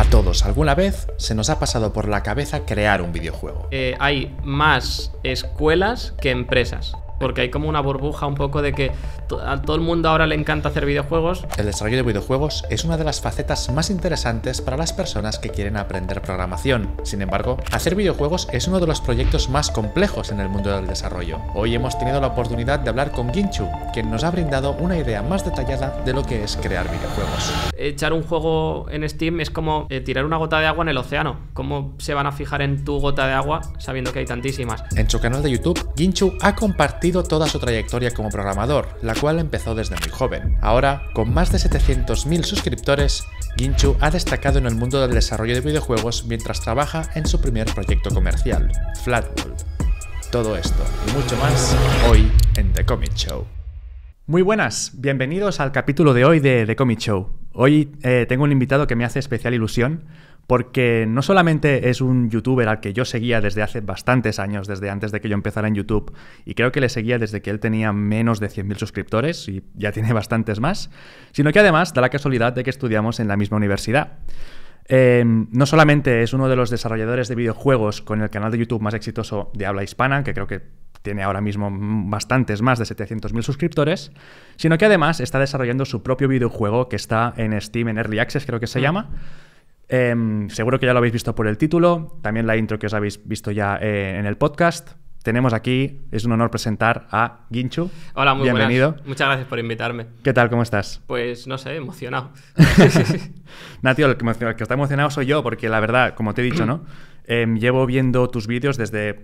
todos alguna vez se nos ha pasado por la cabeza crear un videojuego. Hay más escuelas que empresas, porque hay como una burbuja un poco de que a todo el mundo ahora le encanta hacer videojuegos. El desarrollo de videojuegos es una de las facetas más interesantes para las personas que quieren aprender programación. Sin embargo, hacer videojuegos es uno de los proyectos más complejos en el mundo del desarrollo. Hoy hemos tenido la oportunidad de hablar con Guinchu, quien nos ha brindado una idea más detallada de lo que es crear videojuegos. Echar un juego en Steam es como tirar una gota de agua en el océano. ¿Cómo se van a fijar en tu gota de agua sabiendo que hay tantísimas? En su canal de YouTube, Guinchu ha compartido toda su trayectoria como programador, la cual empezó desde muy joven. Ahora, con más de 700.000 suscriptores, Guinchu ha destacado en el mundo del desarrollo de videojuegos mientras trabaja en su primer proyecto comercial, Flatworld. Todo esto y mucho más hoy en The Comic Show. Muy buenas, bienvenidos al capítulo de hoy de The Comic Show. Hoy tengo un invitado que me hace especial ilusión porque no solamente es un youtuber al que yo seguía desde hace bastantes años, desde antes de que yo empezara en YouTube, y creo que le seguía desde que él tenía menos de 100.000 suscriptores, y ya tiene bastantes más, sino que además da la casualidad de que estudiamos en la misma universidad. No solamente es uno de los desarrolladores de videojuegos con el canal de YouTube más exitoso de habla hispana, que creo que tiene ahora mismo bastantes más de 700.000 suscriptores, sino que además está desarrollando su propio videojuego que está en Steam, en Early Access creo que se llama. Seguro que ya lo habéis visto por el título, también la intro que os habéis visto ya en el podcast. Tenemos aquí, es un honor presentar a Guinchu. Hola, muy bienvenido. Buenas. Muchas gracias por invitarme. ¿Qué tal? ¿Cómo estás? Pues no sé, emocionado. Nah, tío, el que está emocionado soy yo, porque la verdad, como te he dicho, ¿no? Llevo viendo tus vídeos desde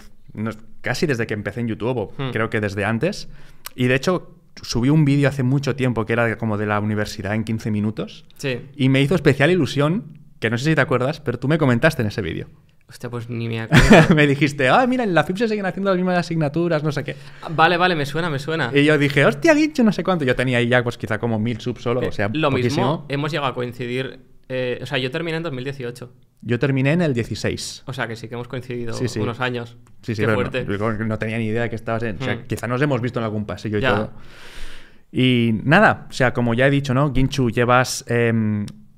casi desde que empecé en YouTube, o creo que desde antes. Y de hecho, subí un vídeo hace mucho tiempo que era como de la universidad en 15 minutos. Sí. Y me hizo especial ilusión, que no sé si te acuerdas, pero tú me comentaste en ese vídeo. Hostia, pues ni me acuerdo. Me dijiste, mira, en la FIP se siguen haciendo las mismas asignaturas, no sé qué. Vale, me suena. Y yo dije, hostia, Guinchu, no sé cuánto. Yo tenía ahí ya pues quizá como 1000 subs solo, o sea, lo poquísimo. mismo, hemos llegado a coincidir. O sea, yo terminé en 2018. Yo terminé en el 16. O sea, que sí que hemos coincidido Sí. unos años. Sí, Qué pero fuerte. no tenía ni idea de que estabas en... O sea, quizá nos hemos visto en algún pasillo y Ya. todo. Y nada, o sea, como ya he dicho, ¿no? Guinchu, llevas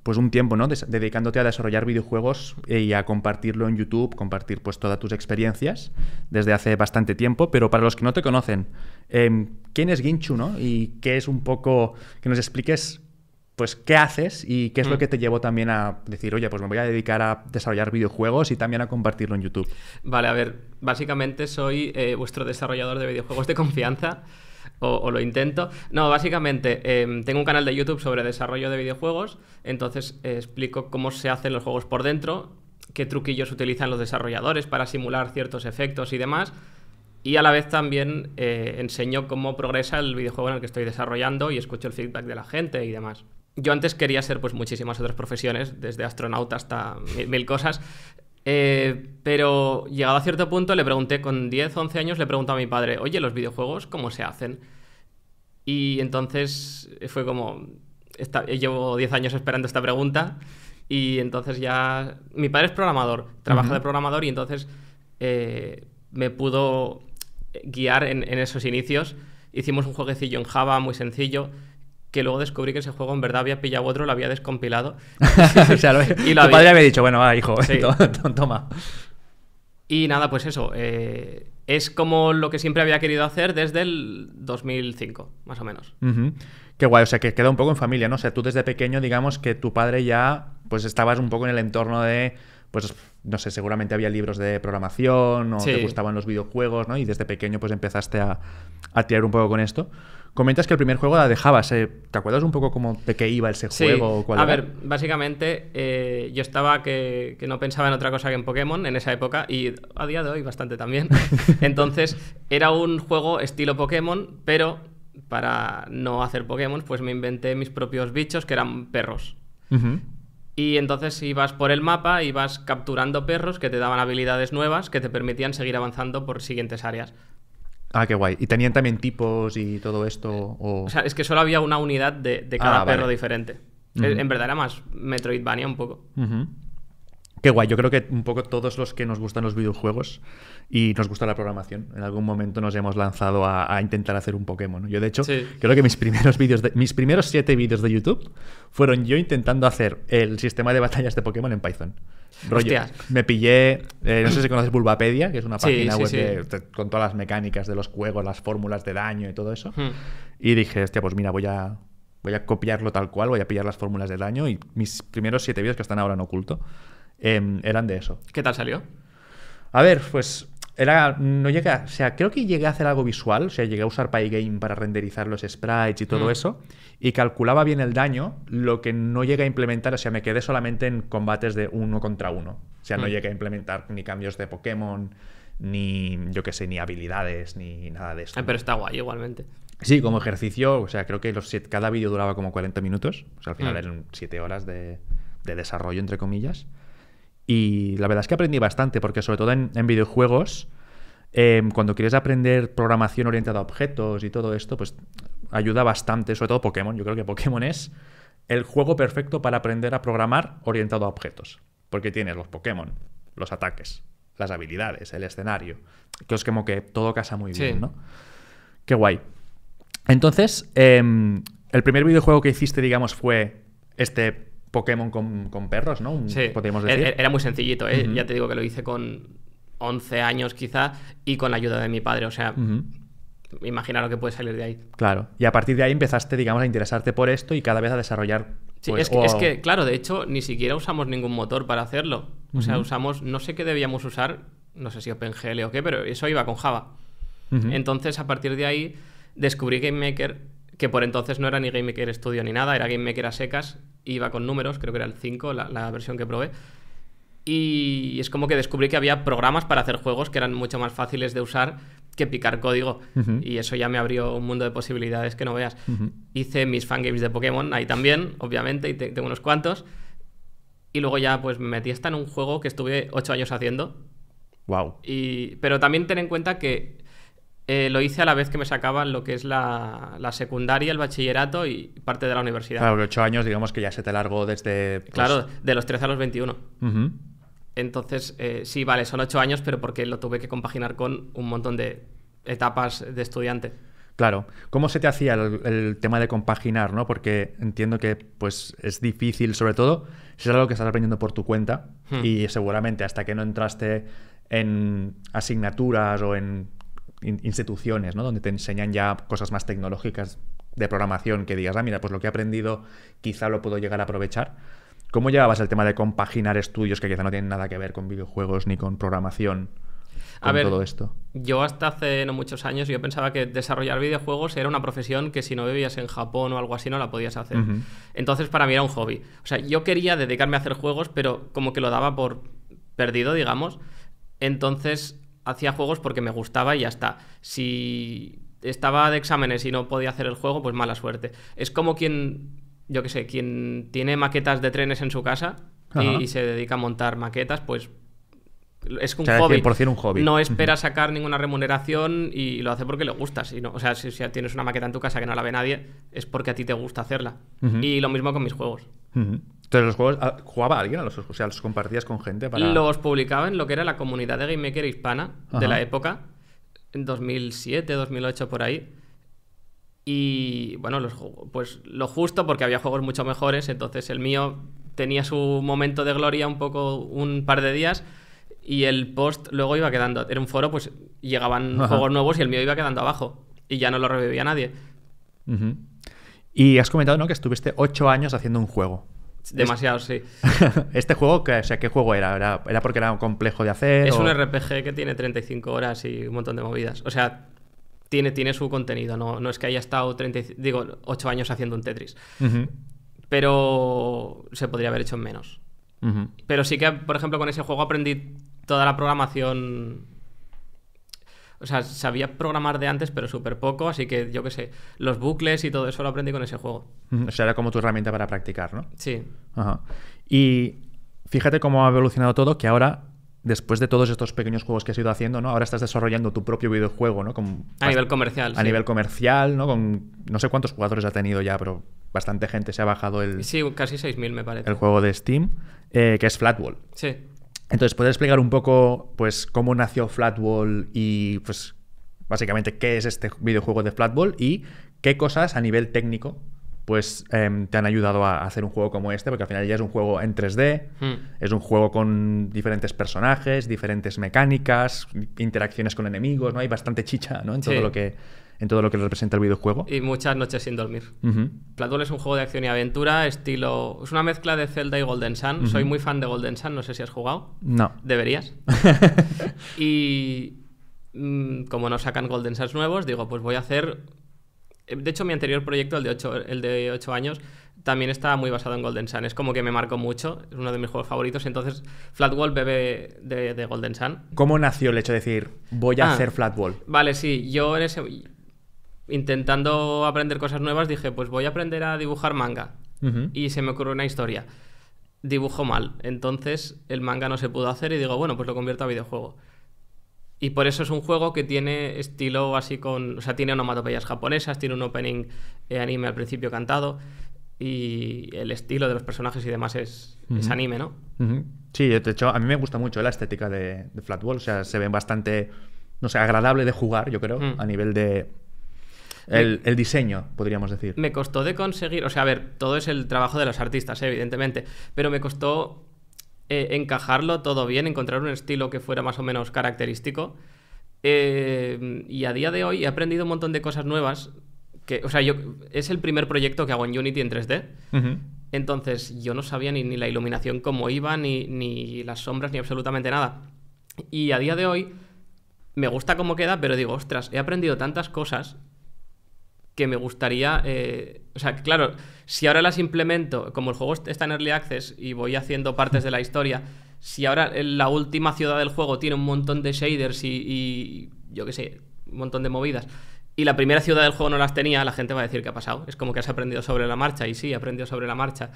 pues un tiempo, ¿no? Dedicándote a desarrollar videojuegos y a compartirlo en YouTube, compartir pues todas tus experiencias desde hace bastante tiempo. Pero para los que no te conocen, ¿quién es Guinchu, no? Y qué es un poco... Que nos expliques pues qué haces y qué es lo que te llevó también a decir, oye, pues me voy a dedicar a desarrollar videojuegos y también a compartirlo en YouTube. Vale, a ver, básicamente soy vuestro desarrollador de videojuegos de confianza, o lo intento. No, básicamente tengo un canal de YouTube sobre desarrollo de videojuegos, entonces explico cómo se hacen los juegos por dentro, qué truquillos utilizan los desarrolladores para simular ciertos efectos y demás, y a la vez también enseño cómo progresa el videojuego en el que estoy desarrollando y escucho el feedback de la gente y demás. Yo antes quería ser pues muchísimas otras profesiones, desde astronauta hasta mil cosas, pero llegado a cierto punto le pregunté, con 10, 11 años, le pregunté a mi padre, oye, ¿los videojuegos cómo se hacen? Y entonces fue como, llevo 10 años esperando esta pregunta y entonces ya... Mi padre es programador, trabaja de programador y entonces me pudo guiar en esos inicios. Hicimos un jueguecillo en Java muy sencillo, que luego descubrí que ese juego en verdad había pillado otro, lo había descompilado. O sea, tu padre había dicho, bueno, va, hijo, sí. Toma. Y nada, pues eso, es como lo que siempre había querido hacer desde el 2005, más o menos. Qué guay, o sea, que queda un poco en familia, ¿no? O sea, tú desde pequeño, digamos que tu padre ya, pues estabas un poco en el entorno de, pues, no sé, seguramente había libros de programación o te gustaban los videojuegos, ¿no? Y desde pequeño, pues, empezaste a tirar un poco con esto. Comentas que el primer juego era de Java. ¿Te acuerdas un poco cómo de qué iba ese juego? Sí. A ver, básicamente yo estaba que no pensaba en otra cosa que en Pokémon en esa época y a día de hoy bastante también. Entonces era un juego estilo Pokémon, pero para no hacer Pokémon pues me inventé mis propios bichos que eran perros. Y entonces ibas por el mapa, ibas capturando perros que te daban habilidades nuevas que te permitían seguir avanzando por siguientes áreas. Ah, qué guay. ¿Y tenían también tipos y todo esto? O sea, es que solo había una unidad de cada perro diferente. En verdad era más Metroidvania un poco. Qué guay, yo creo que un poco todos los que nos gustan los videojuegos y nos gusta la programación, en algún momento nos hemos lanzado a intentar hacer un Pokémon, ¿no? Yo, de hecho, creo que mis primeros 7 vídeos de YouTube fueron yo intentando hacer el sistema de batallas de Pokémon en Python. Rollo, me pillé, no sé si conoces Bulbapedia, que es una página web con todas las mecánicas de los juegos, las fórmulas de daño y todo eso. Y dije, hostia, pues mira, voy a copiarlo tal cual, voy a pillar las fórmulas de daño, y mis primeros 7 vídeos, que están ahora en oculto, eran de eso. ¿Qué tal salió? A ver, pues no llegué o sea, creo que llegué a hacer algo visual, o sea, llegué a usar Pygame para renderizar los sprites y todo eso, y calculaba bien el daño. Lo que no llegué a implementar, o sea, me quedé solamente en combates de 1 contra 1. O sea, no llegué a implementar ni cambios de Pokémon, ni, yo qué sé, ni habilidades, ni nada de eso. Pero está guay igualmente. Sí, como ejercicio, o sea, creo que cada vídeo duraba como 40 minutos, o sea, al final eran 7 horas de desarrollo, entre comillas. Y la verdad es que aprendí bastante, porque sobre todo en videojuegos, cuando quieres aprender programación orientada a objetos y todo esto, pues ayuda bastante, sobre todo Pokémon. Yo creo que Pokémon es el juego perfecto para aprender a programar orientado a objetos, porque tienes los Pokémon, los ataques, las habilidades, el escenario, que es como que todo casa muy bien, ¿no? Qué guay. Entonces, el primer videojuego que hiciste, digamos, fue este Pokémon con perros, ¿no? Podríamos decir. Era muy sencillito, ¿eh? Ya te digo que lo hice con 11 años quizá, y con la ayuda de mi padre, o sea, imagina lo que puede salir de ahí. Claro, y a partir de ahí empezaste, digamos, a interesarte por esto y cada vez a desarrollar... Sí, pues, es que, claro, de hecho, ni siquiera usamos ningún motor para hacerlo. O sea, usamos, no sé qué debíamos usar, no sé si OpenGL o qué, pero eso iba con Java. Entonces, a partir de ahí, descubrí GameMaker, que por entonces no era ni GameMaker Studio ni nada, era GameMaker a secas, iba con números, creo que era el 5, la versión que probé. Y es como que descubrí que había programas para hacer juegos que eran mucho más fáciles de usar que picar código. Y eso ya me abrió un mundo de posibilidades que no veas. Hice mis fangames de Pokémon ahí también, obviamente, y tengo unos cuantos. Y luego ya pues me metí hasta en un juego que estuve 8 años haciendo. Wow. Pero también ten en cuenta que lo hice a la vez que me sacaban lo que es la secundaria, el bachillerato y parte de la universidad. Claro, 8 años, digamos que ya se te largó desde... Pues... Claro, de los 13 a los 21. Entonces, sí, vale, son 8 años, pero porque lo tuve que compaginar con un montón de etapas de estudiante. Claro. ¿Cómo se te hacía el tema de compaginar, ¿no? Porque entiendo que pues es difícil, sobre todo si es algo que estás aprendiendo por tu cuenta, y seguramente hasta que no entraste en asignaturas o en instituciones, ¿no? Donde te enseñan ya cosas más tecnológicas de programación, que digas, mira, pues lo que he aprendido quizá lo puedo llegar a aprovechar. ¿Cómo llevabas el tema de compaginar estudios que quizá no tienen nada que ver con videojuegos ni con programación, con todo esto? Yo hasta hace no muchos años yo pensaba que desarrollar videojuegos era una profesión que si no vivías en Japón o algo así no la podías hacer. Entonces para mí era un hobby. O sea, yo quería dedicarme a hacer juegos, pero como que lo daba por perdido, digamos. Entonces hacía juegos porque me gustaba y ya está. Si estaba de exámenes y no podía hacer el juego, pues mala suerte. Es como quien, yo qué sé, quien tiene maquetas de trenes en su casa y se dedica a montar maquetas, pues es un hobby. 100% un hobby. No espera sacar ninguna remuneración y lo hace porque le gusta. O sea, si tienes una maqueta en tu casa que no la ve nadie, es porque a ti te gusta hacerla. Y lo mismo con mis juegos. Entonces, ¿los juegos jugaba alguien? O sea, ¿los compartías con gente? Los publicaba en lo que era la comunidad de GameMaker hispana de la época, en 2007, 2008, por ahí. Y bueno, pues lo justo, porque había juegos mucho mejores. Entonces el mío tenía su momento de gloria un par de días, y el post luego iba quedando. Era un foro, pues llegaban juegos nuevos y el mío iba quedando abajo. Y ya no lo revivía nadie. Y has comentado, ¿no?, que estuviste 8 años haciendo un juego. Demasiado, sí. ¿Este juego, o sea, qué juego era? ¿Era porque era complejo de hacer? Es un RPG que tiene 35 horas y un montón de movidas. O sea, tiene su contenido. No es que haya estado 8 años haciendo un Tetris. Pero se podría haber hecho en menos. Pero sí que, por ejemplo, con ese juego aprendí toda la programación. O sea, sabía programar de antes, pero súper poco, así que yo qué sé, los bucles y todo eso lo aprendí con ese juego. O sea, era como tu herramienta para practicar, ¿no? Sí. Y fíjate cómo ha evolucionado todo, que ahora, después de todos estos pequeños juegos que has ido haciendo, ¿no?, ahora estás desarrollando tu propio videojuego, ¿no? A nivel comercial. A nivel comercial, ¿no? Con no sé cuántos jugadores ha tenido ya, pero bastante gente se ha bajado el Sí, casi 6.000 me parece. juego de Steam, que es Flatwall. Sí. Entonces, ¿puedes explicar un poco pues cómo nació Flatwall y pues básicamente qué es este videojuego de Flatwall y qué cosas a nivel técnico pues te han ayudado a hacer un juego como este? Porque al final ya es un juego en 3D, es un juego con diferentes personajes, diferentes mecánicas, interacciones con enemigos, ¿no? Hay bastante chicha, ¿no? En todo lo que representa el videojuego. Y muchas noches sin dormir. Flatwall es un juego de acción y aventura, estilo... Es una mezcla de Zelda y Golden Sun. Soy muy fan de Golden Sun, no sé si has jugado. No. Deberías. Y como no sacan Golden Suns nuevos, digo, pues voy a hacer... De hecho, mi anterior proyecto, el de 8 años, también estaba muy basado en Golden Sun. Es como que me marcó mucho, es uno de mis juegos favoritos. Entonces, Flatwall bebe de Golden Sun. ¿Cómo nació el hecho de decir, voy a hacer Flatwall? Vale, sí, yo intentando aprender cosas nuevas dije, pues voy a aprender a dibujar manga. Y se me ocurrió una historia. Dibujo mal, entonces el manga no se pudo hacer y digo, bueno, pues lo convierto a videojuego. Y por eso es un juego que tiene estilo así con... O sea, tiene onomatopeyas japonesas, tiene un opening anime al principio cantado y el estilo de los personajes y demás es anime, ¿no? Sí, de hecho, a mí me gusta mucho la estética de Flatwall. O sea, se ven bastante, no sé, agradable de jugar, yo creo, a nivel de... El diseño, podríamos decir. Me costó de conseguir... O sea, a ver, todo es el trabajo de los artistas, evidentemente, pero me costó... encajarlo todo bien, encontrar un estilo que fuera más o menos característico. Y a día de hoy he aprendido un montón de cosas nuevas. O sea, es el primer proyecto que hago en Unity en 3D. Entonces yo no sabía ni la iluminación cómo iba, ni las sombras, ni absolutamente nada. Y a día de hoy me gusta cómo queda, pero digo, ostras, he aprendido tantas cosas que me gustaría... o sea, claro, si ahora las implemento, como el juego está en Early Access y voy haciendo partes de la historia, si ahora la última ciudad del juego tiene un montón de shaders y yo qué sé, un montón de movidas, y la primera ciudad del juego no las tenía, la gente va a decir ¿qué ha pasado? Es como que has aprendido sobre la marcha, y sí, he aprendido sobre la marcha.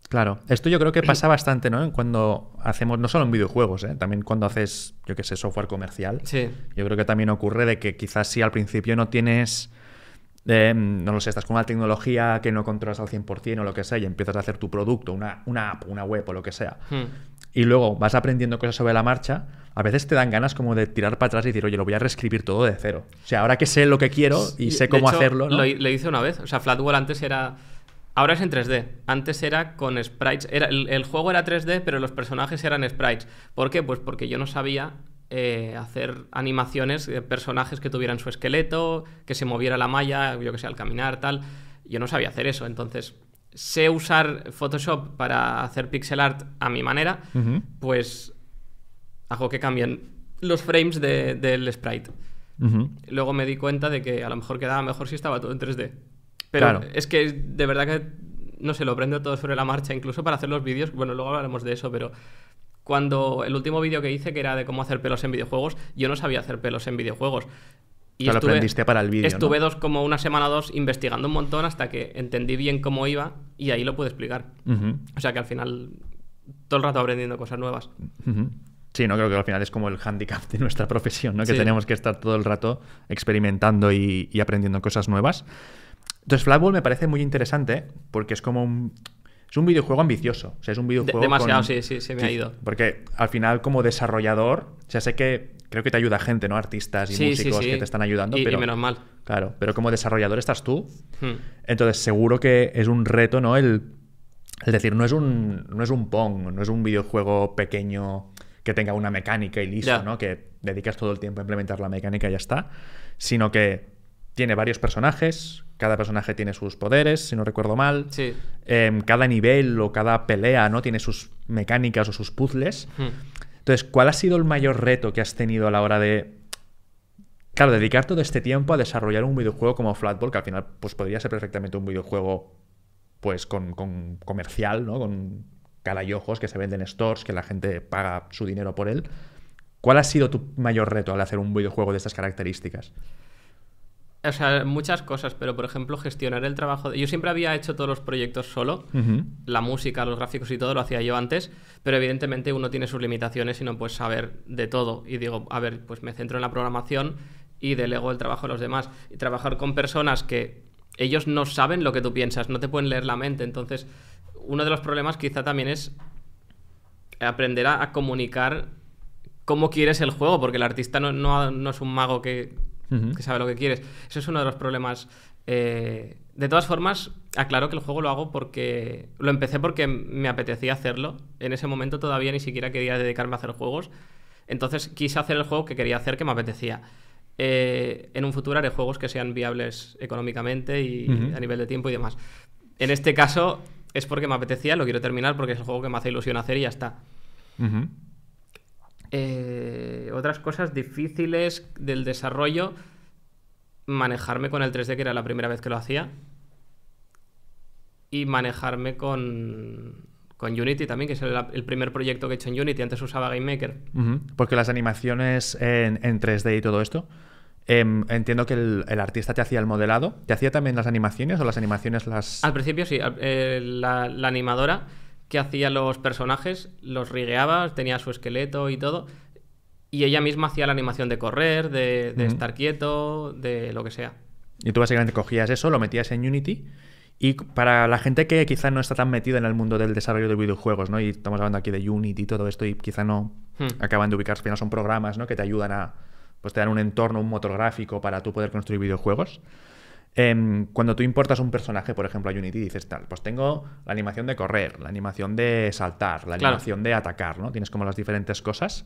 Claro, esto yo creo que pasa bastante, ¿no? Cuando hacemos, no solo en videojuegos, también cuando haces, yo qué sé, software comercial. Sí. Yo creo que también ocurre de que quizás si al principio no tienes... no lo sé, estás con una tecnología que no controlas al 100% o lo que sea y empiezas a hacer tu producto, una app, una web o lo que sea, y luego vas aprendiendo cosas sobre la marcha, a veces te dan ganas como de tirar para atrás y decir, oye, lo voy a reescribir todo de cero. O sea, ahora que sé lo que quiero y sé cómo hacerlo, ¿no? Lo hice una vez. O sea, Flatwall antes era... Ahora es en 3D. Antes era con sprites. El juego era 3D, pero los personajes eran sprites. ¿Por qué? Pues porque yo no sabía... hacer animaciones de personajes que tuvieran su esqueleto, que se moviera la malla, yo que sé, al caminar, tal. Yo no sabía hacer eso, entonces sé usar Photoshop para hacer pixel art a mi manera, pues hago que cambien los frames del sprite. Luego me di cuenta de que a lo mejor quedaba mejor si estaba todo en 3D. Pero claro, es que de verdad que, no sé, lo aprendo todo sobre la marcha, incluso para hacer los vídeos, bueno, luego hablaremos de eso, pero... Cuando el último vídeo que hice, que era de cómo hacer pelos en videojuegos, yo no sabía hacer pelos en videojuegos. Y lo aprendiste para el vídeo, estuve ¿no? como una semana o dos investigando un montón hasta que entendí bien cómo iba y ahí lo pude explicar. O sea que al final, todo el rato aprendiendo cosas nuevas. Sí, no creo que al final es como el hándicap de nuestra profesión, ¿no? Que tenemos que estar todo el rato experimentando y aprendiendo cosas nuevas. Entonces, Flatwall me parece muy interesante porque es como es un videojuego ambicioso. O sea, es un videojuego demasiado, sí, se me ha ido. Porque al final, como desarrollador, o sea, sé que creo que te ayuda gente, ¿no? Artistas y músicos que te están ayudando. Y menos mal. Claro, pero como desarrollador estás tú. Entonces, seguro que es un reto, ¿no? Es decir, no es un Pong, no es un videojuego pequeño que tenga una mecánica y listo, ¿no? Que dedicas todo el tiempo a implementar la mecánica y ya está. Sino que tiene varios personajes, cada personaje tiene sus poderes, si no recuerdo mal. Sí. Cada nivel o cada pelea, ¿no? Tiene sus mecánicas o sus puzzles. Entonces, ¿cuál ha sido el mayor reto que has tenido a la hora de... Claro, dedicar todo este tiempo a desarrollar un videojuego como Flatwall, que al final pues podría ser perfectamente un videojuego pues con comercial, ¿no? Con cara y ojos, que se venden en stores, que la gente paga su dinero por él. ¿Cuál ha sido tu mayor reto al hacer un videojuego de estas características? O sea, muchas cosas, pero por ejemplo gestionar el trabajo... Yo siempre había hecho todos los proyectos solo, la música, los gráficos y todo lo hacía yo antes, pero evidentemente uno tiene sus limitaciones y no puedes saber de todo. Y digo, a ver, pues me centro en la programación y delego el trabajo a los demás. Y trabajar con personas que ellos no saben lo que tú piensas, no te pueden leer la mente. Entonces, uno de los problemas quizá también es aprender a comunicar cómo quieres el juego, porque el artista no es un mago que sabe lo que quieres. Eso es uno de los problemas. De todas formas, aclaro que el juego lo hago porque lo empecé porque me apetecía hacerlo. En ese momento todavía ni siquiera quería dedicarme a hacer juegos. Entonces quise hacer el juego que quería hacer, que me apetecía. En un futuro haré juegos que sean viables económicamente y a nivel de tiempo y demás. En este caso es porque me apetecía, lo quiero terminar porque es el juego que me hace ilusión hacer y ya está. Otras cosas difíciles del desarrollo: manejarme con el 3D, que era la primera vez que lo hacía, y manejarme con Unity también, que es el primer proyecto que he hecho en Unity. Antes usaba GameMaker. Porque las animaciones en 3D y todo esto, entiendo que el artista te hacía el modelado. ¿Te hacía también las animaciones o las animaciones las...? Al principio sí. La animadora que hacía los personajes los rigueaba, tenía su esqueleto y todo, y ella misma hacía la animación de correr, de estar quieto, de lo que sea. Y tú básicamente cogías eso, lo metías en Unity. Y para la gente que quizá no está tan metida en el mundo del desarrollo de videojuegos, ¿no? Y estamos hablando aquí de Unity y todo esto, y quizá no acaban de ubicarse, pero son programas, ¿no?, que te ayudan a... pues te dan un entorno, un motor gráfico para tú poder construir videojuegos. Cuando tú importas un personaje, por ejemplo, a Unity, dices tal, pues tengo la animación de correr, la animación de saltar, la animación de atacar, ¿no? Tienes como las diferentes cosas.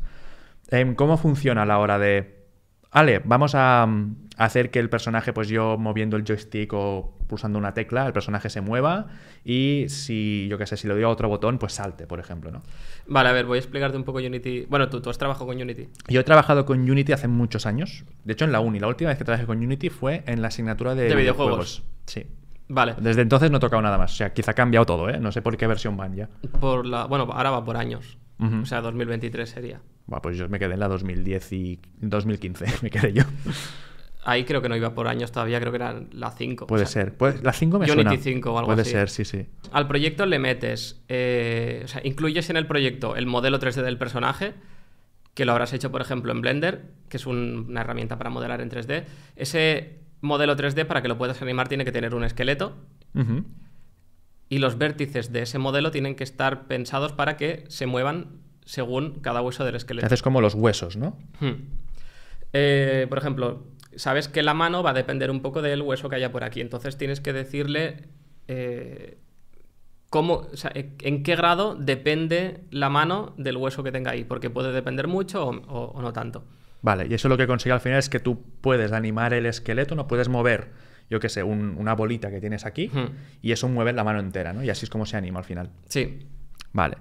¿Cómo funciona a la hora de... Vale, vamos a hacer que el personaje, pues yo moviendo el joystick o pulsando una tecla, el personaje se mueva y si, yo qué sé, si le doy a otro botón, pues salte, por ejemplo, ¿no? Vale, a ver, voy a explicarte un poco Unity. Bueno, tú has trabajado con Unity. Yo he trabajado con Unity hace muchos años. De hecho, en la uni. La última vez que trabajé con Unity fue en la asignatura de videojuegos. Sí. Vale. Desde entonces no he tocado nada más. O sea, quizá ha cambiado todo, ¿eh? No sé por qué versión van ya. Bueno, ahora va por años. O sea, 2023 sería. Bueno, pues yo me quedé en la 2010 y 2015. Me quedé yo. Ahí creo que no iba por años todavía, creo que era la 5. Puede ser. La 5 me suena. Unity 5 o algo Puede así. ser, sí. Al proyecto le metes... o sea, incluyes en el proyecto el modelo 3D del personaje, que lo habrás hecho, por ejemplo, en Blender, que es una herramienta para modelar en 3D. Ese modelo 3D, para que lo puedas animar, tiene que tener un esqueleto. Y los vértices de ese modelo tienen que estar pensados para que se muevan según cada hueso del esqueleto. Haces como los huesos, ¿no? Por ejemplo, sabes que la mano va a depender un poco del hueso que haya por aquí. Entonces tienes que decirle o sea, en qué grado depende la mano del hueso que tenga ahí. Porque puede depender mucho o no tanto. Vale, y eso lo que consigue al final es que tú puedes animar el esqueleto, no puedes mover, yo qué sé, una bolita que tienes aquí, y eso mueve la mano entera, ¿no? Y así es como se anima al final. Sí. Vale.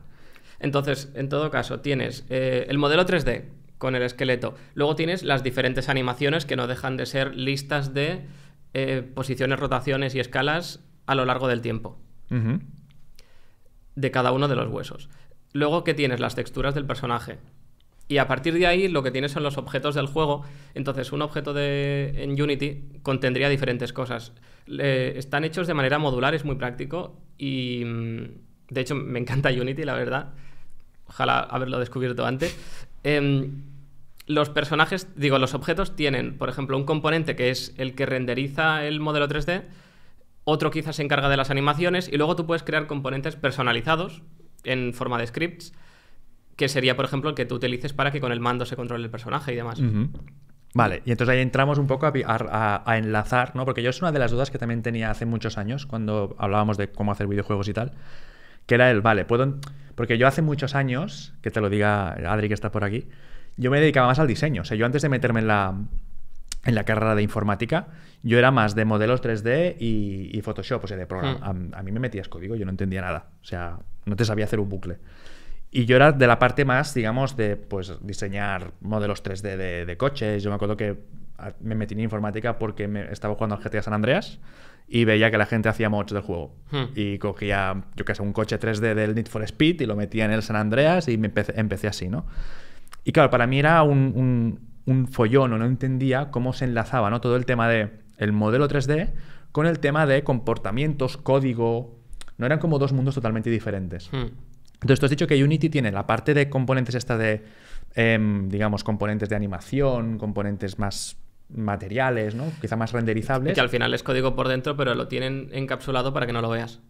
Entonces, en todo caso, tienes el modelo 3D con el esqueleto. Luego tienes las diferentes animaciones, que no dejan de ser listas de posiciones, rotaciones y escalas a lo largo del tiempo. De cada uno de los huesos. Luego que tienes las texturas del personaje. Y a partir de ahí lo que tienes son los objetos del juego. Entonces un objeto en Unity contendría diferentes cosas. Están hechos de manera modular, es muy práctico. Y de hecho me encanta Unity, la verdad. Ojalá haberlo descubierto antes. Los objetos tienen, por ejemplo, un componente que es el que renderiza el modelo 3D. Otro quizás se encarga de las animaciones. Y luego tú puedes crear componentes personalizados en forma de scripts, que sería, por ejemplo, el que tú utilices para que con el mando se controle el personaje y demás. Vale, y entonces ahí entramos un poco a enlazar, ¿no? Porque yo es una de las dudas que también tenía hace muchos años, cuando hablábamos de cómo hacer videojuegos y tal, que era porque yo hace muchos años, que te lo diga Adri que está por aquí, yo me dedicaba más al diseño. O sea, yo antes de meterme en la carrera de informática, yo era más de modelos 3D y Photoshop, o sea, de programa. A mí me metías código, yo no entendía nada. O sea, no te sabía hacer un bucle. Y yo era de la parte más, digamos, de pues diseñar modelos 3D de coches. Yo me acuerdo que me metí en informática porque estaba jugando al GTA San Andreas y veía que la gente hacía mods del juego. Y cogía, yo qué sé, un coche 3D del Need for Speed y lo metía en el San Andreas y empecé así, ¿no? Y claro, para mí era un follón, o no entendía cómo se enlazaba, ¿no? Todo el tema de el modelo 3D con el tema de comportamientos, código. No eran como dos mundos totalmente diferentes. Entonces, tú has dicho que Unity tiene la parte de componentes esta de, digamos, componentes de animación, componentes más materiales, ¿no? Quizá más renderizables. Que al final es código por dentro, pero lo tienen encapsulado para que no lo veas.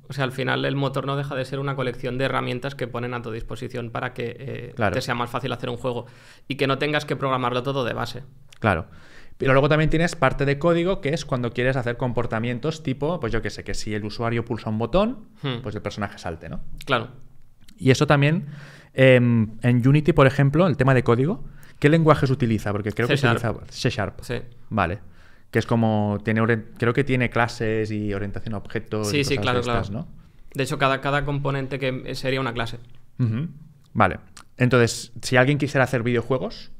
O sea, al final el motor no deja de ser una colección de herramientas que ponen a tu disposición para que te sea más fácil hacer un juego y que no tengas que programarlo todo de base. Claro. Pero luego también tienes parte de código, que es cuando quieres hacer comportamientos tipo, pues yo qué sé, que si el usuario pulsa un botón, pues el personaje salte, ¿no? Claro. Y eso también, en Unity, por ejemplo, el tema de código, ¿qué lenguajes utiliza? Porque creo que utiliza C#. Sí. Vale. Que es como, creo que tiene clases y orientación a objetos. Sí, y cosas claro, de estas, claro. ¿no? De hecho, cada componente que sería una clase. Vale. Entonces, si alguien quisiera hacer videojuegos,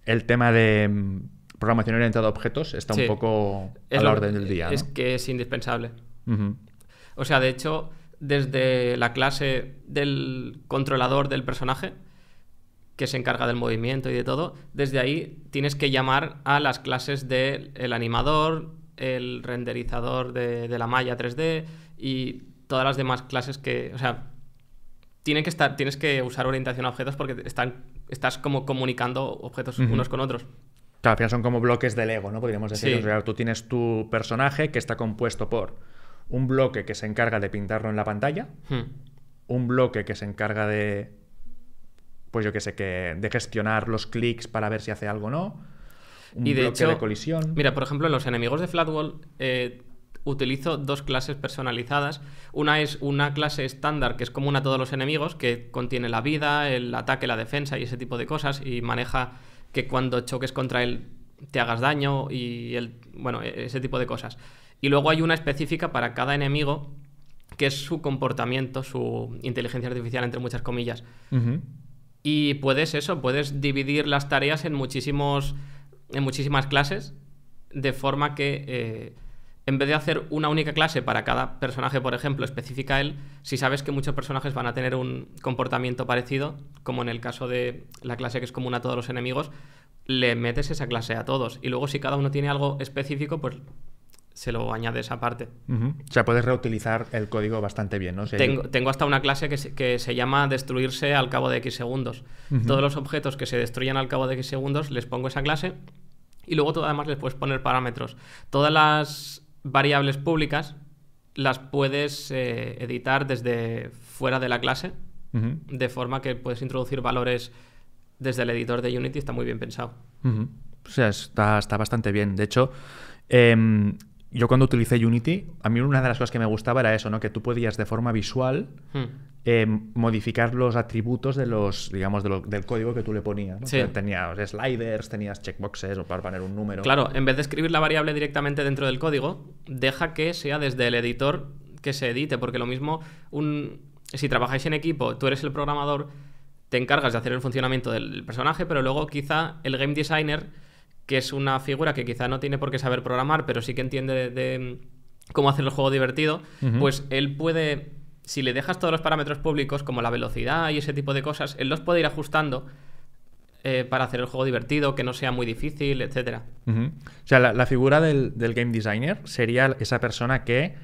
el tema de programación orientada a objetos está un poco a la orden del día, ¿no? Es que es indispensable. O sea, de hecho, desde la clase del controlador del personaje, que se encarga del movimiento y de todo, desde ahí tienes que llamar a las clases del animador, el renderizador de la malla 3D y todas las demás clases que... O sea, tienes que usar orientación a objetos porque estás como comunicando objetos unos con otros. Claro, al final son como bloques de Lego, ¿no? Podríamos decir. Sí. O sea, tú tienes tu personaje que está compuesto por un bloque que se encarga de pintarlo en la pantalla, un bloque que se encarga de, pues yo qué sé, de gestionar los clics para ver si hace algo o no, un y de bloque hecho, de colisión. Mira, por ejemplo, en los enemigos de Flatwall utilizo dos clases personalizadas. Una es una clase estándar que es común a todos los enemigos, que contiene la vida, el ataque, la defensa y ese tipo de cosas, y maneja que cuando choques contra él te hagas daño y ese tipo de cosas. Y luego hay una específica para cada enemigo, que es su comportamiento, su inteligencia artificial, entre muchas comillas. Y puedes dividir las tareas en muchísimas clases, de forma que en vez de hacer una única clase para cada personaje, por ejemplo, específica a él, si sabes que muchos personajes van a tener un comportamiento parecido, como en el caso de la clase que es común a todos los enemigos, le metes esa clase a todos. Y luego si cada uno tiene algo específico, pues se lo añades aparte. O sea, puedes reutilizar el código bastante bien, ¿no? O sea, tengo hasta una clase que se llama destruirse al cabo de X segundos. Todos los objetos que se destruyen al cabo de X segundos les pongo esa clase y luego además les puedes poner parámetros. Todas las variables públicas las puedes editar desde fuera de la clase, de forma que puedes introducir valores desde el editor de Unity. Está muy bien pensado. O sea, está bastante bien. De hecho, yo cuando utilicé Unity, a mí una de las cosas que me gustaba era eso, ¿no? Que tú podías de forma visual modificar los atributos de del código que tú le ponías, ¿no? Sí. O sea, tenías sliders, tenías checkboxes o para poner un número. Claro, en vez de escribir la variable directamente dentro del código, deja que sea desde el editor que se edite, porque lo mismo, si trabajáis en equipo, tú eres el programador, te encargas de hacer el funcionamiento del personaje, pero luego quizá el game designer, que es una figura que quizá no tiene por qué saber programar, pero sí que entiende de cómo hacer el juego divertido, pues él puede, si le dejas todos los parámetros públicos, como la velocidad y ese tipo de cosas, él los puede ir ajustando para hacer el juego divertido, que no sea muy difícil, etcétera. O sea, la figura del game designer sería esa persona que,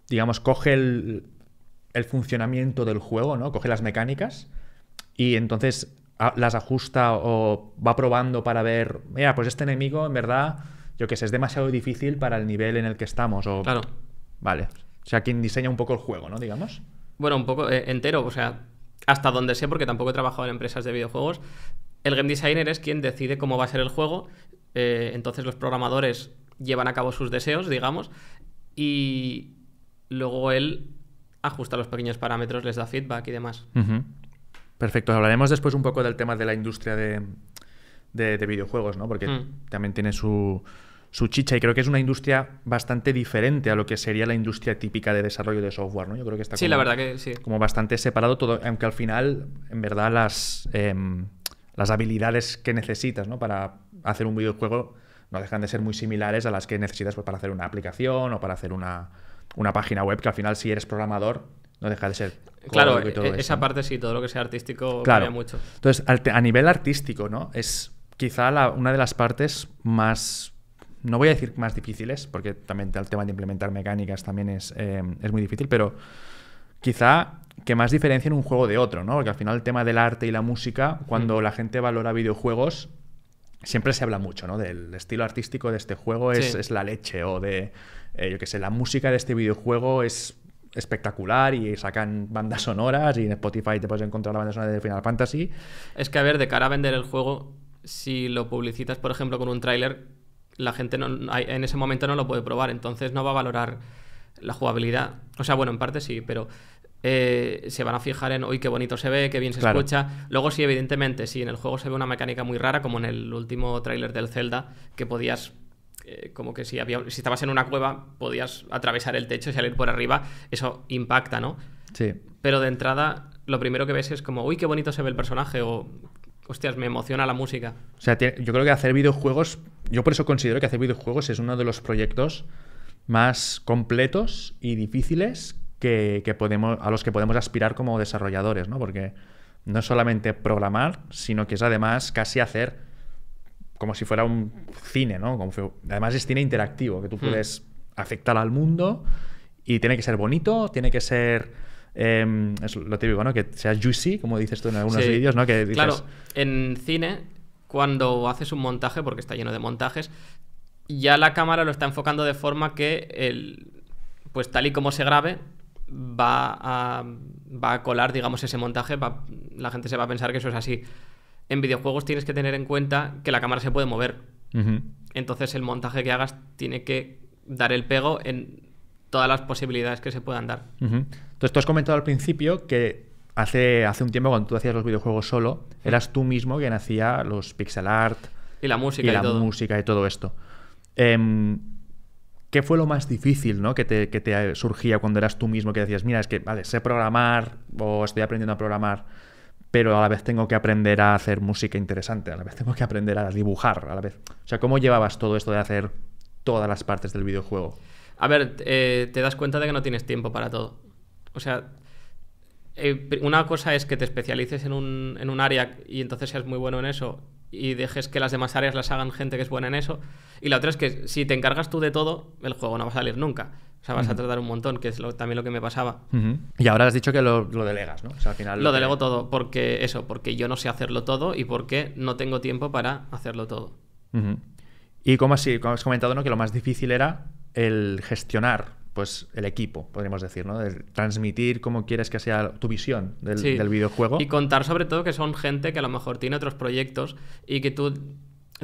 digamos, coge el funcionamiento del juego, ¿no? Coge las mecánicas y entonces las ajusta o va probando para ver, mira, pues este enemigo en verdad, yo qué sé, es demasiado difícil para el nivel en el que estamos. Claro. Vale. O sea, quien diseña un poco el juego, ¿no? Digamos. Bueno, un poco entero, o sea, hasta donde sé, porque tampoco he trabajado en empresas de videojuegos, el game designer es quien decide cómo va a ser el juego, entonces los programadores llevan a cabo sus deseos, digamos, y luego él ajusta los pequeños parámetros, les da feedback y demás. Perfecto. Hablaremos después un poco del tema de la industria de videojuegos, ¿no? Porque también tiene su chicha y creo que es una industria bastante diferente a lo que sería la industria típica de desarrollo de software, ¿no? Yo creo que está la verdad que sí. Como bastante separado todo, aunque al final, en verdad, las habilidades que necesitas, ¿no? Para hacer un videojuego no dejan de ser muy similares a las que necesitas, pues, para hacer una aplicación o para hacer una página web, que al final, si eres programador, no deja de ser... Claro, y todo esa eso. Parte sí, todo lo que sea artístico Claro. cambia mucho. Entonces, a nivel artístico, ¿no? Es quizá una de las partes más... No voy a decir más difíciles, porque también el tema de implementar mecánicas también es muy difícil, pero quizá que más diferencien un juego de otro, ¿no? Porque al final el tema del arte y la música, cuando la gente valora videojuegos, siempre se habla mucho, ¿no? Del estilo artístico de este juego es la leche, o de, yo qué sé, la música de este videojuego es espectacular y sacan bandas sonoras y en Spotify te puedes encontrar la banda sonora de Final Fantasy. Es que, a ver, de cara a vender el juego, si lo publicitas, por ejemplo, con un tráiler, la gente en ese momento no lo puede probar, entonces no va a valorar la jugabilidad. O sea, bueno, en parte sí, pero se van a fijar en, uy, qué bonito se ve, qué bien se escucha. Luego sí, evidentemente, si en el juego se ve una mecánica muy rara, como en el último tráiler del Zelda, que podías... como que si estabas en una cueva podías atravesar el techo y salir por arriba, eso impacta, ¿no? Sí. Pero de entrada lo primero que ves es como, uy, qué bonito se ve el personaje, o hostias, me emociona la música. O sea, yo creo que hacer videojuegos, yo por eso considero que hacer videojuegos es uno de los proyectos más completos y difíciles a los que podemos aspirar como desarrolladores, ¿no? Porque no es solamente programar, sino que es además casi hacer como si fuera un cine, ¿no? Además es cine interactivo, que tú puedes afectar al mundo y tiene que ser bonito, tiene que ser... es lo típico, ¿no? Que sea juicy, como dices tú en algunos vídeos, ¿no? Que dices... Claro, en cine, cuando haces un montaje, porque está lleno de montajes, ya la cámara lo está enfocando de forma que pues tal y como se grabe, va a colar, digamos, ese montaje, la gente se va a pensar que eso es así. En videojuegos tienes que tener en cuenta que la cámara se puede mover. Entonces el montaje que hagas tiene que dar el pego en todas las posibilidades que se puedan dar. Entonces tú has comentado al principio que hace un tiempo, cuando tú hacías los videojuegos solo, eras tú mismo quien hacía los pixel art y la música y todo esto. ¿Qué fue lo más difícil, ¿no? que te surgía cuando eras tú mismo, que decías, mira, es que vale, sé programar o estoy aprendiendo a programar, pero a la vez tengo que aprender a hacer música interesante, a la vez tengo que aprender a dibujar, a la vez? O sea, ¿cómo llevabas todo esto de hacer todas las partes del videojuego? A ver, te das cuenta de que no tienes tiempo para todo. O sea, una cosa es que te especialices en un área y entonces seas muy bueno en eso y dejes que las demás áreas las hagan gente que es buena en eso. Y la otra es que si te encargas tú de todo, el juego no va a salir nunca. O sea, vas a tardar un montón, que es también lo que me pasaba. Y ahora has dicho que lo delegas, ¿no? O sea, al final lo delego todo, porque yo no sé hacerlo todo y porque no tengo tiempo para hacerlo todo. Y como has comentado, ¿no? Que lo más difícil era el gestionar pues el equipo, podríamos decir, ¿no? De transmitir cómo quieres que sea tu visión del videojuego. Y contar sobre todo que son gente que a lo mejor tiene otros proyectos y que tú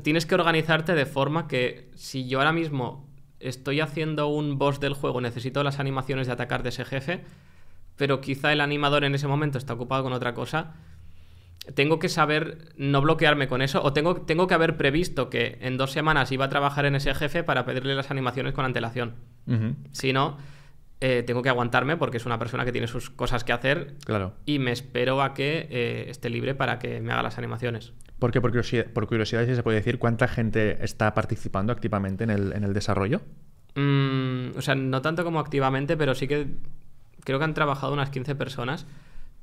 tienes que organizarte de forma que si yo ahora mismo estoy haciendo un boss del juego, necesito las animaciones de atacar de ese jefe, pero quizá el animador en ese momento está ocupado con otra cosa, tengo que saber no bloquearme con eso, o tengo que haber previsto que en 2 semanas iba a trabajar en ese jefe para pedirle las animaciones con antelación. Si no, tengo que aguantarme porque es una persona que tiene sus cosas que hacer. Claro. Y me espero a que esté libre para que me haga las animaciones. Porque por curiosidad, si se puede decir, ¿cuánta gente está participando activamente en el desarrollo? O sea, no tanto como activamente, pero sí que creo que han trabajado unas 15 personas.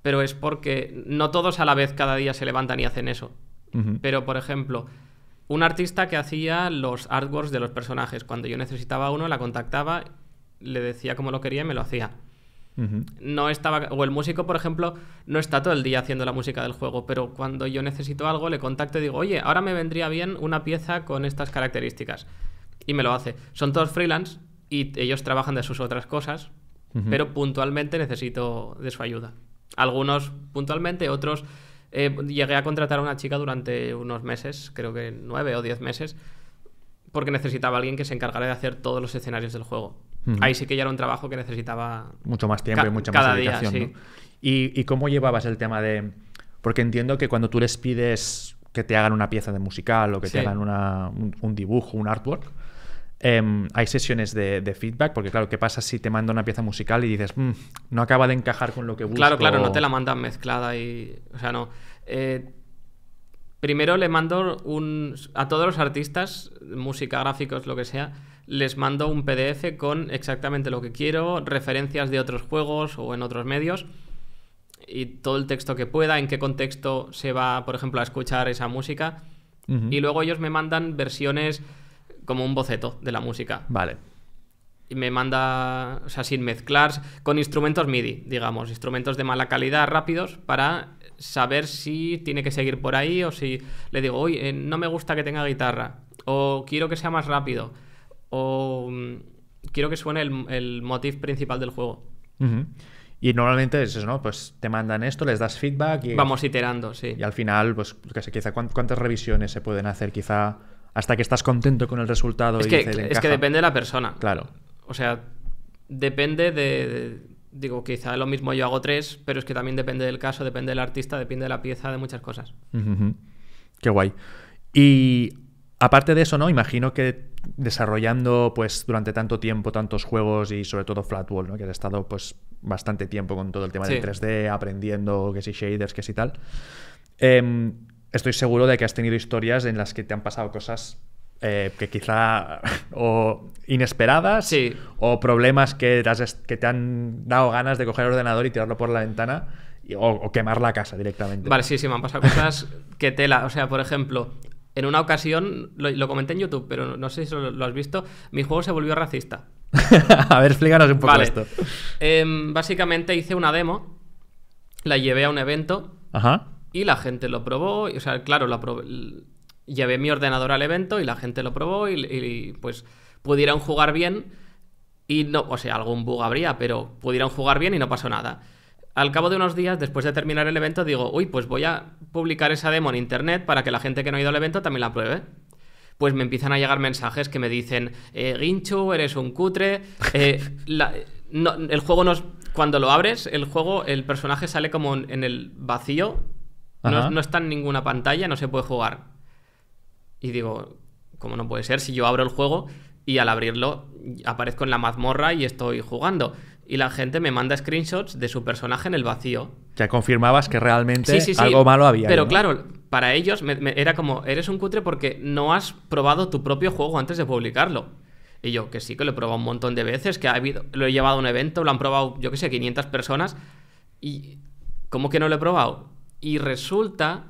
Pero es porque no todos a la vez cada día se levantan y hacen eso. Pero, por ejemplo, un artista que hacía los artworks de los personajes. Cuando yo necesitaba uno, la contactaba, le decía cómo lo quería y me lo hacía. No estaba... O el músico, por ejemplo, no está todo el día haciendo la música del juego, pero cuando yo necesito algo, le contacto y digo, oye, ahora me vendría bien una pieza con estas características. Y me lo hace. Son todos freelance y ellos trabajan de sus otras cosas, pero puntualmente necesito de su ayuda. Algunos puntualmente, otros... llegué a contratar a una chica durante unos meses, creo que 9 o 10 meses, porque necesitaba a alguien que se encargara de hacer todos los escenarios del juego. Ahí sí que ya era un trabajo que necesitaba... Mucho más tiempo y mucha más dedicación, día, ¿no? ¿Y cómo llevabas el tema de...? Porque entiendo que cuando tú les pides que te hagan una pieza de musical o que te hagan un dibujo, un artwork, hay sesiones de feedback, porque claro, ¿qué pasa si te manda una pieza musical y dices no acaba de encajar con lo que busco? Claro, no te la mandan mezclada y... O sea, no. Primero le mando a todos los artistas, música, gráficos, lo que sea, les mando un PDF con exactamente lo que quiero, referencias de otros juegos o en otros medios y todo el texto que pueda, en qué contexto se va, por ejemplo, a escuchar esa música. Y luego ellos me mandan versiones como un boceto de la música. Vale. Y me manda, o sea, sin mezclar, con instrumentos MIDI, digamos, instrumentos de mala calidad rápidos para saber si tiene que seguir por ahí o si le digo, oye, no me gusta que tenga guitarra, o quiero que sea más rápido, o quiero que suene el motif principal del juego. Y normalmente es eso, ¿no? Pues te mandan esto, les das feedback y... Vamos iterando, sí. Y al final, pues, qué sé, quizá cuántas revisiones se pueden hacer, quizá hasta que estás contento con el resultado. Es que depende de la persona. Claro. O sea, depende digo, quizá lo mismo yo hago 3, pero es que también depende del caso, depende del artista, depende de la pieza, de muchas cosas. Qué guay. Y aparte de eso, ¿no? Imagino que desarrollando pues durante tanto tiempo tantos juegos y sobre todo Flatworld, ¿no? Que has estado pues bastante tiempo con todo el tema del 3D, aprendiendo que si shaders, que si tal. Estoy seguro de que has tenido historias en las que te han pasado cosas que quizá o inesperadas, sí, o problemas que te han dado ganas de coger el ordenador y tirarlo por la ventana o quemar la casa directamente. Vale, sí, me han pasado cosas que tela. O sea, por ejemplo, en una ocasión, lo comenté en YouTube, pero no sé si lo has visto, mi juego se volvió racista. A ver, explícanos un poco esto. Básicamente hice una demo, la llevé a un evento y la gente lo probó. O sea, claro, llevé mi ordenador al evento y la gente lo probó y pues pudieron jugar bien y no, o sea, algún bug habría, pero pudieron jugar bien y no pasó nada. Al cabo de unos días, después de terminar el evento, digo, uy, pues voy a publicar esa demo en internet para que la gente que no ha ido al evento también la pruebe. Pues me empiezan a llegar mensajes que me dicen, Guinchu, eres un cutre, el juego no es... Cuando lo abres, el personaje sale como en el vacío, no está en ninguna pantalla, no se puede jugar. Y digo, ¿cómo no puede ser? Si yo abro el juego y al abrirlo aparezco en la mazmorra y estoy jugando. Y la gente me manda screenshots de su personaje en el vacío. Ya confirmabas que realmente sí. algo malo había. Pero ahí, ¿no? claro, para ellos era como, eres un cutre porque no has probado tu propio juego antes de publicarlo. Y yo, que sí, que lo he probado un montón de veces, lo he llevado a un evento, lo han probado, yo qué sé, 500 personas. Y ¿cómo que no lo he probado? Y resulta...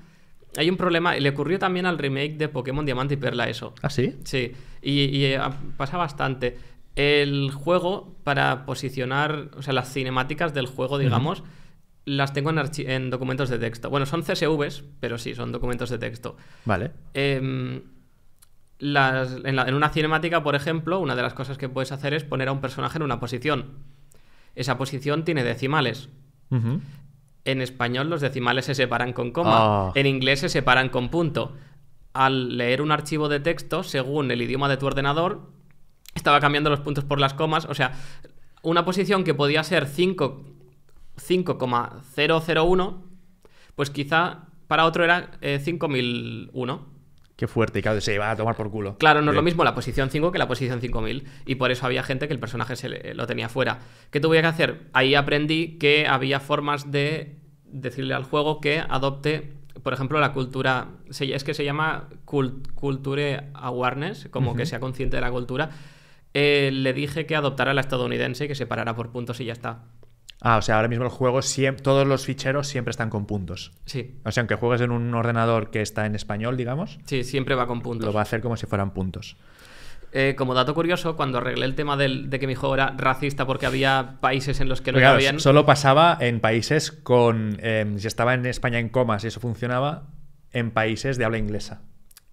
Hay un problema, le ocurrió también al remake de Pokémon Diamante y Perla eso. ¿Ah, sí? Sí, y pasa bastante. El juego, para posicionar, o sea, las cinemáticas del juego, digamos, las tengo en documentos de texto. Bueno, son CSVs, pero sí, son documentos de texto. Vale. En una cinemática, por ejemplo, una de las cosas que puedes hacer es poner a un personaje en una posición. Esa posición tiene decimales. En español los decimales se separan con coma. En inglés se separan con punto. Al leer un archivo de texto, según el idioma de tu ordenador, estaba cambiando los puntos por las comas. O sea, una posición que podía ser 5,001, pues quizá para otro era 5001. Qué fuerte, y claro, se va a tomar por culo. Claro, no es lo mismo la posición 5 que la posición 5000. Y por eso había gente que el personaje lo tenía fuera. ¿Qué tuve que hacer? Ahí aprendí que había formas de decirle al juego que adopte, por ejemplo, la cultura... Es que se llama Culture Awareness, como que sea consciente de la cultura. Le dije que adoptara la estadounidense y que separara por puntos y ya está. O sea, ahora mismo el juego, todos los ficheros siempre están con puntos. Sí. O sea, aunque juegues en un ordenador que está en español, digamos... Sí, siempre va con puntos. Lo va a hacer como si fueran puntos. Como dato curioso, cuando arreglé el tema de que mi juego era racista porque había países en los que no iba bien... Solo pasaba en países con... si estaba en España en comas y eso funcionaba, en países de habla inglesa.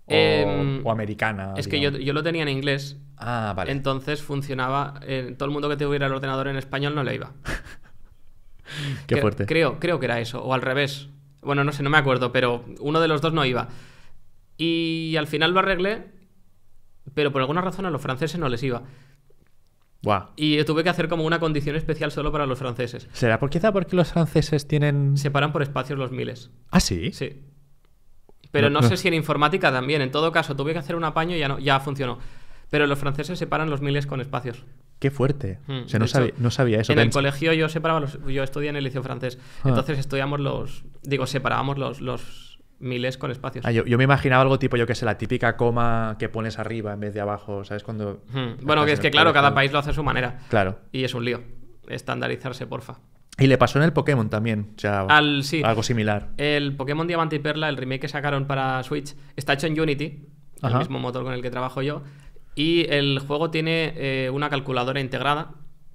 O americana. Es que yo lo tenía en inglés. Vale. Entonces funcionaba... todo el mundo que tuviera el ordenador en español no le iba. Qué fuerte. Creo que era eso, o al revés. Bueno, no sé, no me acuerdo, pero uno de los dos no iba. Y al final lo arreglé, pero por alguna razón a los franceses no les iba. Wow. Y tuve que hacer como una condición especial solo para los franceses. ¿Será quizá porque los franceses tienen...? Separan por espacios los miles. ¿Ah, sí? Sí. Pero no sé si en informática también. En todo caso, tuve que hacer un apaño y ya funcionó. Pero los franceses separan los miles con espacios. Qué fuerte. O sea, no sabía eso. En el colegio yo estudié en el liceo francés. Entonces separábamos los miles con espacios. Yo me imaginaba algo tipo, yo que sé, la típica coma que pones arriba en vez de abajo, ¿sabes? Cuando... Bueno, que es que claro, cada país lo hace a su manera. Claro. Y es un lío. Estandarizarse, porfa. Y le pasó en el Pokémon también, o sea, sí. Algo similar. El Pokémon Diamante y Perla, el remake que sacaron para Switch, está hecho en Unity, el mismo motor con el que trabajo yo. Y el juego tiene una calculadora integrada.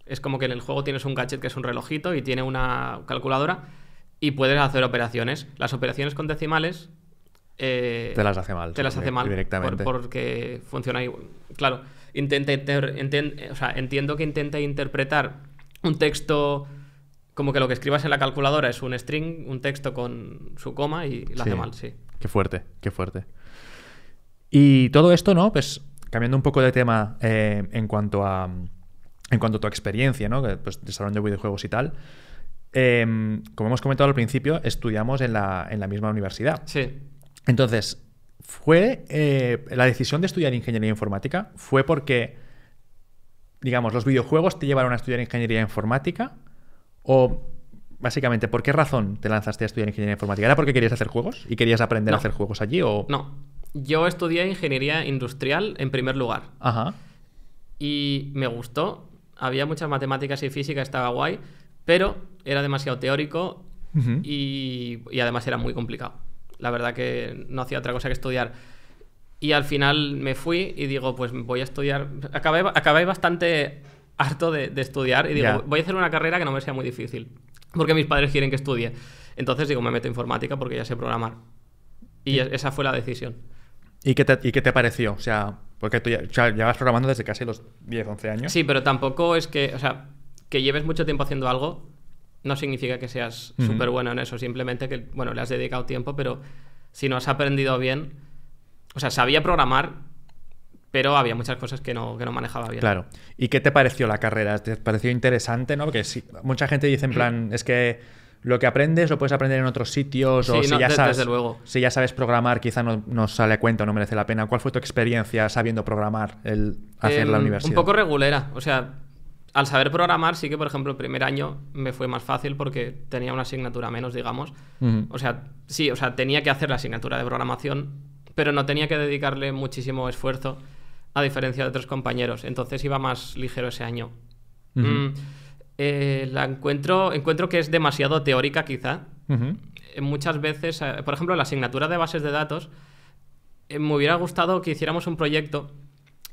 Es como que en el juego tienes un gadget que es un relojito y tiene una calculadora. y puedes hacer operaciones. Las operaciones con decimales... te las hace mal. Te las hace mal directamente. Porque funciona igual. Claro, entiendo que intenta interpretar un texto como que lo que escribas en la calculadora es un string, un texto con su coma y lo hace mal, sí. Qué fuerte, qué fuerte. Y todo esto, ¿no? Pues cambiando un poco de tema en cuanto a tu experiencia, ¿no? Pues desarrollo de videojuegos y tal. Como hemos comentado al principio, estudiamos en la misma universidad. Sí. Entonces, la decisión de estudiar ingeniería informática fue porque, digamos, los videojuegos te llevaron a estudiar ingeniería informática, o básicamente, ¿por qué razón te lanzaste a estudiar ingeniería informática? ¿Era porque querías hacer juegos y querías aprender a hacer juegos allí? O... No, yo estudié ingeniería industrial en primer lugar. Ajá. Y me gustó, había muchas matemáticas y física, estaba guay, pero era demasiado teórico y además era muy complicado. La verdad que no hacía otra cosa que estudiar. Y al final me fui y digo, pues voy a estudiar. Acabé bastante harto de estudiar y digo, voy a hacer una carrera que no me sea muy difícil, porque mis padres quieren que estudie. Entonces digo, me meto en informática porque ya sé programar. Y esa fue la decisión. ¿Y qué te pareció? O sea, porque tú ya vas programando desde casi los 10, 11 años. Sí, pero tampoco es que... O sea, que lleves mucho tiempo haciendo algo no significa que seas súper bueno en eso. Simplemente que, bueno, le has dedicado tiempo, pero si no has aprendido bien... O sea, sabía programar, pero había muchas cosas que no manejaba bien. Claro. ¿Y qué te pareció la carrera? ¿Te pareció interesante, no? Porque mucha gente dice en plan, es que lo que aprendes lo puedes aprender en otros sitios, o si ya sabes, desde luego. Si ya sabes programar, quizá no sale a cuenta o no merece la pena. ¿Cuál fue tu experiencia sabiendo programar, hacer la universidad? Un poco regulera. O sea, al saber programar sí que, por ejemplo, el primer año me fue más fácil porque tenía una asignatura menos, digamos. O sea, sí, o sea, tenía que hacer la asignatura de programación, pero no tenía que dedicarle muchísimo esfuerzo, a diferencia de otros compañeros. Entonces iba más ligero ese año. Encuentro que es demasiado teórica, quizá. Muchas veces, por ejemplo, la asignatura de bases de datos, me hubiera gustado que hiciéramos un proyecto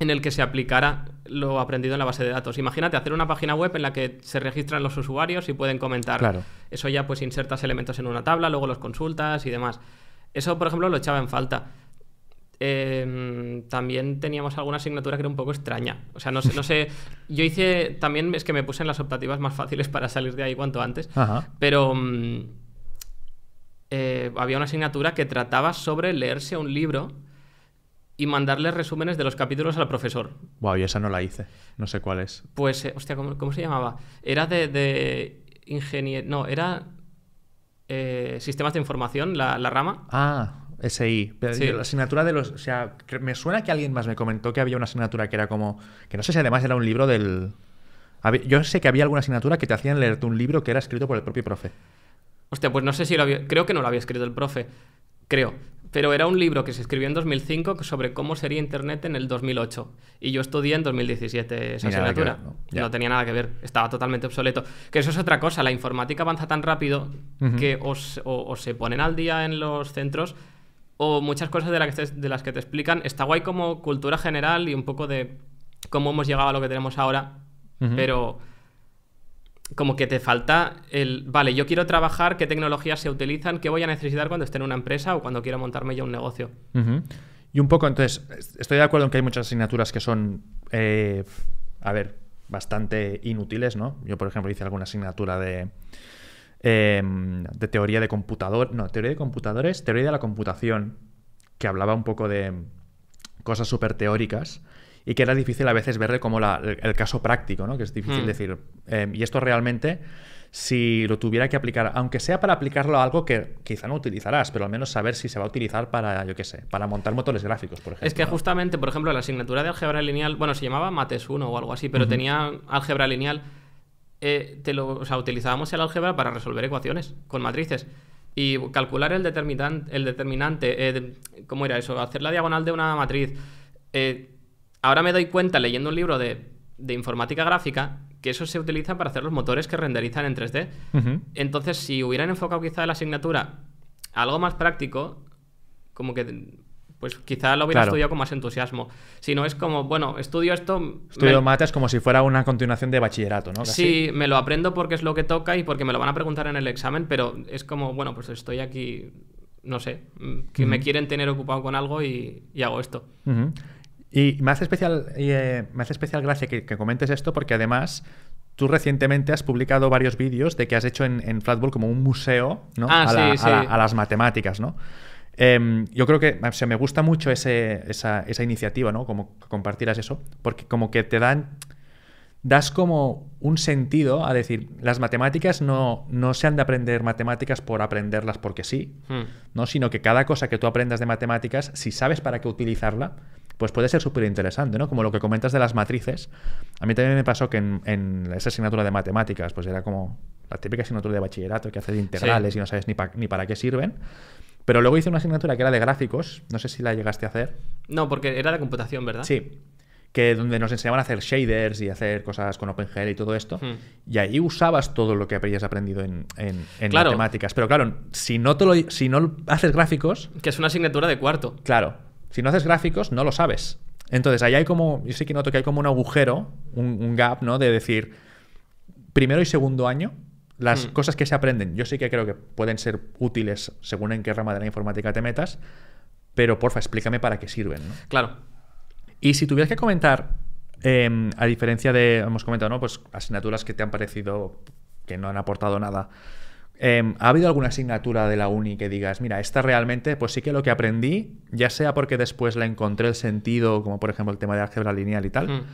en el que se aplicara lo aprendido en la base de datos. Imagínate hacer una página web en la que se registran los usuarios y pueden comentar. Claro. Eso ya pues insertas elementos en una tabla, luego los consultas y demás. Eso, por ejemplo, lo echaba en falta. También teníamos alguna asignatura que era un poco extraña. O sea, no sé. Yo hice... También es que me puse en las optativas más fáciles para salir de ahí cuanto antes. Ajá. Pero había una asignatura que trataba sobre leerse un libro y mandarle resúmenes de los capítulos al profesor. Wow, y esa no la hice. No sé cuál es. Pues, hostia, ¿cómo se llamaba? Era de ingeniería... No, era sistemas de información, la rama. Ah, SI. Pero Sí. la asignatura de los... O sea, me suena que alguien más me comentó que había una asignatura que era como... Que no sé si además era un libro del... Yo sé que había alguna asignatura que te hacían leerte un libro que era escrito por el propio profe. Hostia, pues no sé si lo había... Creo que no lo había escrito el profe. Creo. Pero era un libro que se escribió en 2005 sobre cómo sería Internet en el 2008. Y yo estudié en 2017 esa asignatura. No tenía nada que ver. Estaba totalmente obsoleto. Que eso es otra cosa. La informática avanza tan rápido que o se ponen al día en los centros, o muchas cosas de las que te explican. Está guay como cultura general y un poco de cómo hemos llegado a lo que tenemos ahora. Pero como que te falta vale, yo quiero trabajar, qué tecnologías se utilizan, qué voy a necesitar cuando esté en una empresa o cuando quiera montarme yo un negocio. Y un poco, entonces, estoy de acuerdo en que hay muchas asignaturas que son, bastante inútiles, ¿no? Yo, por ejemplo, hice alguna asignatura de teoría de computador, no, teoría de computadores, teoría de la computación, que hablaba un poco de cosas súper teóricas y que era difícil a veces verle como el caso práctico, ¿no? Que es difícil decir, y esto realmente, si lo tuviera que aplicar, aunque sea para aplicarlo a algo que quizá no utilizarás, pero al menos saber si se va a utilizar para, yo qué sé, para montar motores gráficos, por ejemplo. Es que justamente, por ejemplo, la asignatura de álgebra lineal, bueno, se llamaba Mates 1 o algo así, pero tenía álgebra lineal. O sea, utilizábamos el álgebra para resolver ecuaciones con matrices y calcular el determinante, ¿cómo era eso? Hacer la diagonal de una matriz. Ahora me doy cuenta, leyendo un libro de informática gráfica, que eso se utiliza para hacer los motores que renderizan en 3D. Entonces, si hubieran enfocado quizá la asignatura a algo más práctico, como que pues quizá lo hubiera Claro. estudiado con más entusiasmo. Si no es como, bueno, estudio esto... Estudio mates como si fuera una continuación de bachillerato, ¿no? Casi. Sí, me lo aprendo porque es lo que toca y porque me lo van a preguntar en el examen, pero es como, bueno, pues estoy aquí, no sé, que me quieren tener ocupado con algo y hago esto. Ujú. Y me hace especial gracia que comentes esto porque además tú recientemente has publicado varios vídeos de que has hecho en Flatball como un museo, ¿no? a las matemáticas, ¿no? Yo creo que me gusta mucho esa iniciativa, ¿no? Como que compartieras eso, porque como que das como un sentido a decir, las matemáticas no se han de aprender matemáticas por aprenderlas porque sí, ¿no? Sino que cada cosa que tú aprendas de matemáticas, si sabes para qué utilizarla, pues puede ser súper interesante, ¿no? Como lo que comentas de las matrices. A mí también me pasó que en esa asignatura de matemáticas, pues era como la típica asignatura de bachillerato que hace de integrales y no sabes ni para qué sirven. Pero luego hice una asignatura que era de gráficos, no sé si la llegaste a hacer. No, porque era de computación, ¿verdad? Sí, que donde nos enseñaban a hacer shaders y hacer cosas con OpenGL y todo esto. Y ahí usabas todo lo que habías aprendido en Claro. matemáticas. Pero claro, si no haces gráficos... Que es una asignatura de cuarto. Claro, si no haces gráficos no lo sabes. Entonces ahí hay como... Yo sí que noto que hay como un agujero, un gap, ¿no? De decir, primero y segundo año... Las cosas que se aprenden, yo sí que creo que pueden ser útiles según en qué rama de la informática te metas, pero porfa, explícame para qué sirven, ¿no? Claro. Y si tuvieras que comentar, a diferencia de, hemos comentado, ¿no? Pues asignaturas que te han parecido que no han aportado nada, ¿ha habido alguna asignatura de la uni que digas, mira, esta realmente, pues sí que lo que aprendí, ya sea porque después le encontré el sentido, como por ejemplo el tema de álgebra lineal y tal,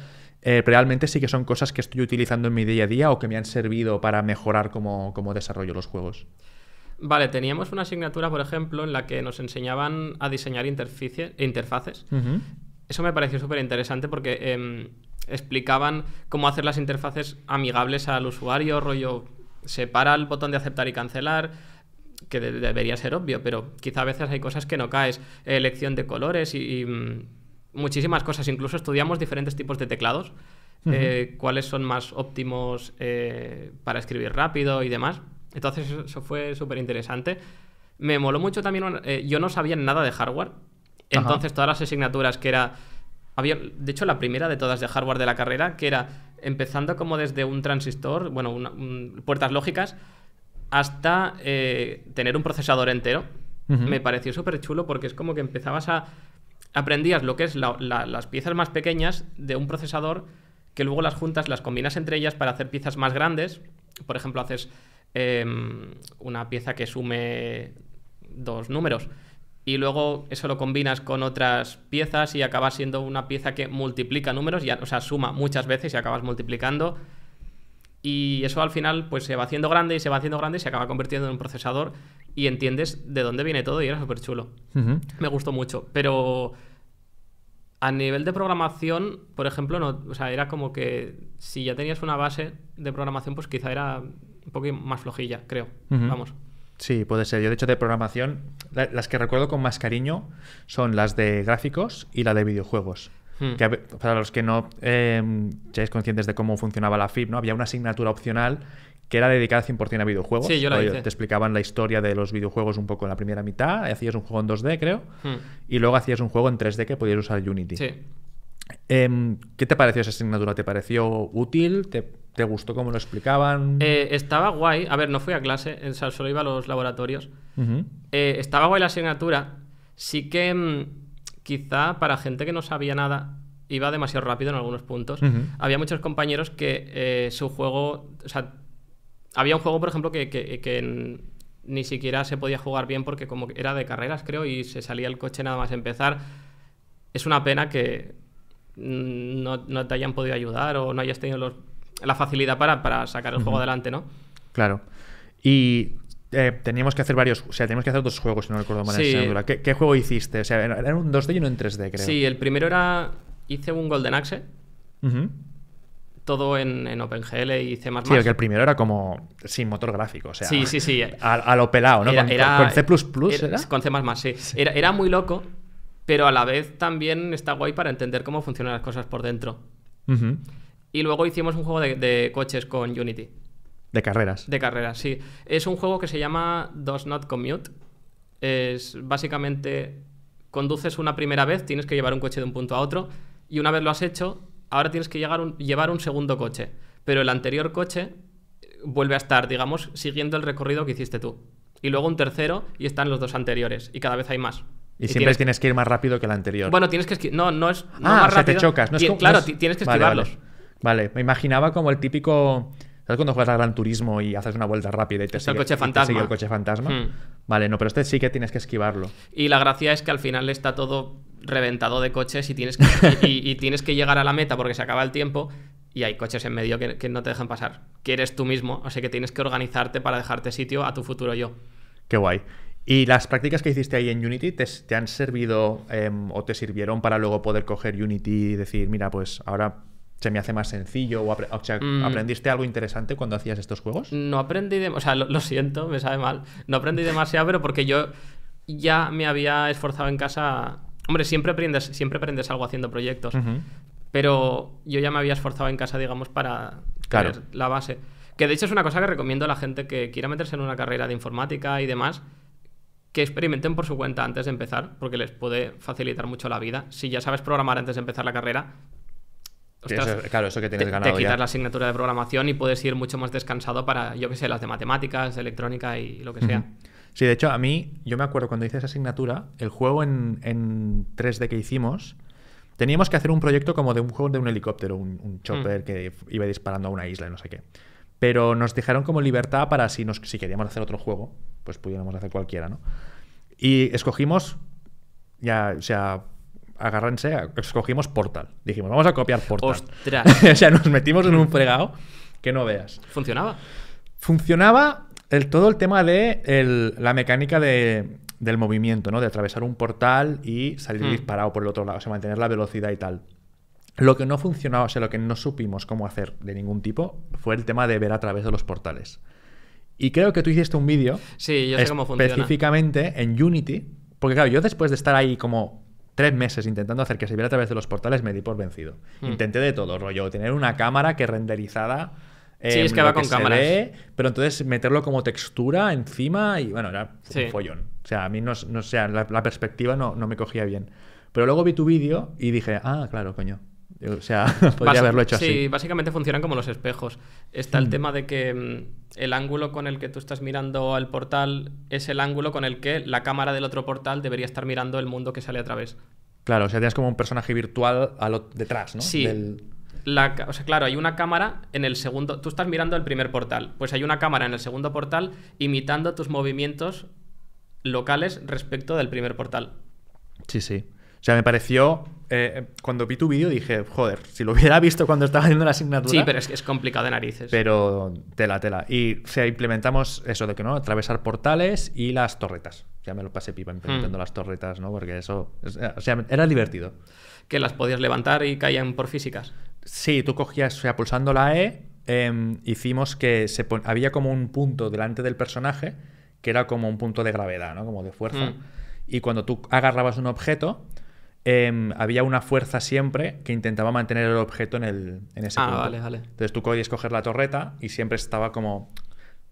realmente sí que son cosas que estoy utilizando en mi día a día o que me han servido para mejorar cómo desarrollo los juegos? Vale, teníamos una asignatura, por ejemplo, en la que nos enseñaban a diseñar interfaces. Eso me pareció súper interesante porque explicaban cómo hacer las interfaces amigables al usuario, rollo, separa el botón de aceptar y cancelar, que debería ser obvio, pero quizá a veces hay cosas que no caes, elección de colores y muchísimas cosas. Incluso estudiamos diferentes tipos de teclados, cuáles son más óptimos para escribir rápido y demás. Entonces eso fue súper interesante. Me moló mucho también, yo no sabía nada de hardware, entonces todas las asignaturas que de hecho la primera de todas de hardware de la carrera, que era empezando como desde un transistor, bueno, puertas lógicas, hasta tener un procesador entero. Me pareció súper chulo porque es como que aprendías lo que es las piezas más pequeñas de un procesador, que luego las juntas, las combinas entre ellas para hacer piezas más grandes. Por ejemplo, haces una pieza que sume 2 números y luego eso lo combinas con otras piezas y acaba siendo una pieza que multiplica números, o sea, suma muchas veces y acabas multiplicando. Y eso al final pues se va haciendo grande y se va haciendo grande y se acaba convirtiendo en un procesador y entiendes de dónde viene todo y era súper chulo. Me gustó mucho, pero a nivel de programación, por ejemplo, no, o sea, era como que si ya tenías una base de programación, pues quizá era un poco más flojilla, creo. Vamos. Sí, puede ser. Yo, de hecho, de programación, las que recuerdo con más cariño son las de gráficos y la de videojuegos. Que, para los que no seáis conscientes de cómo funcionaba la FIB, ¿no? Había una asignatura opcional que era dedicada 100% a videojuegos. Sí, yo la hice. Te explicaban la historia de los videojuegos un poco en la primera mitad, hacías un juego en 2D, creo, y luego hacías un juego en 3D que podías usar Unity. Sí. ¿Qué te pareció esa asignatura? ¿Te pareció útil? ¿Te gustó cómo lo explicaban? Estaba guay. A ver, no fui a clase, o sea, solo iba a los laboratorios. Estaba guay la asignatura. Sí que quizá para gente que no sabía nada iba demasiado rápido en algunos puntos. Había muchos compañeros que su juego... O sea, había un juego, por ejemplo, que ni siquiera se podía jugar bien porque como que era de carreras, creo, y se salía el coche nada más empezar. Es una pena que no te hayan podido ayudar o no hayas tenido la facilidad para sacar el juego adelante, ¿no? Claro. Y teníamos que hacer teníamos que hacer 2 juegos, si no recuerdo mal. Sí. ¿Qué juego hiciste? O sea, era un 2D y uno en 3D, creo. Sí, el primero hice un Golden Axe. Todo en OpenGL y C++. Sí, porque el primero era como sin motor gráfico, o sea, sí. A lo pelado, ¿no? Con C++, ¿era? Con C++, sí. Era muy loco, pero a la vez también está guay para entender cómo funcionan las cosas por dentro. Y luego hicimos un juego de coches con Unity. ¿De carreras? De carreras, sí. Es un juego que se llama Does Not Commute. Es básicamente conduces una primera vez, tienes que llevar un coche de un punto a otro, y una vez lo has hecho, ahora tienes que llevar un segundo coche. Pero el anterior coche vuelve a estar, digamos, siguiendo el recorrido que hiciste tú. Y luego un tercero y están los dos anteriores. Y cada vez hay más. Y siempre tienes que ir más rápido que el anterior. Bueno, tienes que no es más rápido. O sea, te chocas. No es como, claro, no es... tienes que esquivarlos. Vale, me imaginaba como el típico... ¿Sabes cuando juegas a Gran Turismo y haces una vuelta rápida y te sigue el coche fantasma? Te sigue el coche fantasma. Vale, no, pero este sí que tienes que esquivarlo. Y la gracia es que al final está todo reventado de coches y tienes que, y tienes que llegar a la meta porque se acaba el tiempo y hay coches en medio que no te dejan pasar. Que eres tú mismo, así que tienes que organizarte para dejarte sitio a tu futuro yo. Qué guay. ¿Y las prácticas que hiciste ahí en Unity te han servido o te sirvieron para luego poder coger Unity y decir, mira, pues ahora se me hace más sencillo? O sea, ¿aprendiste algo interesante cuando hacías estos juegos? No aprendí o sea, lo siento, me sabe mal. No aprendí demasiado, pero porque yo ya me había esforzado en casa. Hombre, siempre aprendes algo haciendo proyectos. Pero yo ya me había esforzado en casa, digamos, para tener la base. Que de hecho es una cosa que recomiendo a la gente que quiera meterse en una carrera de informática y demás, que experimenten por su cuenta antes de empezar, porque les puede facilitar mucho la vida. Si ya sabes programar antes de empezar la carrera, ostras, eso que tienes ganado te quitas ya la asignatura de programación y puedes ir mucho más descansado para, yo que sé, las de matemáticas, de electrónica y lo que sea. Sí, de hecho, yo me acuerdo cuando hice esa asignatura, el juego en 3D que hicimos, teníamos que hacer un proyecto como de un juego de un helicóptero, un chopper que iba disparando a una isla y no sé qué. Pero nos dejaron como libertad para si queríamos hacer otro juego, pues pudiéramos hacer cualquiera, ¿no? Y escogimos, escogimos Portal. Dijimos, vamos a copiar Portal. ¡Ostras! O sea, nos metimos en un fregado que no veas. ¿Funcionaba? Funcionaba todo el tema de la mecánica del movimiento, ¿no? De atravesar un portal y salir disparado por el otro lado, o sea, mantener la velocidad y tal. Lo que no funcionaba, o sea, lo que no supimos cómo hacer de ningún tipo fue el tema de ver a través de los portales. Y creo que tú hiciste un vídeo sí, yo sé cómo funciona. Específicamente en Unity, porque claro, yo después de estar ahí como 3 meses intentando hacer que se viera a través de los portales, me di por vencido. Intenté de todo, rollo, tener una cámara que renderizada sí, es que va con cámaras. Pero entonces meterlo como textura encima y bueno, era un follón. O sea, a mí la perspectiva no me cogía bien. Pero luego vi tu vídeo y dije, claro, coño. O sea, podría haberlo hecho así. Sí, básicamente funcionan como los espejos. Está el tema de que el ángulo con el que tú estás mirando al portal es el ángulo con el que la cámara del otro portal debería estar mirando el mundo que sale a través. Claro, o sea, tienes como un personaje virtual detrás, ¿no? Sí. O sea, claro, hay una cámara en el segundo. Tú estás mirando el primer portal. Pues hay una cámara en el segundo portal imitando tus movimientos locales respecto del primer portal. Sí, sí. O sea, me pareció... cuando vi tu vídeo dije, joder, si lo hubiera visto cuando estaba haciendo la asignatura... Sí, pero es complicado de narices. Pero tela. Y o sea, implementamos eso de que no, atravesar portales y las torretas. Ya me lo pasé pipa implementando las torretas, ¿no? Porque eso... O sea, era divertido. ¿Que las podías levantar y caían por físicas? Sí, tú cogías, o sea, pulsando la hicimos que había como un punto delante del personaje que era como un punto de gravedad, ¿no? Como de fuerza. Y cuando tú agarrabas un objeto... había una fuerza siempre que intentaba mantener el objeto en ese punto. Vale. Entonces tú podías coger la torreta y siempre estaba como...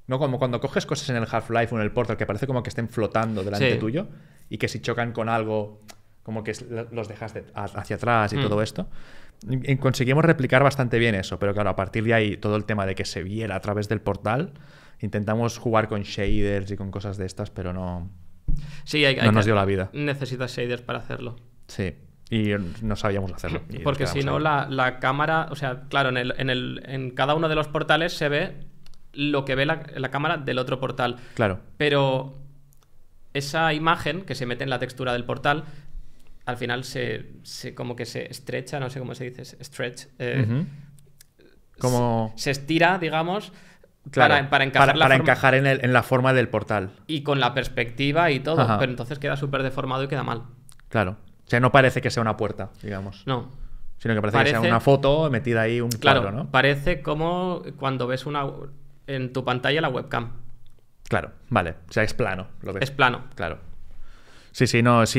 No como cuando coges cosas en el Half-Life o en el Portal que parece como que estén flotando delante tuyo y que si chocan con algo como que los dejas hacia atrás y todo esto. Y conseguimos replicar bastante bien eso, pero claro, a partir de ahí todo el tema de que se viera a través del portal, intentamos jugar con shaders y con cosas de estas, pero no nos dio la vida. Necesitas shaders para hacerlo. Sí, y no sabíamos hacerlo. Porque si no, la cámara, o sea, claro, en cada uno de los portales se ve lo que ve la cámara del otro portal. Claro. Pero esa imagen que se mete en la textura del portal, al final se como que se estrecha, no sé cómo se dice, stretch. Como... Se estira, digamos, claro, para encajar encajar en la forma del portal. Y con la perspectiva y todo, pero entonces queda súper deformado y queda mal. Claro. O sea, no parece que sea una puerta, digamos. No. Sino que parece que sea una foto metida ahí un cuadro, ¿no? Parece como cuando ves en tu pantalla la webcam. Claro, vale. O sea, es plano, lo ves. Es plano. Claro. Sí,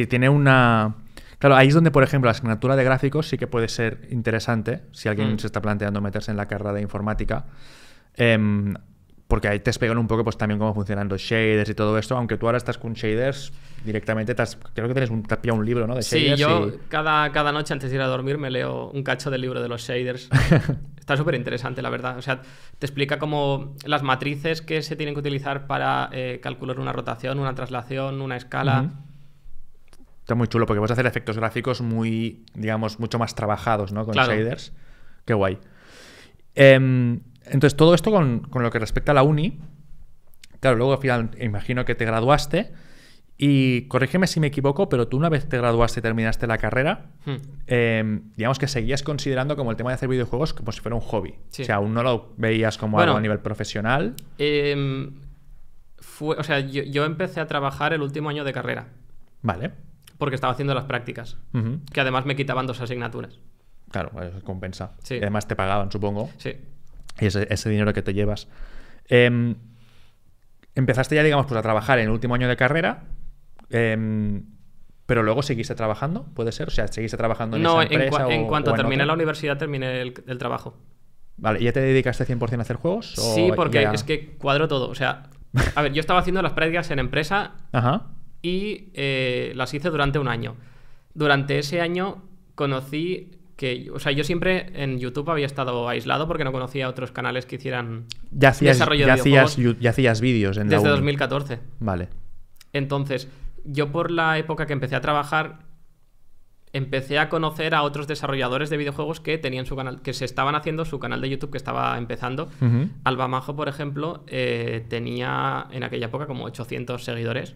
tiene una... Claro, ahí es donde, por ejemplo, la asignatura de gráficos sí que puede ser interesante si alguien se está planteando meterse en la carrera de informática. Porque ahí te explican un poco pues también cómo funcionan los shaders y todo esto, aunque tú ahora estás con shaders directamente, creo que te has pillado un libro, ¿no? De shaders. Sí, yo cada noche antes de ir a dormir me leo un cacho del libro de los shaders. Está súper interesante, la verdad. O sea, te explica cómo las matrices que se tienen que utilizar para calcular una rotación, una traslación, una escala. Está muy chulo porque vas a hacer efectos gráficos muy, digamos, mucho más trabajados, ¿no? Con shaders. Qué guay. Entonces, todo esto con lo que respecta a la uni, claro, luego al final imagino que te graduaste y corrígeme si me equivoco, pero tú una vez te graduaste y terminaste la carrera, digamos que seguías considerando como el tema de hacer videojuegos como si fuera un hobby. Sí. O sea, aún no lo veías como algo a nivel profesional. O sea, yo empecé a trabajar el último año de carrera. Vale. Porque estaba haciendo las prácticas, que además me quitaban 2 asignaturas. Claro, eso compensa. Sí. Y además te pagaban, supongo. Sí. Y ese dinero que te llevas. Empezaste ya, digamos, pues a trabajar en el último año de carrera, pero luego seguiste trabajando, ¿puede ser? O sea, ¿seguiste trabajando en esa empresa? En cuanto terminé la universidad, terminé el trabajo. Vale, ¿y ya te dedicaste 100% a hacer juegos? Sí, porque es que cuadro todo. O sea, a ver, yo estaba haciendo las prácticas en empresa y las hice durante un año. Durante ese año conocí... o sea, yo siempre en YouTube había estado aislado porque no conocía otros canales que hicieran desarrollo de videojuegos. Ya hacías vídeos en la uni. Desde 2014. Vale. Entonces, yo por la época que empecé a trabajar, empecé a conocer a otros desarrolladores de videojuegos que tenían su canal, que se estaban haciendo su canal de YouTube que estaba empezando. Alba Majo, por ejemplo, tenía en aquella época como 800 seguidores.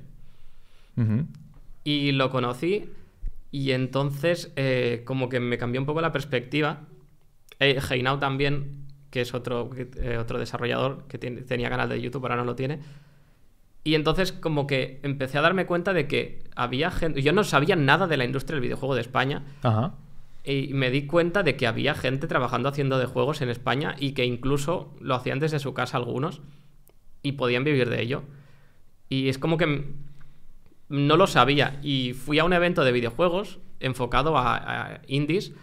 Y lo conocí... Y entonces, como que me cambió un poco la perspectiva. Heinau también, que es otro desarrollador que tenía canal de YouTube, ahora no lo tiene. Y entonces, como que empecé a darme cuenta de que había gente... Yo no sabía nada de la industria del videojuego de España. Y me di cuenta de que había gente trabajando haciendo de juegos en España y que incluso lo hacían desde su casa algunos y podían vivir de ello. Y es como que... No lo sabía y fui a un evento de videojuegos enfocado a indies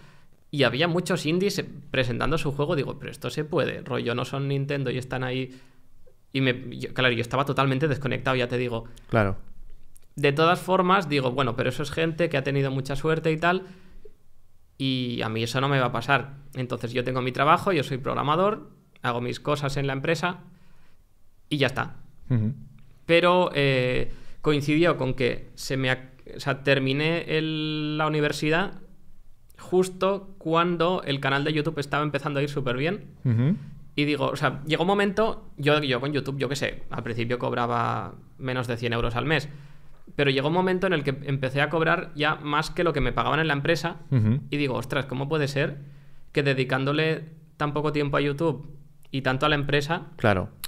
y había muchos indies presentando su juego. Digo, pero esto se puede, rollo, no son Nintendo y están ahí. Y claro, yo estaba totalmente desconectado, ya te digo. Claro. De todas formas, digo, bueno, pero eso es gente que ha tenido mucha suerte y tal, y a mí eso no me va a pasar. Entonces yo tengo mi trabajo, yo soy programador, hago mis cosas en la empresa y ya está. Pero... coincidió con que terminé la universidad justo cuando el canal de YouTube estaba empezando a ir súper bien. Y digo, o sea, llegó un momento, yo con YouTube, yo qué sé, al principio cobraba menos de 100 euros al mes, pero llegó un momento en el que empecé a cobrar ya más que lo que me pagaban en la empresa. Y digo, ostras, ¿cómo puede ser que dedicándole tan poco tiempo a YouTube y tanto a la empresa,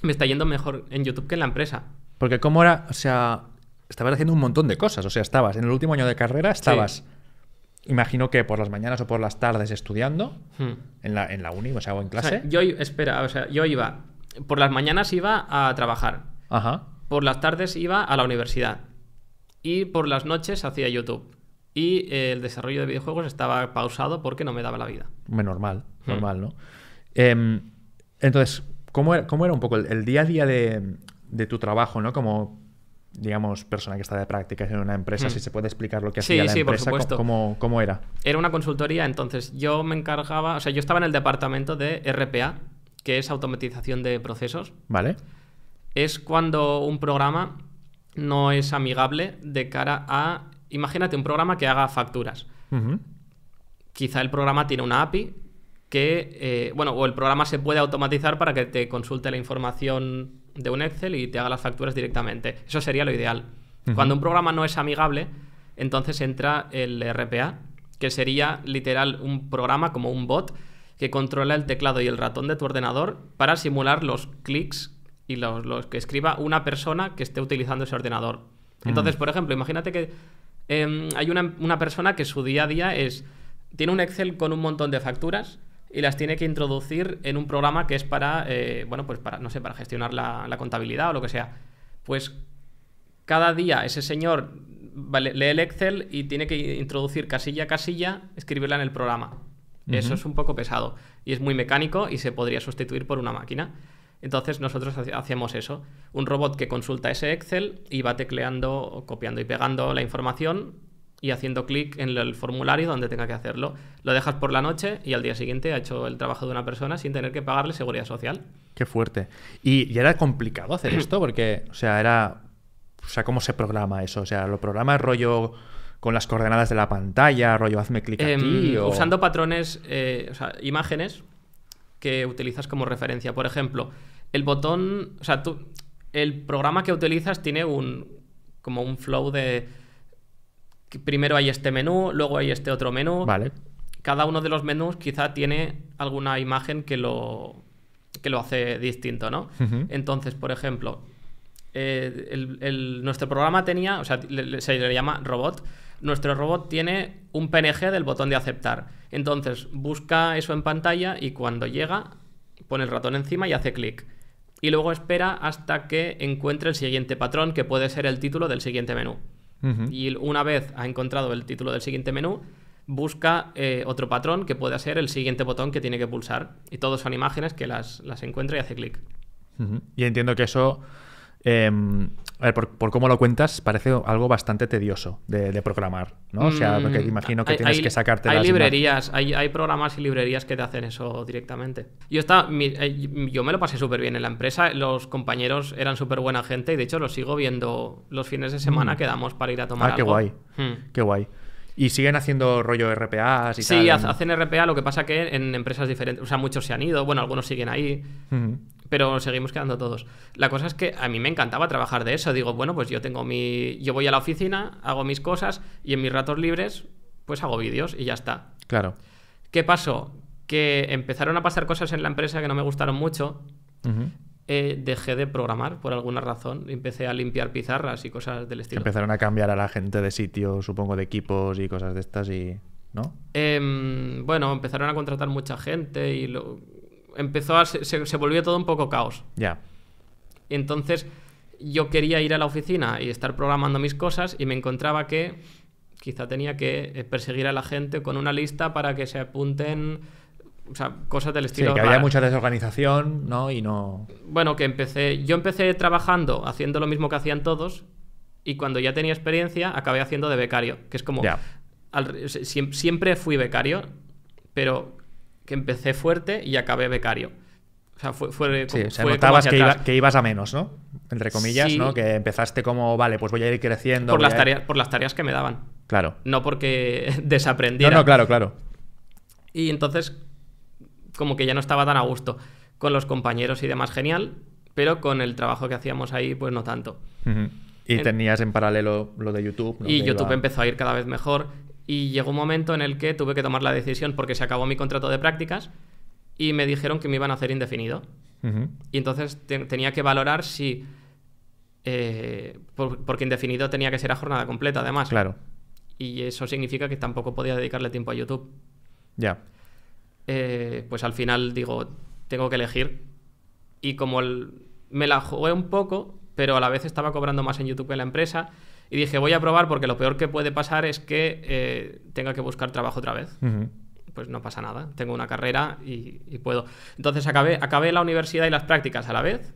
me está yendo mejor en YouTube que en la empresa? Porque cómo era, o sea... Estabas haciendo un montón de cosas, o sea, estabas en el último año de carrera, imagino que por las mañanas o por las tardes estudiando en la uni, o sea, o en clase. O sea, yo iba, por las mañanas iba a trabajar, por las tardes iba a la universidad y por las noches hacía YouTube. Y el desarrollo de videojuegos estaba pausado porque no me daba la vida. Normal, ¿no? Entonces, ¿cómo era un poco el día a día de tu trabajo, ¿no? Como... digamos, persona que está de prácticas en una empresa, si se puede explicar lo que hacía la empresa, por supuesto. ¿Cómo era? Era una consultoría, entonces yo me encargaba, o sea, yo estaba en el departamento de RPA, que es automatización de procesos. Vale. Es cuando un programa no es amigable de cara a... Imagínate un programa que haga facturas. Quizá el programa tiene una API que... o el programa se puede automatizar para que te consulte la información de un Excel y te haga las facturas directamente. Eso sería lo ideal. Cuando un programa no es amigable, entonces entra el RPA, que sería literal un programa como un bot que controla el teclado y el ratón de tu ordenador para simular los clics y los que escriba una persona que esté utilizando ese ordenador. Entonces, por ejemplo, imagínate que hay una persona que su día a día tiene un Excel con un montón de facturas y las tiene que introducir en un programa que es para gestionar la contabilidad o lo que sea. Pues cada día ese señor lee el Excel y tiene que introducir casilla a casilla, escribirla en el programa. Eso es un poco pesado y es muy mecánico y se podría sustituir por una máquina. Entonces nosotros hacíamos eso, un robot que consulta ese Excel y va tecleando, copiando y pegando la información y haciendo clic en el formulario donde tenga que hacerlo. Lo dejas por la noche y al día siguiente ha hecho el trabajo de una persona sin tener que pagarle seguridad social. Qué fuerte. ¿Y era complicado hacer esto? Porque, o sea, ¿cómo se programa eso? O sea, ¿lo programas rollo con las coordenadas de la pantalla, rollo hazme clic aquí? O... Usando patrones, o sea, imágenes que utilizas como referencia. Por ejemplo, el botón... O sea, el programa que utilizas tiene como un flow de... que primero hay este menú, luego hay este otro menú. Vale. Cada uno de los menús quizá tiene alguna imagen que lo hace distinto, ¿no? Uh-huh. Entonces, por ejemplo, nuestro programa tenía... O sea, se le llama robot. Nuestro robot tiene un PNG del botón de aceptar. Entonces busca eso en pantalla y cuando llega pone el ratón encima y hace clic. Y luego espera hasta que encuentre el siguiente patrón, que puede ser el título del siguiente menú. Uh-huh. Y una vez ha encontrado el título del siguiente menú, busca otro patrón que pueda ser el siguiente botón que tiene que pulsar. Y todos son imágenes que las encuentra y hace clic. Uh-huh. Y entiendo que eso... a ver, por cómo lo cuentas, parece algo bastante tedioso de programar, ¿no? O sea, porque imagino que tienes que sacarte hay las librerías, hay programas y librerías que te hacen eso directamente. Yo me lo pasé súper bien en la empresa, los compañeros eran súper buena gente y de hecho los sigo viendo los fines de semana, quedamos para ir a tomar algo. Qué guay, qué guay. ¿Y siguen haciendo rollo RPAs y tal? Sí, hacen RPA, lo que pasa que en empresas diferentes, o sea, muchos se han ido, bueno, algunos siguen ahí, pero seguimos quedando todos. La cosa es que a mí me encantaba trabajar de eso. Digo, bueno, pues yo voy a la oficina, hago mis cosas y en mis ratos libres pues hago vídeos y ya está. Claro. ¿Qué pasó? Que empezaron a pasar cosas en la empresa que no me gustaron mucho. Dejé de programar por alguna razón. Empecé a limpiar pizarras y cosas del estilo. Empezaron a cambiar a la gente de sitio, supongo, de equipos y cosas de estas y... ¿no? Bueno, empezaron a contratar mucha gente y se volvió todo un poco caos. Ya. Entonces yo quería ir a la oficina y estar programando mis cosas y me encontraba que quizá tenía que perseguir a la gente con una lista para que se apunten... O sea, cosas del estilo. Sí, que había mucha desorganización, ¿no? Y no... Bueno, yo empecé trabajando, haciendo lo mismo que hacían todos, y cuando ya tenía experiencia, acabé haciendo de becario, que es como... Ya. Siempre fui becario, pero que empecé fuerte y acabé becario. O sea, notabas que ibas a menos, ¿no? Entre comillas, sí. ¿No? Que empezaste como, vale, pues voy a ir creciendo. Por las tareas que me daban. Claro. No porque desaprendiera. No, claro. Y entonces... como que ya no estaba tan a gusto con los compañeros y demás, genial, pero con el trabajo que hacíamos ahí, pues no tanto. Y tenías en paralelo lo de YouTube, ¿no? Y YouTube empezó a ir cada vez mejor y llegó un momento en el que tuve que tomar la decisión porque se acabó mi contrato de prácticas y me dijeron que me iban a hacer indefinido. Y entonces tenía que valorar si... porque indefinido tenía que ser a jornada completa, además. Claro. Y eso significa que tampoco podía dedicarle tiempo a YouTube. Ya. Pues al final digo, tengo que elegir. Y como me la jugué un poco, pero a la vez estaba cobrando más en YouTube que en la empresa, y dije, voy a probar porque lo peor que puede pasar es que tenga que buscar trabajo otra vez. Pues no pasa nada, tengo una carrera y puedo. Entonces acabé la universidad y las prácticas a la vez,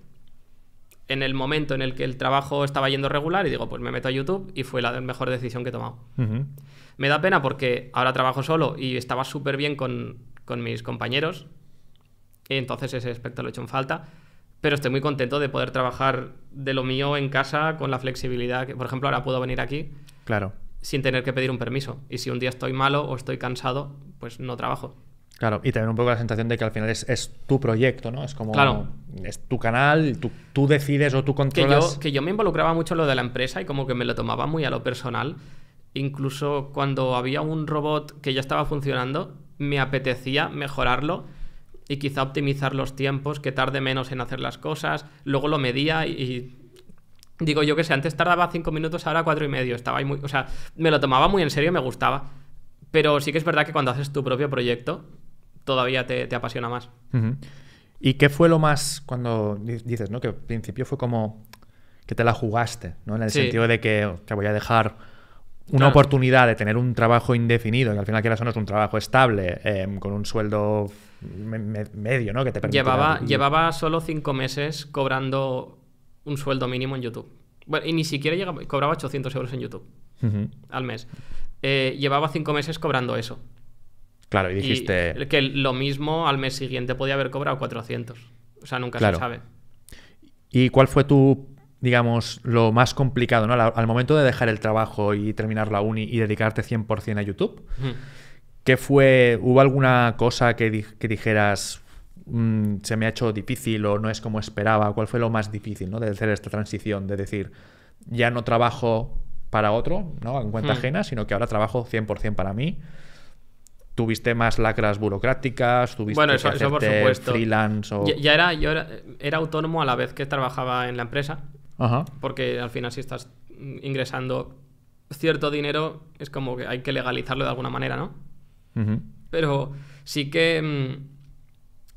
en el momento en el que el trabajo estaba yendo regular, y digo, pues me meto a YouTube, y fue la mejor decisión que he tomado. Me da pena porque ahora trabajo solo y estaba súper bien con mis compañeros, y entonces ese aspecto lo he hecho en falta, pero estoy muy contento de poder trabajar de lo mío en casa con la flexibilidad que, por ejemplo, ahora puedo venir aquí sin tener que pedir un permiso, y si un día estoy malo o estoy cansado, pues no trabajo. Claro, y también un poco la sensación de que al final es tu proyecto, ¿no? Es como... Claro. Es tu canal, tú decides o tú controlas... Que yo me involucraba mucho en lo de la empresa y como que me lo tomaba muy a lo personal. Incluso cuando había un robot que ya estaba funcionando, me apetecía mejorarlo y quizá optimizar los tiempos, que tarde menos en hacer las cosas. Luego lo medía y digo, yo que sé, antes tardaba 5 minutos, ahora 4,5. Estaba ahí o sea, me lo tomaba muy en serio y me gustaba. Pero sí que es verdad que cuando haces tu propio proyecto, todavía te apasiona más. ¿Y qué fue lo más, cuando dices, ¿no? Que al principio fue como que te la jugaste, ¿no? En el sentido de que voy a dejar una oportunidad de tener un trabajo indefinido, que al final quieras o no es un trabajo estable, con un sueldo medio, ¿no? Que te permitiera vivir. Llevaba solo 5 meses cobrando un sueldo mínimo en YouTube. Bueno, y ni siquiera cobraba 800 euros en YouTube al mes. Llevaba 5 meses cobrando eso. Claro, y dijiste... Y que lo mismo al mes siguiente podía haber cobrado 400. O sea, nunca se sabe. ¿Y cuál fue digamos, lo más complicado, ¿no? Al momento de dejar el trabajo y terminar la uni y dedicarte 100% a YouTube? ¿Qué fue? ¿Hubo alguna cosa que dijeras se me ha hecho difícil o no es como esperaba? ¿Cuál fue lo más difícil, ¿no? De hacer esta transición? De decir, ya no trabajo para otro, ¿no? En cuenta ajena, sino que ahora trabajo 100% para mí. ¿Tuviste más lacras burocráticas? ¿Tuviste eso por supuesto. Freelance? Yo era autónomo a la vez que trabajaba en la empresa. Ajá. Porque al final si estás ingresando cierto dinero es como que hay que legalizarlo de alguna manera, ¿no? Pero sí que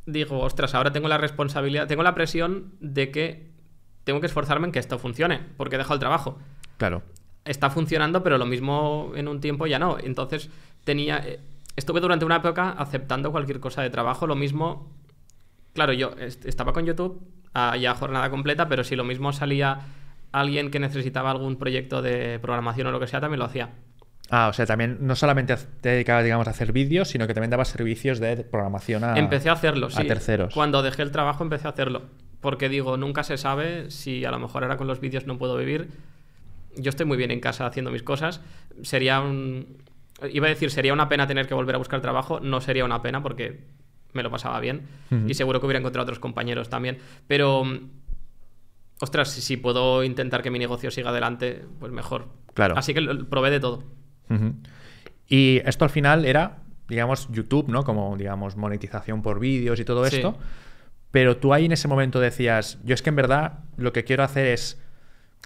digo, ostras, ahora tengo la responsabilidad, tengo la presión de que tengo que esforzarme en que esto funcione, porque he dejado el trabajo. Claro. Está funcionando, pero lo mismo en un tiempo ya no. Entonces estuve durante una época aceptando cualquier cosa de trabajo. Lo mismo, claro, yo estaba con YouTube ya jornada completa, pero si lo mismo salía alguien que necesitaba algún proyecto de programación o lo que sea, también lo hacía. O sea, también no solamente te dedicabas, digamos, a hacer vídeos, sino que también dabas servicios de programación empecé a hacerlo, sí. A terceros. Cuando dejé el trabajo empecé a hacerlo. Porque digo, nunca se sabe si a lo mejor ahora con los vídeos no puedo vivir. Yo estoy muy bien en casa haciendo mis cosas. Sería una pena tener que volver a buscar trabajo. No sería una pena porque me lo pasaba bien. Y seguro que hubiera encontrado otros compañeros también. Pero, ostras, si puedo intentar que mi negocio siga adelante, pues mejor. Claro. Así que probé de todo. Y esto al final era, digamos, YouTube, ¿no? Como, digamos, monetización por vídeos y todo esto. Pero tú ahí en ese momento decías, yo es que en verdad lo que quiero hacer es...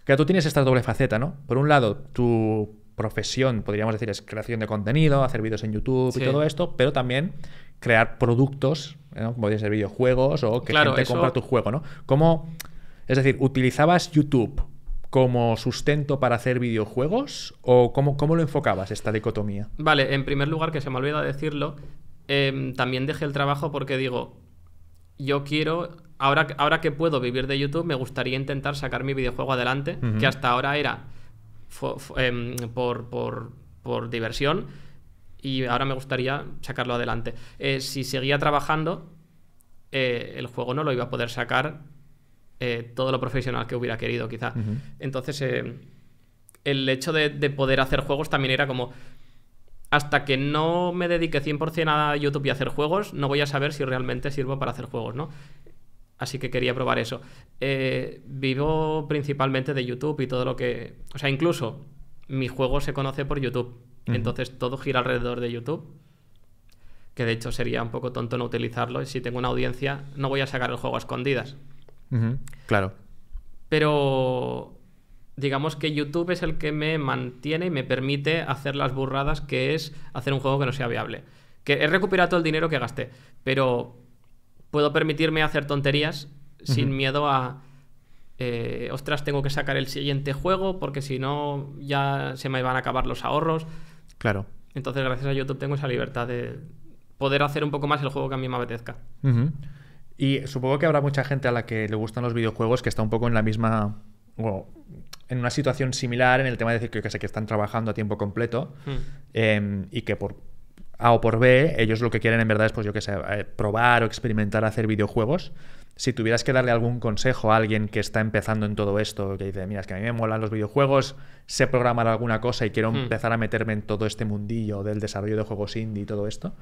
Que tú tienes esta doble faceta, ¿no? Por un lado, tu profesión, podríamos decir, es creación de contenido, hacer vídeos en YouTube y todo esto, pero también crear productos, ¿no? Como podrían ser videojuegos o que gente compra tu juego, ¿no? ¿Cómo? Es decir, ¿utilizabas YouTube como sustento para hacer videojuegos o cómo lo enfocabas, esta dicotomía? Vale, en primer lugar, que se me olvida decirlo, también dejé el trabajo porque digo, yo quiero, ahora que puedo vivir de YouTube, me gustaría intentar sacar mi videojuego adelante, que hasta ahora era por diversión, y ahora me gustaría sacarlo adelante. Si seguía trabajando, el juego no lo iba a poder sacar todo lo profesional que hubiera querido, quizá. Entonces, el hecho de poder hacer juegos también era como... Hasta que no me dedique 100% a YouTube y a hacer juegos, no voy a saber si realmente sirvo para hacer juegos, ¿no? Así que quería probar eso. Vivo principalmente de YouTube y todo lo que... O sea, incluso mi juego se conoce por YouTube. Entonces todo gira alrededor de YouTube. Que de hecho sería un poco tonto no utilizarlo. Y si tengo una audiencia, no voy a sacar el juego a escondidas. Claro. Pero... digamos que YouTube es el que me mantiene y me permite hacer las burradas que es hacer un juego que no sea viable. Que he recuperado todo el dinero que gasté, pero puedo permitirme hacer tonterías sin miedo a... ostras, tengo que sacar el siguiente juego porque si no ya se me van a acabar los ahorros. Claro. Entonces, gracias a YouTube tengo esa libertad de poder hacer un poco más el juego que a mí me apetezca. Y supongo que habrá mucha gente a la que le gustan los videojuegos que está un poco en la misma... o en una situación similar en el tema de decir que sé que están trabajando a tiempo completo y que por A o por B ellos lo que quieren en verdad es, pues yo qué sé, probar o experimentar hacer videojuegos. Si tuvieras que darle algún consejo a alguien que está empezando en todo esto, que dice, mira, es que a mí me molan los videojuegos, sé programar alguna cosa y quiero empezar a meterme en todo este mundillo del desarrollo de juegos indie y todo esto,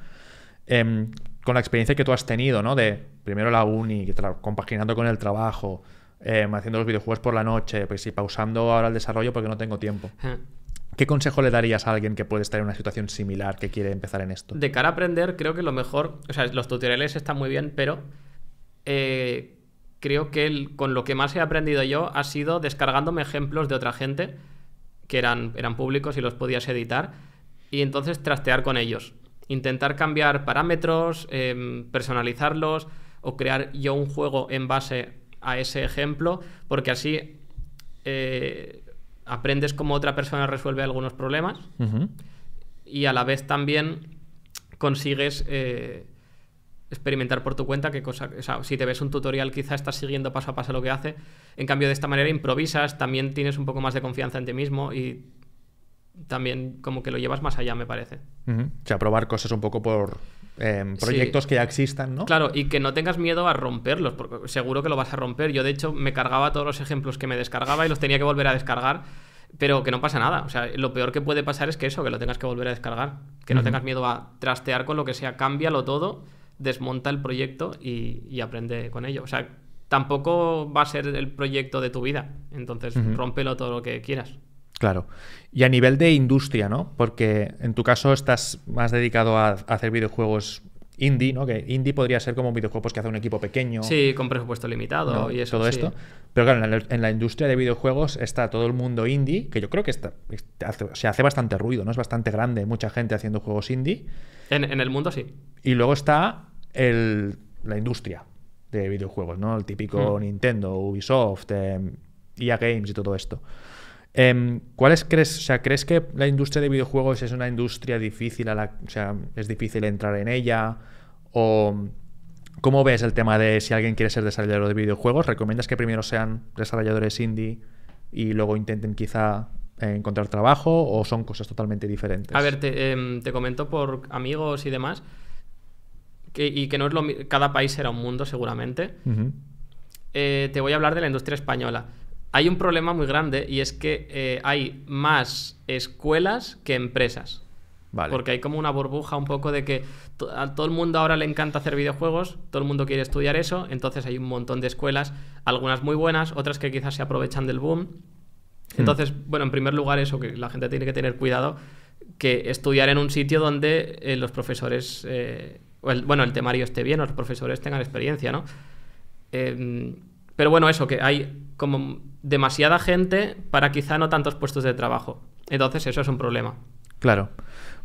con la experiencia que tú has tenido, ¿no? De primero la uni, compaginando con el trabajo, haciendo los videojuegos por la noche, pues sí, pausando ahora el desarrollo porque no tengo tiempo. ¿Qué consejo le darías a alguien que puede estar en una situación similar, que quiere empezar en esto? De cara a aprender, creo que lo mejor... O sea, los tutoriales están muy bien, pero creo que con lo que más he aprendido yo ha sido descargándome ejemplos de otra gente que eran públicos y los podías editar y entonces trastear con ellos. Intentar cambiar parámetros, personalizarlos o crear yo un juego en base a ese ejemplo, porque así aprendes cómo otra persona resuelve algunos problemas y a la vez también consigues experimentar por tu cuenta qué cosa, o sea, si te ves un tutorial quizá estás siguiendo paso a paso lo que hace, en cambio de esta manera improvisas, también tienes un poco más de confianza en ti mismo y también como que lo llevas más allá, me parece. O sea, probar cosas un poco por proyectos que ya existan, ¿no? Claro, y que no tengas miedo a romperlos, porque seguro que lo vas a romper. Yo, de hecho, me cargaba todos los ejemplos que me descargaba y los tenía que volver a descargar, pero que no pasa nada. O sea, lo peor que puede pasar es que eso, que lo tengas que volver a descargar. Que no tengas miedo a trastear con lo que sea. Cámbialo todo, desmonta el proyecto y aprende con ello. O sea, tampoco va a ser el proyecto de tu vida. Entonces, rómpelo todo lo que quieras. Claro. Y a nivel de industria, ¿no? Porque en tu caso estás más dedicado a hacer videojuegos indie, ¿no? Que indie podría ser como videojuegos que hace un equipo pequeño. Sí, con presupuesto limitado, ¿no? Y eso. Todo esto. Pero claro, en la industria de videojuegos está todo el mundo indie, que yo creo que hace bastante ruido, ¿no? Es bastante grande, mucha gente haciendo juegos indie. En el mundo sí. Y luego está la industria de videojuegos, ¿no? El típico Nintendo, Ubisoft, EA Games y todo esto. ¿Crees que la industria de videojuegos es una industria difícil o sea, es difícil entrar en ella? ¿O cómo ves el tema de si alguien quiere ser desarrollador de videojuegos? ¿Recomiendas que primero sean desarrolladores indie y luego intenten quizá encontrar trabajo, o son cosas totalmente diferentes? A ver, te comento por amigos y demás, y que no es cada país será un mundo seguramente. Te voy a hablar de la industria española. Hay un problema muy grande, y es que hay más escuelas que empresas. Vale. Porque hay como una burbuja un poco de que a todo el mundo ahora le encanta hacer videojuegos, todo el mundo quiere estudiar eso, entonces hay un montón de escuelas, algunas muy buenas, otras que quizás se aprovechan del boom. Entonces, bueno, en primer lugar eso, que la gente tiene que tener cuidado, que estudiar en un sitio donde los profesores, el temario esté bien, o los profesores tengan experiencia, ¿no? Pero bueno, eso, que hay como demasiada gente para quizá no tantos puestos de trabajo. Entonces eso es un problema. Claro,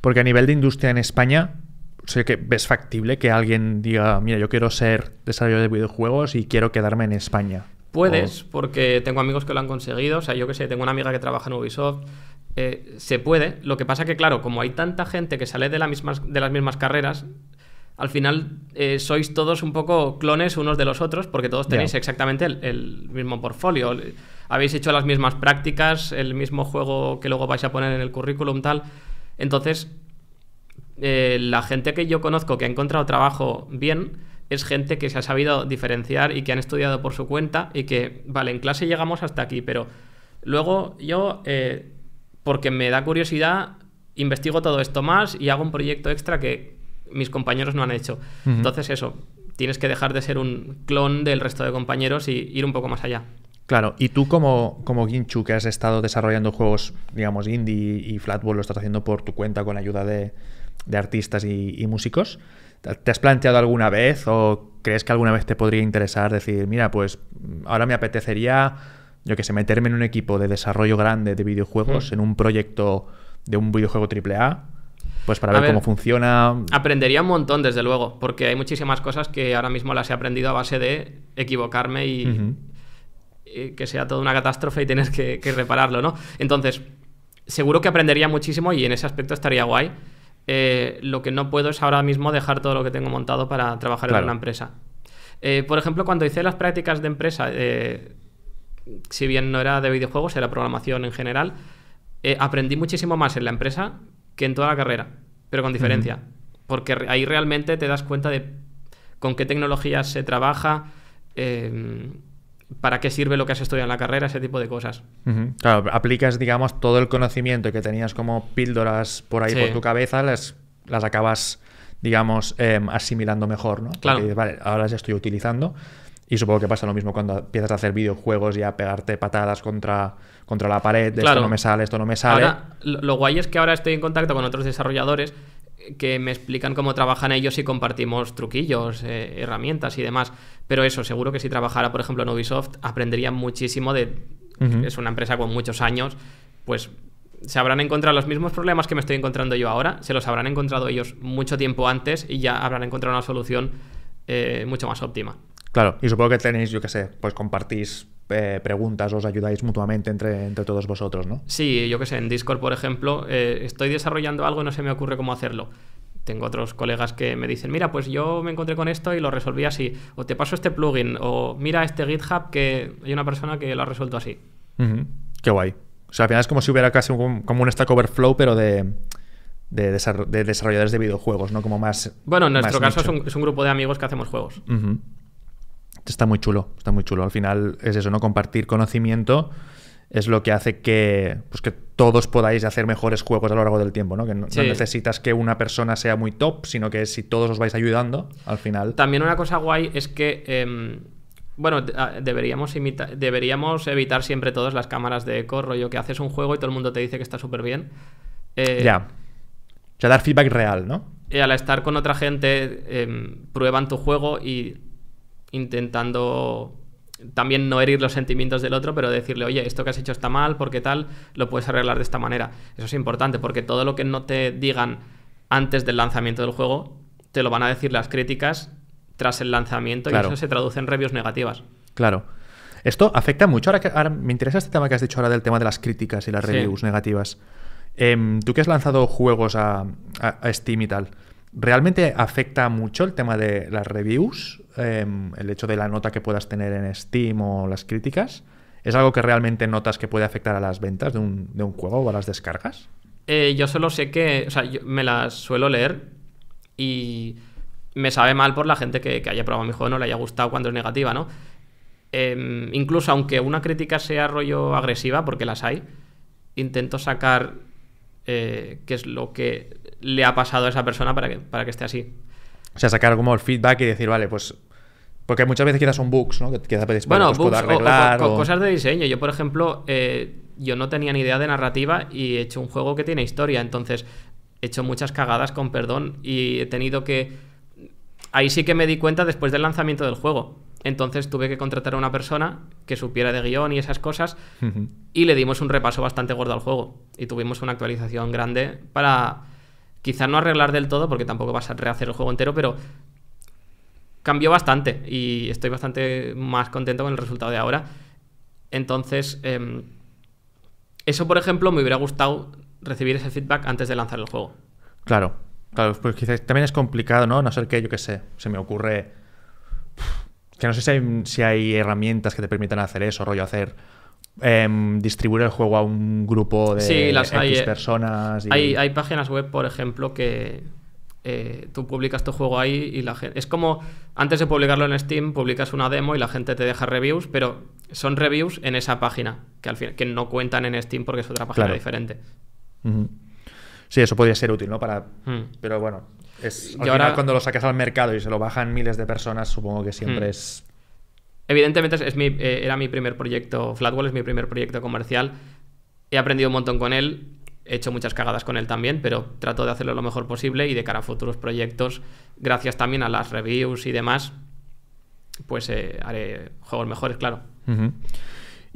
porque a nivel de industria en España, sé que ves factible que alguien diga, mira, yo quiero ser desarrollador de videojuegos y quiero quedarme en España. Puedes, porque tengo amigos que lo han conseguido. O sea, yo que sé, tengo una amiga que trabaja en Ubisoft. Se puede. Lo que pasa que, claro, como hay tanta gente que sale de las mismas carreras, al final sois todos un poco clones unos de los otros, porque todos tenéis exactamente el mismo portfolio. Habéis hecho las mismas prácticas, el mismo juego que luego vais a poner en el currículum, tal. Entonces, la gente que yo conozco que ha encontrado trabajo bien es gente que se ha sabido diferenciar y que han estudiado por su cuenta y que, vale, en clase llegamos hasta aquí, pero luego yo, porque me da curiosidad, investigo todo esto más y hago un proyecto extra que mis compañeros no han hecho. Entonces eso, tienes que dejar de ser un clon del resto de compañeros y ir un poco más allá. Claro, y tú como Guinchu, que has estado desarrollando juegos, digamos, indie y Flatball, lo estás haciendo por tu cuenta con ayuda de artistas y músicos, ¿te has planteado alguna vez o crees que alguna vez te podría interesar decir, mira, pues ahora me apetecería, yo que sé, meterme en un equipo de desarrollo grande de videojuegos, en un proyecto de un videojuego AAA? Pues para ver cómo funciona. Aprendería un montón, desde luego, porque hay muchísimas cosas que ahora mismo las he aprendido a base de equivocarme y que sea toda una catástrofe y tienes que repararlo, ¿no? Entonces, seguro que aprendería muchísimo y en ese aspecto estaría guay. Lo que no puedo es ahora mismo dejar todo lo que tengo montado para trabajar en una empresa. Por ejemplo, cuando hice las prácticas de empresa, si bien no era de videojuegos, era programación en general, aprendí muchísimo más en la empresa que en toda la carrera, pero con diferencia. Porque ahí realmente te das cuenta de con qué tecnologías se trabaja, para qué sirve lo que has estudiado en la carrera, ese tipo de cosas. Claro, aplicas, digamos, todo el conocimiento que tenías como píldoras por ahí por tu cabeza, las acabas, digamos, asimilando mejor, ¿no? Claro. Porque, vale, ahora ya estoy utilizando. Y supongo que pasa lo mismo cuando empiezas a hacer videojuegos y a pegarte patadas contra la pared, de esto no me sale, esto no me sale. Ahora, lo guay es que ahora estoy en contacto con otros desarrolladores que me explican cómo trabajan ellos y compartimos truquillos, herramientas y demás. Pero eso, seguro que si trabajara, por ejemplo, en Ubisoft, aprendería muchísimo es una empresa con muchos años, pues se habrán encontrado los mismos problemas que me estoy encontrando yo ahora, se los habrán encontrado ellos mucho tiempo antes y ya habrán encontrado una solución mucho más óptima. Claro, y supongo que tenéis, yo qué sé, pues compartís preguntas, os ayudáis mutuamente entre todos vosotros, ¿no? Sí, yo qué sé, en Discord, por ejemplo, estoy desarrollando algo y no se me ocurre cómo hacerlo. tengo otros colegas que me dicen, mira, pues yo me encontré con esto y lo resolví así, o te paso este plugin, o mira este GitHub que hay una persona que lo ha resuelto así. Qué guay. O sea, al final es como si hubiera casi como un Stack Overflow, pero de desarrolladores de videojuegos, ¿no? Como más... Bueno, en nuestro caso nicho. es un grupo de amigos que hacemos juegos. Está muy chulo, está muy chulo. Al final es eso, ¿no? Compartir conocimiento es lo que hace que todos podáis hacer mejores juegos a lo largo del tiempo, ¿no? Que no necesitas que una persona sea muy top, sino que si todos os vais ayudando, al final... También una cosa guay es que... bueno, deberíamos evitar siempre todas las cámaras de eco, rollo que haces un juego y todo el mundo te dice que está súper bien. Ya. O sea, dar feedback real, ¿no? Y al estar con otra gente, prueban tu juego y intentando también no herir los sentimientos del otro, pero decirle, oye, esto que has hecho está mal, porque tal, lo puedes arreglar de esta manera. Eso es importante, porque todo lo que no te digan antes del lanzamiento del juego, te lo van a decir las críticas tras el lanzamiento, claro. Y eso se traduce en reviews negativas. Claro. Esto afecta mucho. Ahora me interesa este tema que has dicho ahora del tema de las críticas y las reviews negativas. Tú que has lanzado juegos a Steam y tal, ¿realmente afecta mucho el tema de las reviews? El hecho de la nota que puedas tener en Steam o las críticas. ¿Es algo que realmente notas que puede afectar a las ventas de un juego o a las descargas? Yo solo sé que... O sea, yo me las suelo leer y me sabe mal por la gente que haya probado mi juego y no le haya gustado cuando es negativa, ¿no? Incluso aunque una crítica sea rollo agresiva, porque las hay, intento sacar qué es lo que le ha pasado a esa persona para que esté así. O sea, sacar como el feedback y decir, vale, pues... Porque muchas veces quizás son bugs, ¿no? Que quizás bugs puedo arreglar o cosas de diseño. Yo, por ejemplo, yo no tenía ni idea de narrativa y he hecho un juego que tiene historia. Entonces, he hecho muchas cagadas, con perdón, y he tenido que... Ahí sí que me di cuenta después del lanzamiento del juego. Entonces tuve que contratar a una persona que supiera de guión y esas cosas y le dimos un repaso bastante gordo al juego. Y tuvimos una actualización grande para quizás no arreglar del todo, porque tampoco vas a rehacer el juego entero, pero cambió bastante y estoy bastante más contento con el resultado de ahora. Entonces, eso, por ejemplo, me hubiera gustado recibir ese feedback antes de lanzar el juego. Claro, pues quizás también es complicado, ¿no? No ser que, yo qué sé, se me ocurre... Que no sé si hay herramientas que te permitan hacer eso, rollo hacer... distribuir el juego a un grupo de X personas. Hay páginas web, por ejemplo, que tú publicas tu juego ahí y la gente... Es como antes de publicarlo en Steam, publicas una demo y la gente te deja reviews, pero son reviews en esa página, que al final que no cuentan en Steam porque es otra página diferente. Sí, eso podría ser útil, ¿no? Pero bueno, al final ahora, cuando lo sacas al mercado y se lo bajan miles de personas, supongo que siempre es... Evidentemente era mi primer proyecto, Flatwall es mi primer proyecto comercial. He aprendido un montón con él, he hecho muchas cagadas con él también, pero trato de hacerlo lo mejor posible y de cara a futuros proyectos, gracias también a las reviews y demás, pues haré juegos mejores, claro.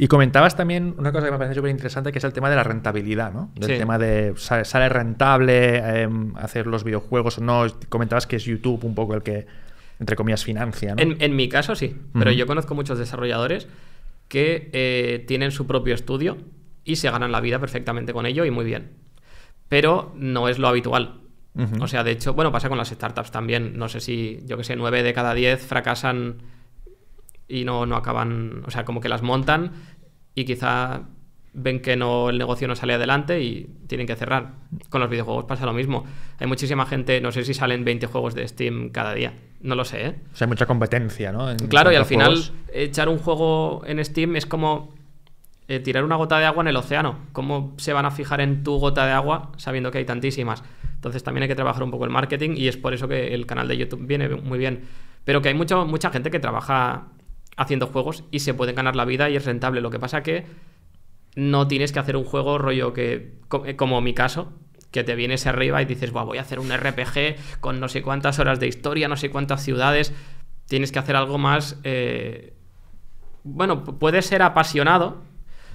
Y comentabas también una cosa que me parece súper interesante, que es el tema de la rentabilidad, ¿no? Del tema de sale rentable hacer los videojuegos o no. Comentabas que es YouTube un poco el que, entre comillas, financia, ¿no? En mi caso sí, pero yo conozco muchos desarrolladores que tienen su propio estudio y se ganan la vida perfectamente con ello y muy bien. Pero no es lo habitual. O sea, de hecho, bueno, pasa con las startups también. No sé si, yo que sé, 9 de cada 10 fracasan y no acaban... O sea, como que las montan y quizá ven que el negocio no sale adelante y tienen que cerrar. Con los videojuegos pasa lo mismo. Hay muchísima gente, no sé si salen 20 juegos de Steam cada día. No lo sé, ¿eh? O sea, hay mucha competencia, ¿no? Claro, y al final echar un juego en Steam es como tirar una gota de agua en el océano. ¿Cómo se van a fijar en tu gota de agua sabiendo que hay tantísimas? Entonces también hay que trabajar un poco el marketing y es por eso que el canal de YouTube viene muy bien. Pero que hay mucha gente que trabaja haciendo juegos y se puede ganar la vida y es rentable. Lo que pasa que no tienes que hacer un juego rollo que, como mi caso, que te vienes arriba y dices, voy a hacer un RPG con no sé cuántas horas de historia, no sé cuántas ciudades. Tienes que hacer algo más... bueno, puede ser apasionado,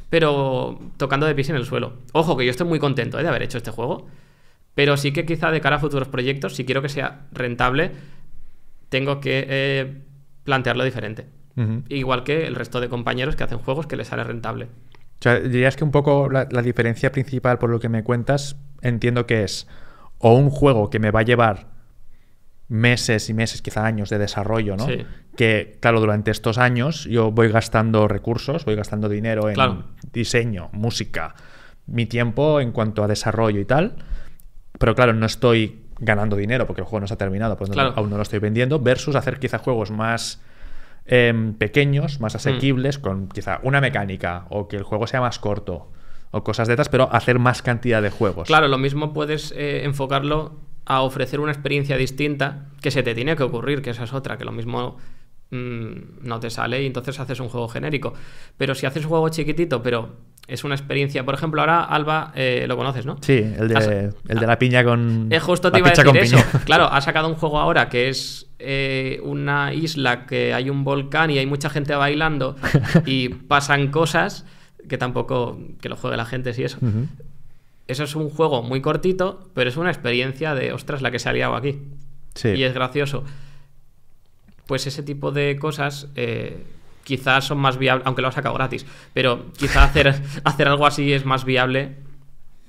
pero tocando de pies en el suelo. Ojo, que yo estoy muy contento de haber hecho este juego, pero sí que quizá de cara a futuros proyectos, si quiero que sea rentable, tengo que plantearlo diferente. Igual que el resto de compañeros que hacen juegos que les sale rentable. O sea, dirías que un poco la diferencia principal, por lo que me cuentas, entiendo que es o un juego que me va a llevar meses y meses, quizá años de desarrollo, ¿no? Sí. Que, claro, durante estos años yo voy gastando recursos, voy gastando dinero en diseño, música, mi tiempo en cuanto a desarrollo y tal, pero claro, no estoy ganando dinero porque el juego no se ha terminado, pues aún no lo estoy vendiendo, versus hacer quizá juegos más pequeños, más asequibles, con quizá una mecánica, o que el juego sea más corto, o cosas de estas, pero hacer más cantidad de juegos. Claro, lo mismo puedes enfocarlo a ofrecer una experiencia distinta que se te tiene que ocurrir, que esa es otra, que lo mismo no te sale y entonces haces un juego genérico. Pero si haces un juego chiquitito, pero es una experiencia... Por ejemplo, ahora Alba, lo conoces, ¿no? Sí, el de la piña con... justo te iba a decir eso. Claro, ha sacado un juego ahora que es una isla que hay un volcán y hay mucha gente bailando y pasan cosas que tampoco... que lo juegue la gente, sí, eso. Uh-huh. Eso es un juego muy cortito, pero es una experiencia de, ostras, la que se ha liado aquí. Sí. Y es gracioso. Pues ese tipo de cosas quizás son más viables, aunque lo ha sacado gratis, pero quizá hacer algo así es más viable.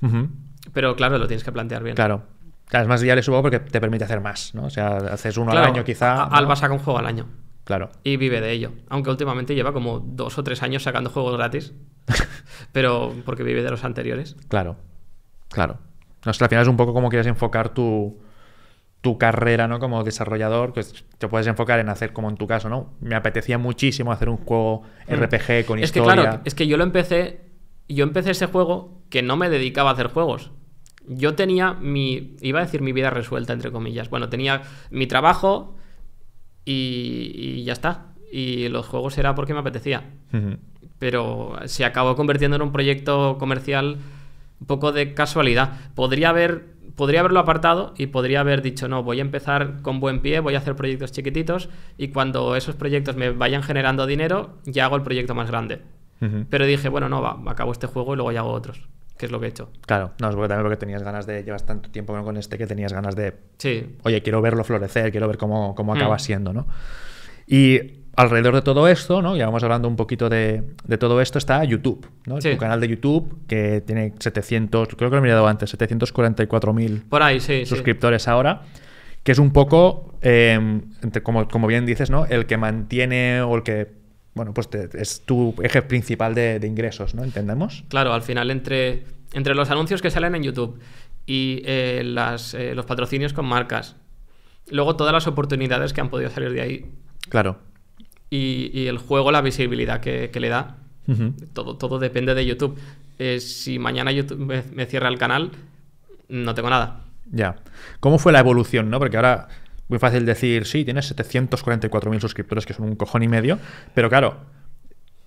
Uh-huh. Pero claro, lo tienes que plantear bien. Claro, es más viable supongo porque te permite hacer más, ¿no? O sea, haces uno al año quizá. ¿no? Alba saca un juego al año. Claro. Y vive de ello. Aunque últimamente lleva como 2 o 3 años sacando juegos gratis. Pero porque vive de los anteriores. Claro. No sé, al final es un poco como quieres enfocar tu carrera, ¿no? Como desarrollador, pues te puedes enfocar en hacer como en tu caso, ¿no? Me apetecía muchísimo hacer un juego RPG con historia. Es que claro, es que yo empecé ese juego que no me dedicaba a hacer juegos. Yo tenía iba a decir mi vida resuelta, entre comillas. Bueno, tenía mi trabajo y ya está. Y los juegos era porque me apetecía. Uh-huh. Pero se acabó convirtiendo en un proyecto comercial un poco de casualidad. Podría haberlo apartado y podría haber dicho, no, voy a empezar con buen pie, voy a hacer proyectos chiquititos y cuando esos proyectos me vayan generando dinero, ya hago el proyecto más grande. Uh-huh. Pero dije, bueno, no, acabo este juego y luego ya hago otros, que es lo que he hecho. Claro, no, es también porque tenías ganas de... Llevas tanto tiempo con este que tenías ganas de... Sí. Oye, quiero verlo florecer, quiero ver cómo acaba siendo, ¿no? Y alrededor de todo esto, ¿no? Ya vamos hablando un poquito de todo esto, está YouTube, ¿no? Sí. Tu canal de YouTube, que tiene 700, creo que lo he mirado antes, 744.000 por ahí, sí, suscriptores ahora, que es un poco, como bien dices, ¿no? El que mantiene o el que, bueno, pues es tu eje principal de ingresos, ¿no? ¿Entendemos? Claro, al final entre los anuncios que salen en YouTube y los patrocinios con marcas, luego todas las oportunidades que han podido salir de ahí. Claro. Y el juego, la visibilidad que le da, uh-huh. todo depende de YouTube. Si mañana YouTube me cierra el canal, no tengo nada. Ya. ¿Cómo fue la evolución, no? Porque ahora muy fácil decir, sí, tienes 744.000 suscriptores, que son un cojón y medio, pero claro,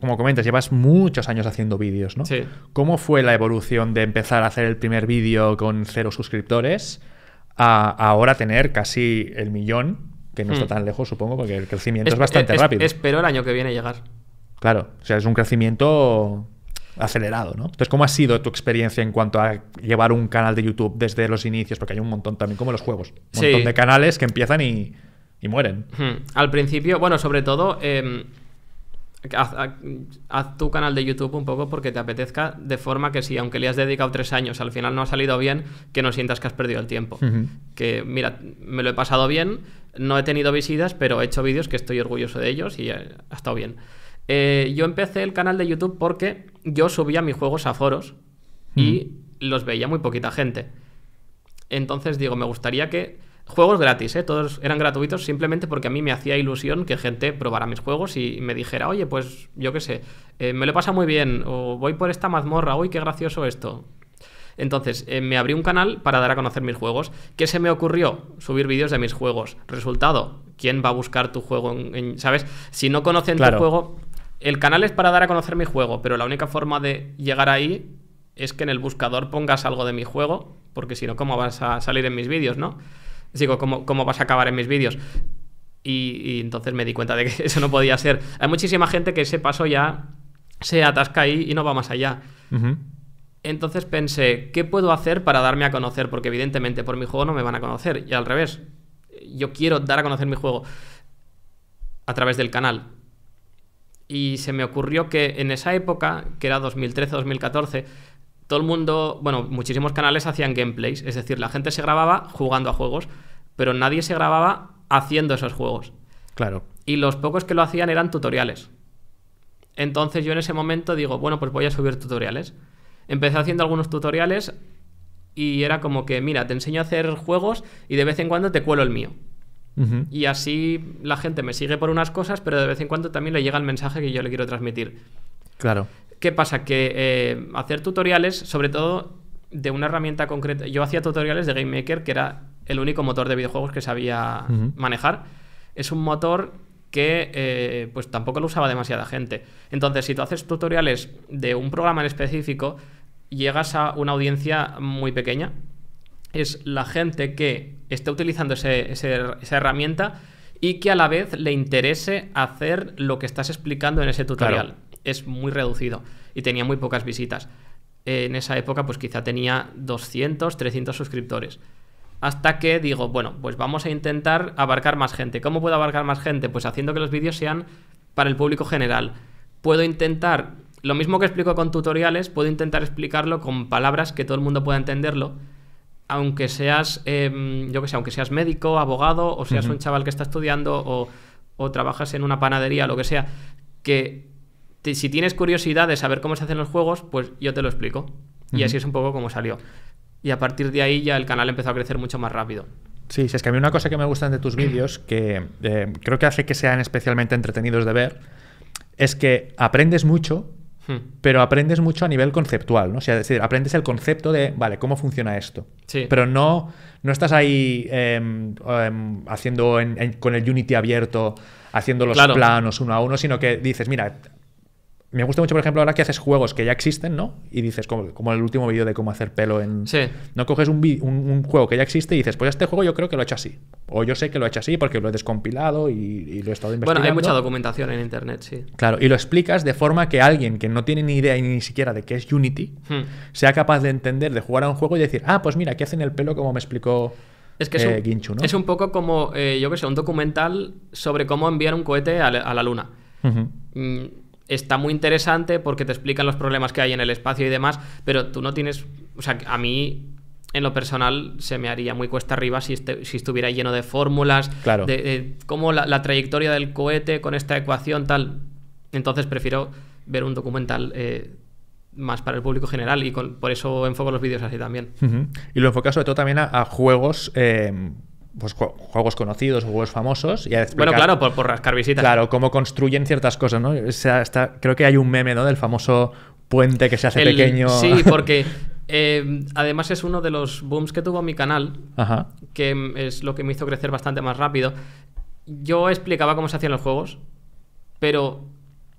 como comentas, llevas muchos años haciendo vídeos, ¿no? Sí. ¿Cómo fue la evolución de empezar a hacer el primer vídeo con 0 suscriptores a ahora tener casi el 1.000.000? Que no está tan lejos, supongo, porque el crecimiento es bastante rápido. Espero el año que viene llegar. Claro, o sea, es un crecimiento acelerado, ¿no? Entonces, ¿cómo ha sido tu experiencia en cuanto a llevar un canal de YouTube desde los inicios? Porque hay un montón también, como los juegos. Un montón de canales que empiezan y mueren. Al principio, bueno, sobre todo... haz tu canal de YouTube un poco porque te apetezca, de forma que si aunque le has dedicado 3 años al final no ha salido bien, que no sientas que has perdido el tiempo. Uh-huh. Que mira, me lo he pasado bien, no he tenido visitas, pero he hecho vídeos que estoy orgulloso de ellos y ha estado bien. Yo empecé el canal de YouTube porque yo subía mis juegos a foros y los veía muy poquita gente. Entonces digo, me gustaría que... Juegos gratis, todos eran gratuitos, simplemente porque a mí me hacía ilusión que gente probara mis juegos y me dijera, oye, pues yo qué sé, me lo pasa muy bien, o voy por esta mazmorra, uy, qué gracioso esto. Entonces, me abrí un canal para dar a conocer mis juegos. ¿Qué se me ocurrió? Subir vídeos de mis juegos. Resultado, ¿quién va a buscar tu juego? ¿Sabes? Si no conocen tu juego, el canal es para dar a conocer mi juego, pero la única forma de llegar ahí es que en el buscador pongas algo de mi juego, porque si no, ¿cómo vas a salir en mis vídeos, no? Digo, ¿cómo vas a acabar en mis vídeos? Y entonces me di cuenta de que eso no podía ser. Hay muchísima gente que ese paso ya se atasca ahí y no va más allá. Uh-huh. Entonces pensé, ¿qué puedo hacer para darme a conocer? Porque evidentemente por mi juego no me van a conocer. Y al revés, yo quiero dar a conocer mi juego a través del canal. Y se me ocurrió que en esa época, que era 2013-2014, todo el mundo, bueno, muchísimos canales hacían gameplays, es decir, la gente se grababa jugando a juegos, pero nadie se grababa haciendo esos juegos. Claro. Y los pocos que lo hacían eran tutoriales. Entonces yo en ese momento digo, bueno, pues voy a subir tutoriales. Empecé haciendo algunos tutoriales y era como que, mira, te enseño a hacer juegos y de vez en cuando te cuelo el mío. Y así la gente me sigue por unas cosas, pero de vez en cuando también le llega el mensaje que yo le quiero transmitir. Claro. ¿Qué pasa? Que hacer tutoriales, sobre todo de una herramienta concreta... Yo hacía tutoriales de Game Maker, que era el único motor de videojuegos que sabía manejar. Es un motor que pues tampoco lo usaba demasiada gente. Entonces, si tú haces tutoriales de un programa en específico, llegas a una audiencia muy pequeña. Es la gente que esté utilizando esa herramienta y que a la vez le interese hacer lo que estás explicando en ese tutorial. Claro. Es muy reducido y tenía muy pocas visitas. En esa época pues quizá tenía 200, 300 suscriptores. Hasta que digo, bueno, pues vamos a intentar abarcar más gente. ¿Cómo puedo abarcar más gente? Pues haciendo que los vídeos sean para el público general. Puedo intentar, lo mismo que explico con tutoriales, puedo intentar explicarlo con palabras que todo el mundo pueda entenderlo. Aunque seas, yo que sé, aunque seas médico, abogado, o seas un chaval que está estudiando, o trabajas en una panadería, lo que sea, que si tienes curiosidad de saber cómo se hacen los juegos, pues yo te lo explico. Y así es un poco como salió. Y a partir de ahí ya el canal empezó a crecer mucho más rápido. Sí, es que a mí una cosa que me gustan de tus vídeos, que creo que hace que sean especialmente entretenidos de ver, es que aprendes mucho, pero aprendes mucho a nivel conceptual, ¿no? O sea, es decir, aprendes el concepto de, vale, ¿cómo funciona esto? Sí. Pero no estás ahí haciendo con el Unity abierto, haciendo los planos uno a uno, sino que dices, mira, me gusta mucho, por ejemplo, ahora que haces juegos que ya existen, ¿no? Y dices, como el último vídeo de cómo hacer pelo en... Sí. No coges un juego que ya existe y dices, pues este juego yo creo que lo he hecho así. O yo sé que lo he hecho así porque lo he descompilado y lo he estado investigando. Bueno, hay mucha documentación en internet, sí. Claro, y lo explicas de forma que alguien que no tiene ni idea ni siquiera de qué es Unity sea capaz de entender, de jugar a un juego y decir, ah, pues mira, aquí hacen el pelo como me explicó Guinchu, ¿no? Es un poco como, yo qué sé, un documental sobre cómo enviar un cohete a la luna. Está muy interesante porque te explican los problemas que hay en el espacio y demás, pero tú no tienes... O sea, a mí, en lo personal, se me haría muy cuesta arriba si estuviera lleno de fórmulas, claro, de cómo la trayectoria del cohete con esta ecuación, tal. Entonces prefiero ver un documental más para el público general y por eso enfoco los vídeos así también. Y lo enfocas sobre todo también a juegos... pues juegos conocidos, juegos famosos. Y bueno, claro, por rascar visitas. Claro, cómo construyen ciertas cosas, ¿no? O sea, creo que hay un meme, ¿no? Del famoso puente que se hace pequeño. Sí, porque además es uno de los booms que tuvo mi canal, que es lo que me hizo crecer bastante más rápido. Yo explicaba cómo se hacían los juegos, pero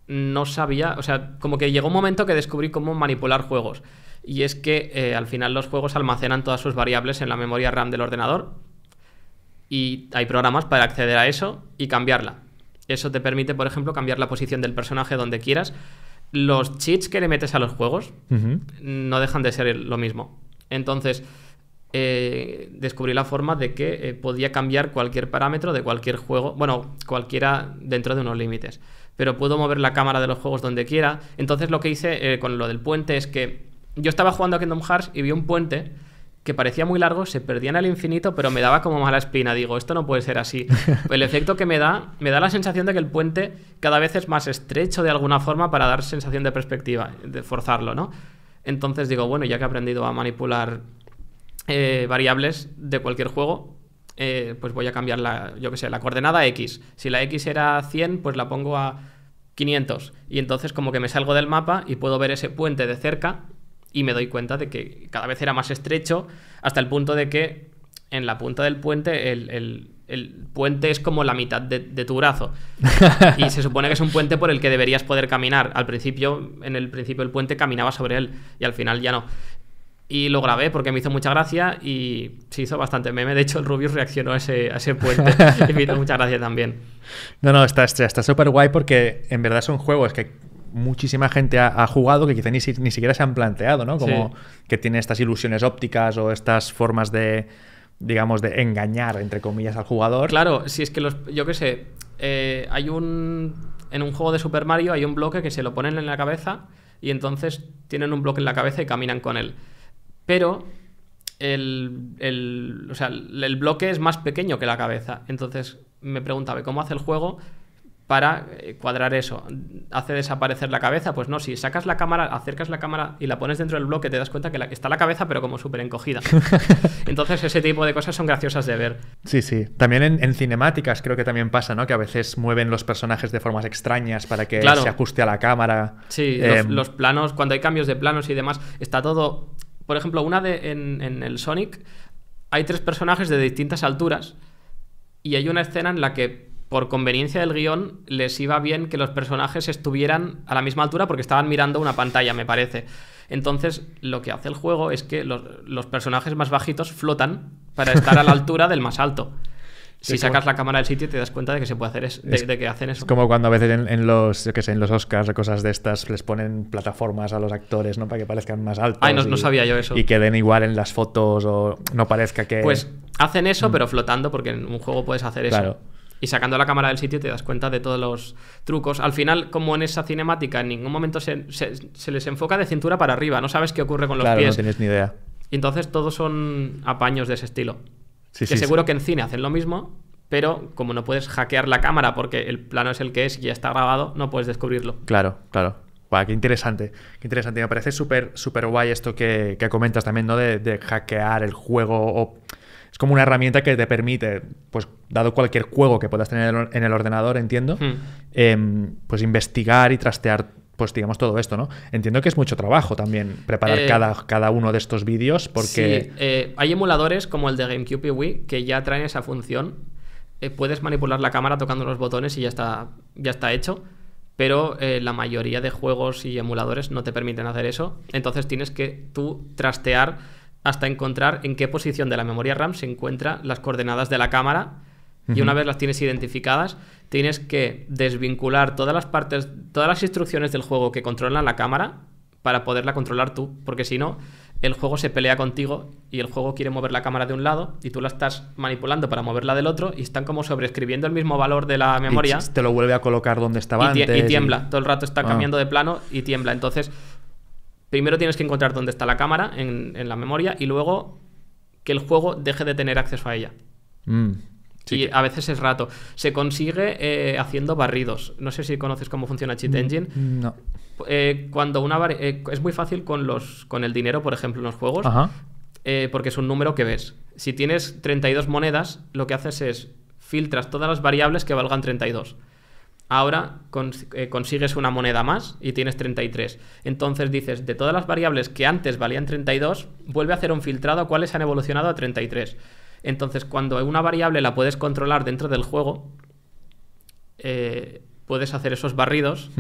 no sabía... O sea, como que llegó un momento que descubrí cómo manipular juegos. Y es que al final los juegos almacenan todas sus variables en la memoria RAM del ordenador. Y hay programas para acceder a eso y cambiarla. Eso te permite, por ejemplo, cambiar la posición del personaje donde quieras. Los cheats que le metes a los juegos no dejan de ser lo mismo. Entonces, descubrí la forma de que podía cambiar cualquier parámetro de cualquier juego. Bueno, cualquiera dentro de unos límites. Pero puedo mover la cámara de los juegos donde quiera. Entonces, lo que hice con lo del puente es que yo estaba jugando a Kingdom Hearts y vi un puente que parecía muy largo, se perdía en el infinito, pero me daba como mala espina. Digo, esto no puede ser así. El efecto que me da la sensación de que el puente cada vez es más estrecho de alguna forma para dar sensación de perspectiva, de forzarlo, ¿no? Entonces digo, bueno, ya que he aprendido a manipular variables de cualquier juego, pues voy a cambiar yo qué sé, la coordenada X. Si la X era 100, pues la pongo a 500. Y entonces como que me salgo del mapa y puedo ver ese puente de cerca. Y me doy cuenta de que cada vez era más estrecho hasta el punto de que en la punta del puente el puente es como la mitad de tu brazo. Y se supone que es un puente por el que deberías poder caminar. En el principio el puente caminaba sobre él y al final ya no. Y lo grabé porque me hizo mucha gracia y se hizo bastante meme. De hecho, el Rubius reaccionó a ese puente y me hizo mucha gracia también. No, está súper guay porque en verdad son juegos que muchísima gente ha jugado que quizá ni siquiera se han planteado, ¿no? Como que tiene estas ilusiones ópticas o estas formas de, digamos, de engañar, entre comillas, al jugador. Claro, si es que yo qué sé, en un juego de Super Mario hay un bloque que se lo ponen en la cabeza y entonces tienen un bloque en la cabeza y caminan con él. Pero o sea, el bloque es más pequeño que la cabeza. Entonces me preguntaba, ¿cómo hace el juego para cuadrar eso? ¿Hace desaparecer la cabeza? Pues no, si sacas la cámara, acercas la cámara y la pones dentro del bloque, te das cuenta que está la cabeza pero como súper encogida. Entonces ese tipo de cosas son graciosas de ver. Sí, sí. También en cinemáticas creo que también pasa, ¿no? Que a veces mueven los personajes de formas extrañas para que se ajuste a la cámara. Sí, los planos, cuando hay cambios de planos y demás, está todo... Por ejemplo, en el Sonic hay 3 personajes de distintas alturas y hay una escena en la que por conveniencia del guión les iba bien que los personajes estuvieran a la misma altura porque estaban mirando una pantalla, me parece. Entonces, lo que hace el juego es que los personajes más bajitos flotan para estar a la altura del más alto. Si sacas la cámara del sitio te das cuenta de que se puede hacer de que hacen eso. Es como cuando a veces en los Oscars o cosas de estas les ponen plataformas a los actores, ¿no? Para que parezcan más altos. Ay, no sabía yo eso. Y queden igual en las fotos o no parezca que... Pues hacen eso, pero flotando, porque en un juego puedes hacer eso. Claro. Y sacando la cámara del sitio te das cuenta de todos los trucos. Al final, como en esa cinemática, en ningún momento se les enfoca de cintura para arriba. No sabes qué ocurre con los pies. Claro, no tienes ni idea. Y entonces todos son apaños de ese estilo. Sí, que seguro que en cine hacen lo mismo, pero como no puedes hackear la cámara porque el plano es el que es y ya está grabado, no puedes descubrirlo. Claro, claro. Guau, qué interesante. Qué interesante. Me parece súper guay esto que comentas también, ¿no? De hackear el juego. Es como una herramienta que te permite, pues dado cualquier juego que puedas tener en el ordenador, entiendo, pues investigar y trastear, pues digamos, todo esto, ¿no? Entiendo que es mucho trabajo también preparar cada uno de estos vídeos porque... Sí, hay emuladores como el de GameCube y Wii que ya traen esa función. Puedes manipular la cámara tocando los botones y ya está hecho, pero la mayoría de juegos y emuladores no te permiten hacer eso. Entonces tienes que tú trastear hasta encontrar en qué posición de la memoria RAM se encuentran las coordenadas de la cámara. Y una vez las tienes identificadas, tienes que desvincular todas las instrucciones del juego que controlan la cámara para poderla controlar tú, porque si no, el juego se pelea contigo y el juego quiere mover la cámara de un lado y tú la estás manipulando para moverla del otro y están como sobreescribiendo el mismo valor de la memoria. Y te lo vuelve a colocar donde estaba antes. Y tiembla, todo el rato está cambiando de plano y tiembla. Entonces, primero tienes que encontrar dónde está la cámara en la memoria y luego que el juego deje de tener acceso a ella. Sí, y a veces es rato. Se consigue haciendo barridos. No sé si conoces cómo funciona Cheat Engine. No. Cuando es muy fácil con el dinero, por ejemplo, en los juegos, porque es un número que ves. Si tienes 32 monedas, lo que haces es filtras todas las variables que valgan 32. Ahora consigues una moneda más y tienes 33. Entonces dices, de todas las variables que antes valían 32, vuelve a hacer un filtrado a cuáles han evolucionado a 33. Entonces, cuando una variable la puedes controlar dentro del juego, puedes hacer esos barridos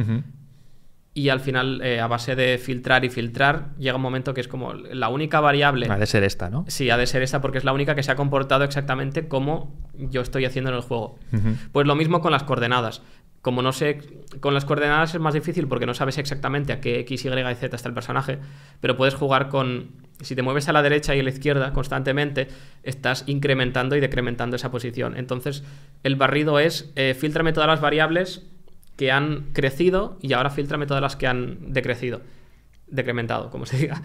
y al final, a base de filtrar y filtrar, llega un momento que es como la única variable... Ha de ser esta, ¿no? Sí, ha de ser esta porque es la única que se ha comportado exactamente como yo estoy haciendo en el juego. Pues lo mismo con las coordenadas. Como no sé, con las coordenadas es más difícil porque no sabes exactamente a qué X, Y y Z está el personaje, pero puedes jugar con... Si te mueves a la derecha y a la izquierda constantemente, estás incrementando y decrementando esa posición. Entonces, el barrido es, fíltrame todas las variables que han crecido y ahora fíltrame todas las que han decrementado, como se diga.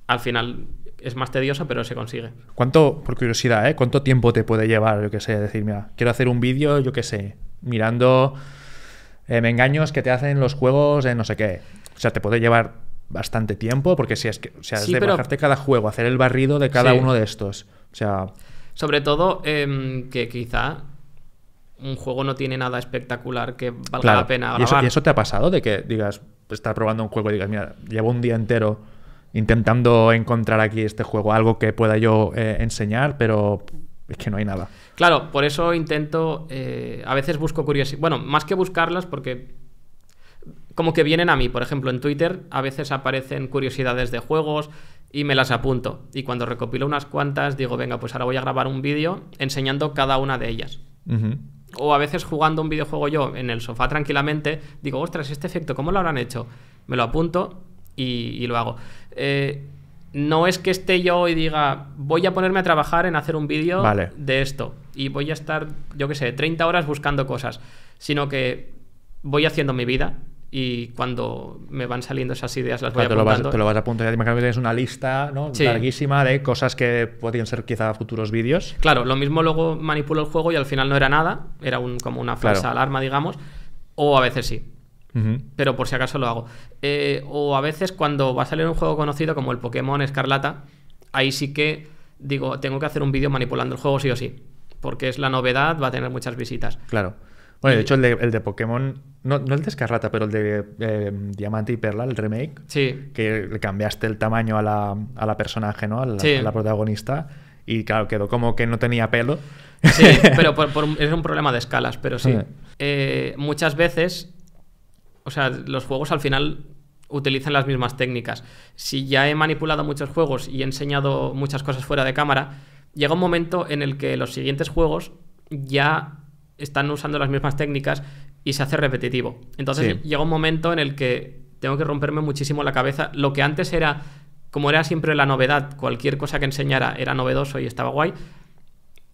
Al final es más tedioso, pero se consigue. ¿Cuánto, por curiosidad, cuánto tiempo te puede llevar, yo qué sé, decir, mira, quiero hacer un vídeo, yo qué sé, mirando me engaños que te hacen los juegos en no sé qué? O sea, te puede llevar bastante tiempo, porque si es que, o sea, sí, es de bajarte cada juego, hacer el barrido de cada uno de estos. O sea... Sobre todo que quizá un juego no tiene nada espectacular que valga la pena grabar. ¿Y eso te ha pasado? De que digas, estar probando un juego y digas, mira, llevo un día entero intentando encontrar aquí este juego, algo que pueda yo enseñar, pero es que no hay nada. Claro, por eso intento, a veces busco curiosidad, bueno, más que buscarlas, porque como que vienen a mí. Por ejemplo, en Twitter a veces aparecen curiosidades de juegos y me las apunto, y cuando recopilo unas cuantas digo, venga, pues ahora voy a grabar un vídeo enseñando cada una de ellas. O a veces jugando un videojuego yo en el sofá tranquilamente, digo, ostras, este efecto, ¿cómo lo habrán hecho? Me lo apunto y lo hago. No es que esté yo y diga, voy a ponerme a trabajar en hacer un vídeo de esto y voy a estar, yo qué sé, 30 horas buscando cosas, sino que voy haciendo mi vida y cuando me van saliendo esas ideas las voy Claro, apuntando. te lo vas apuntando. Me imagino que tienes una lista, ¿no? Sí. Larguísima de cosas que podrían ser quizá futuros vídeos. Claro, lo mismo luego manipulo el juego y al final no era nada, era como una falsa Claro. alarma, digamos, o a veces sí. Ujú. Pero por si acaso lo hago. O a veces cuando va a salir un juego conocido como el Pokémon Escarlata, ahí sí que digo, tengo que hacer un vídeo manipulando el juego sí o sí, porque es la novedad, va a tener muchas visitas. Claro. Bueno, de hecho el de Pokémon, no el de Escarlata, pero el de Diamante y Perla, el remake, Sí, que le cambiaste el tamaño a la personaje, ¿no? Sí. A la protagonista. Y claro, quedó como que no tenía pelo. sí, pero es un problema de escalas, pero sí. Sí. Muchas veces, o sea, los juegos al final utilizan las mismas técnicas. Si ya he manipulado muchos juegos y he enseñado muchas cosas fuera de cámara, llega un momento en el que los siguientes juegos ya están usando las mismas técnicas y se hace repetitivo. Entonces Sí. llega un momento en el que tengo que romperme muchísimo la cabeza. Lo que antes era, como era siempre la novedad, cualquier cosa que enseñara era novedoso y estaba guay,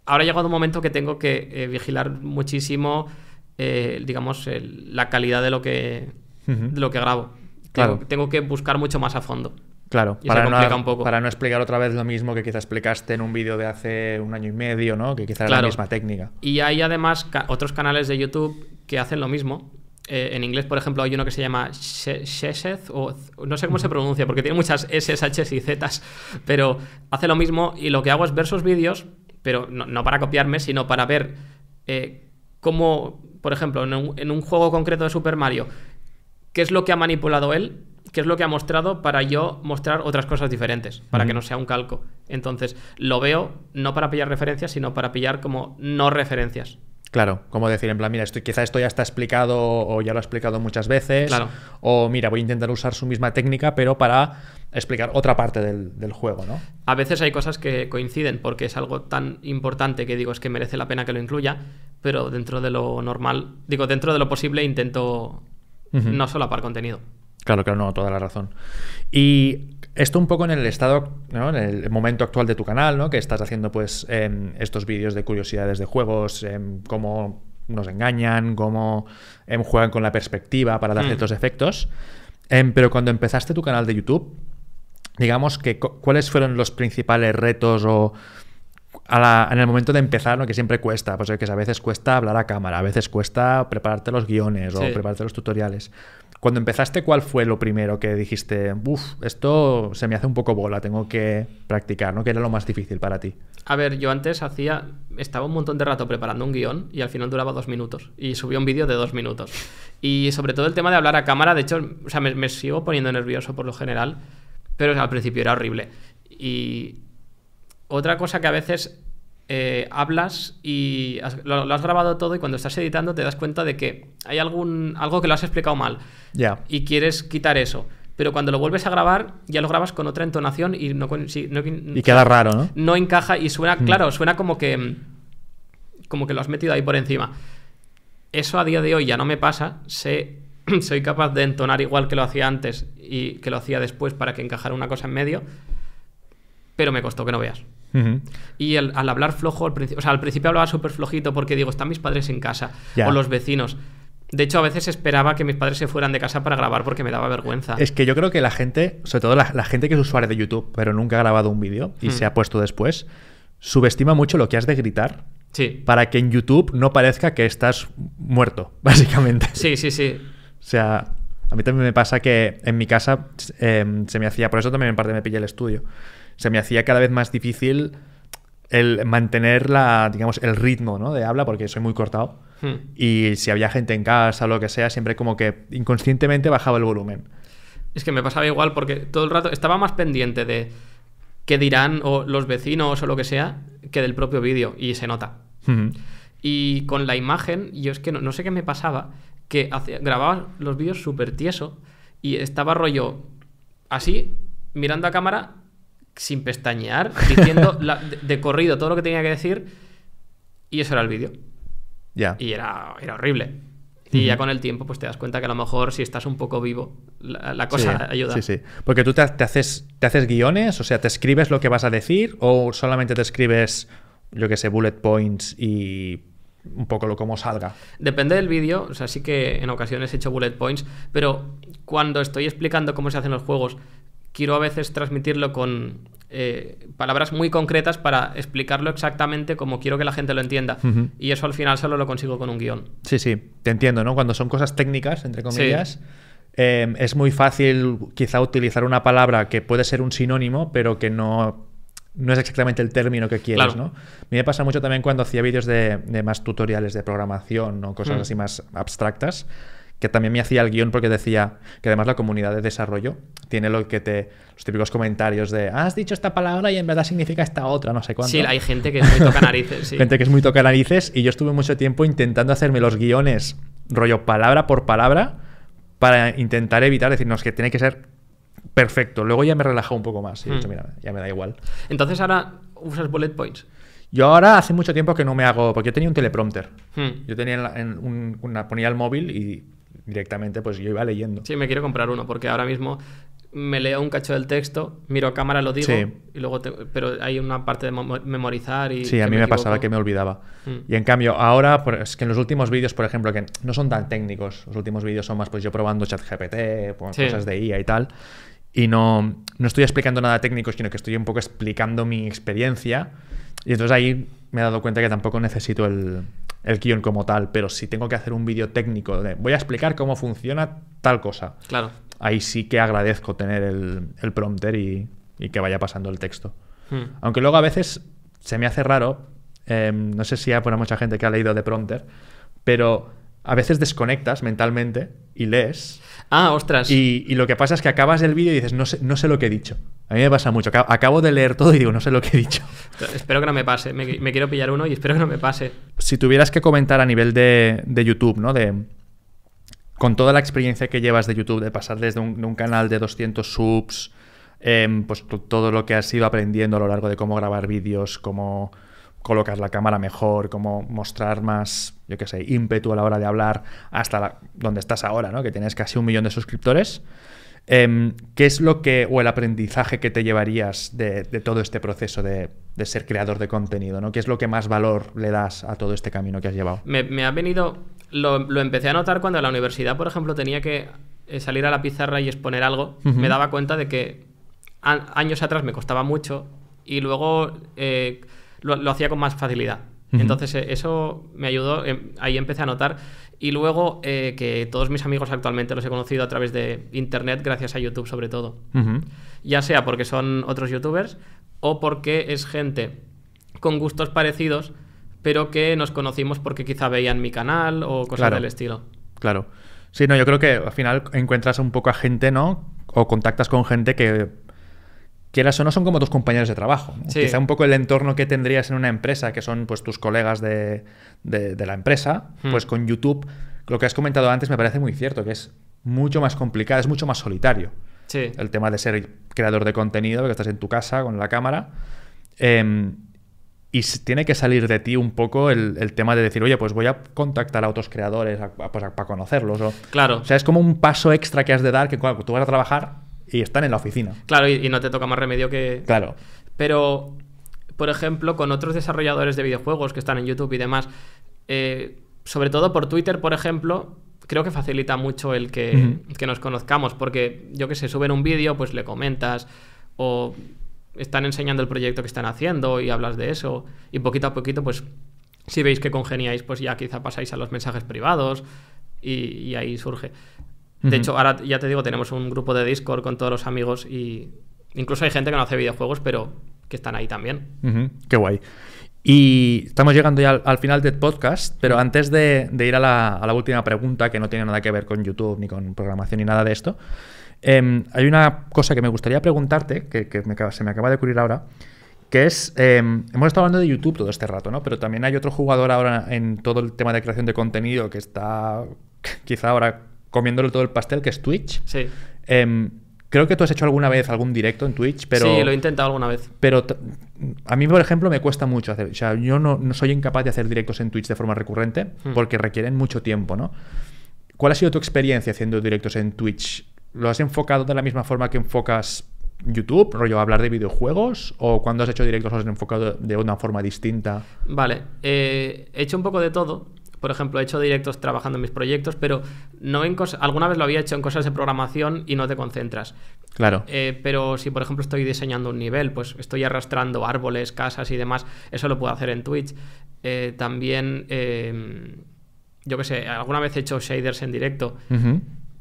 ahora ha llegado un momento que tengo que vigilar muchísimo, digamos, la calidad de lo que grabo. Claro. Tengo que buscar mucho más a fondo. Claro, Y se complica un poco. para no explicar otra vez lo mismo que quizá explicaste en un vídeo de hace un año y medio, ¿no? Que quizá era la Claro. misma técnica. Y hay además otros canales de YouTube que hacen lo mismo. En inglés, por ejemplo, hay uno que se llama Sheseth, o no sé cómo se pronuncia, porque tiene muchas S, H y Z, pero hace lo mismo y lo que hago es ver sus vídeos, pero no para copiarme, sino para ver cómo, por ejemplo, en un juego concreto de Super Mario, qué es lo que ha manipulado él, qué es lo que ha mostrado para yo mostrar otras cosas diferentes, para que no sea un calco. Entonces, lo veo no para pillar referencias, sino para pillar como no referencias. Claro, como decir, en plan, mira, quizá esto ya está explicado o ya lo he explicado muchas veces. Claro. O mira, voy a intentar usar su misma técnica, pero para explicar otra parte del juego, ¿no? A veces hay cosas que coinciden porque es algo tan importante que digo es que merece la pena que lo incluya, pero dentro de lo normal, digo, dentro de lo posible intento no solapar contenido. Claro, no, toda la razón. Y esto un poco en el estado, ¿no? En el momento actual de tu canal, ¿no? Que estás haciendo pues estos vídeos de curiosidades de juegos, cómo nos engañan, cómo juegan con la perspectiva para dar ciertos efectos. Pero cuando empezaste tu canal de YouTube, digamos que ¿cuáles fueron los principales retos o en el momento de empezar, ¿no? Que siempre cuesta, pues que a veces cuesta hablar a cámara, a veces cuesta prepararte los guiones o Sí. prepararte los tutoriales? Cuando empezaste, ¿cuál fue lo primero que dijiste, esto se me hace un poco bola, tengo que practicar, ¿no? ¿Qué era lo más difícil para ti? A ver, yo antes estaba un montón de rato preparando un guión y al final duraba 2 minutos y subía un vídeo de 2 minutos. Y sobre todo el tema de hablar a cámara, de hecho, o sea, me sigo poniendo nervioso por lo general, pero al principio era horrible. Y otra cosa que a veces hablas y lo has grabado todo y cuando estás editando te das cuenta de que hay algo que lo has explicado mal y quieres quitar eso. Pero cuando lo vuelves a grabar, ya lo grabas con otra entonación y y queda raro, ¿no? No encaja y suena, claro, suena como que lo has metido ahí por encima. Eso a día de hoy ya no me pasa. Soy capaz de entonar igual que lo hacía antes y que lo hacía después para que encajara una cosa en medio, pero me costó que no veas. Y al hablar flojo, al principio hablaba súper flojito porque digo, están mis padres en casa o los vecinos. De hecho, a veces esperaba que mis padres se fueran de casa para grabar porque me daba vergüenza. Es que yo creo que la gente, sobre todo la gente que es usuaria de YouTube, pero nunca ha grabado un vídeo y se ha puesto después, subestima mucho lo que has de gritar para que en YouTube no parezca que estás muerto, básicamente. Sí. O sea, a mí también me pasa que en mi casa se me hacía, por eso también en parte me pillé el estudio, se me hacía cada vez más difícil el mantener digamos, el ritmo, ¿no? De habla, porque soy muy cortado. Y si había gente en casa o lo que sea, siempre como que inconscientemente bajaba el volumen. Es que me pasaba igual porque todo el rato estaba más pendiente de qué dirán o los vecinos o lo que sea que del propio vídeo, y se nota. Y con la imagen, yo es que no sé qué me pasaba, que grababa los vídeos súper tieso y estaba rollo así, mirando a cámara sin pestañear, diciendo de corrido todo lo que tenía que decir, y eso era el vídeo. Y era horrible. Y ya con el tiempo pues te das cuenta que a lo mejor si estás un poco vivo la cosa ayuda. Sí. Porque tú te haces guiones, o sea, ¿te escribes lo que vas a decir o solamente te escribes, yo qué sé, bullet points y un poco lo como salga. Depende del vídeo, o sea, sí que en ocasiones he hecho bullet points, pero cuando estoy explicando cómo se hacen los juegos, quiero a veces transmitirlo con palabras muy concretas para explicarlo exactamente como quiero que la gente lo entienda. Y eso al final solo lo consigo con un guión. Sí, sí, te entiendo, ¿no? Cuando son cosas técnicas, entre comillas, es muy fácil quizá utilizar una palabra que puede ser un sinónimo, pero que no es exactamente el término que quieres, ¿no? A mí me pasa mucho también cuando hacía vídeos de más tutoriales de programación o cosas así más abstractas, que también me hacía el guión porque decía que además la comunidad de desarrollo tiene los típicos comentarios de has dicho esta palabra y en verdad significa esta otra, no sé cuánto. Sí, hay gente que es muy tocanarices. Sí. Gente que es muy tocanarices, y yo estuve mucho tiempo intentando hacerme los guiones rollo palabra por palabra para intentar evitar decirnos que tiene que ser perfecto. Luego ya me relajó un poco más y he dicho, mira, ya me da igual. Entonces ahora usas bullet points. Yo ahora hace mucho tiempo que no me hago, porque yo tenía un teleprompter. Yo tenía ponía el móvil y directamente pues yo iba leyendo. Sí, me quiero comprar uno porque ahora mismo me leo un cacho del texto, miro a cámara, lo digo, y luego pero hay una parte de memorizar y... Sí, a mí me pasaba que me olvidaba. Y en cambio ahora, es que en los últimos vídeos, por ejemplo, que no son tan técnicos, los últimos vídeos son más pues yo probando ChatGPT, cosas de IA y tal, y no estoy explicando nada técnico, sino que estoy un poco explicando mi experiencia, y entonces ahí me he dado cuenta que tampoco necesito el guión como tal, pero si tengo que hacer un vídeo técnico de voy a explicar cómo funciona tal cosa, claro, ahí sí que agradezco tener el prompter y que vaya pasando el texto. Aunque luego a veces se me hace raro, no sé si hay mucha gente que ha leído de prompter, pero a veces desconectas mentalmente y lees. Ah, ostras. Y lo que pasa es que acabas el vídeo y dices, no sé lo que he dicho. A mí me pasa mucho. Acabo de leer todo y digo, no sé lo que he dicho. Espero que no me pase. Me quiero pillar uno y espero que no me pase. Si tuvieras que comentar a nivel de YouTube, ¿no? Con toda la experiencia que llevas de YouTube, de pasar desde un canal de 200 subs, pues todo lo que has ido aprendiendo a lo largo de cómo grabar vídeos, cómo colocar la cámara mejor, cómo mostrar más, yo qué sé, ímpetu a la hora de hablar, hasta donde estás ahora, ¿no? Que tienes casi 1 millón de suscriptores. ¿Qué es o el aprendizaje que te llevarías de todo este proceso de ser creador de contenido, ¿no? ¿Qué es lo que más valor le das a todo este camino que has llevado? Me ha venido... Lo empecé a notar cuando en la universidad, por ejemplo, tenía que salir a la pizarra y exponer algo. Me daba cuenta de que años atrás me costaba mucho y luego lo hacía con más facilidad. Entonces eso me ayudó, ahí empecé a notar. Y luego que todos mis amigos actualmente los he conocido a través de internet, gracias a YouTube sobre todo. Ya sea porque son otros youtubers o porque es gente con gustos parecidos, pero que nos conocimos porque quizá veían mi canal o cosas del estilo. Claro. Sí, no, yo creo que al final encuentras un poco a gente, ¿no? O contactas con gente que, quieras o no, son como tus compañeros de trabajo, ¿no? Sí. Quizá un poco el entorno que tendrías en una empresa, que son pues tus colegas de la empresa, pues con YouTube, lo que has comentado antes me parece muy cierto, que es mucho más complicado, es mucho más solitario. Sí. El tema de ser creador de contenido, que estás en tu casa con la cámara. Y tiene que salir de ti un poco el tema de decir, oye, pues voy a contactar a otros creadores para conocerlos. Claro. O sea, es como un paso extra que has de dar, que cuando tú vas a trabajar y están en la oficina. Claro, y no te toca más remedio que... Claro. Pero, por ejemplo, con otros desarrolladores de videojuegos que están en YouTube y demás, sobre todo por Twitter, por ejemplo, creo que facilita mucho el que nos conozcamos, porque, yo qué sé, suben un vídeo, pues le comentas, o están enseñando el proyecto que están haciendo y hablas de eso, y poquito a poquito, pues, si veis que congeniáis, pues ya quizá pasáis a los mensajes privados y ahí surge. De hecho, ahora ya te digo, tenemos un grupo de Discord con todos los amigos y incluso hay gente que no hace videojuegos, pero que están ahí también. Qué guay. Y estamos llegando ya al final del podcast, pero antes de ir a la última pregunta, que no tiene nada que ver con YouTube, ni con programación, ni nada de esto, hay una cosa que me gustaría preguntarte, que se me acaba de ocurrir ahora, que es, hemos estado hablando de YouTube todo este rato, ¿no? Pero también hay otro jugador ahora en todo el tema de creación de contenido que está quizá ahora comiéndole todo el pastel, que es Twitch. Sí. Creo que tú has hecho alguna vez algún directo en Twitch, pero... Sí, lo he intentado alguna vez. Pero a mí, por ejemplo, me cuesta mucho hacer... O sea, yo no soy incapaz de hacer directos en Twitch de forma recurrente porque requieren mucho tiempo, ¿no? ¿Cuál ha sido tu experiencia haciendo directos en Twitch? ¿Lo has enfocado de la misma forma que enfocas YouTube, rollo hablar de videojuegos, o cuando has hecho directos los has enfocado de una forma distinta? Vale, he hecho un poco de todo. Por ejemplo, he hecho directos trabajando en mis proyectos, pero no en cosas. Alguna vez lo había hecho en cosas de programación y no te concentras. Claro. Pero si, por ejemplo, estoy diseñando un nivel, pues estoy arrastrando árboles, casas y demás, eso lo puedo hacer en Twitch. También, yo qué sé, alguna vez he hecho shaders en directo.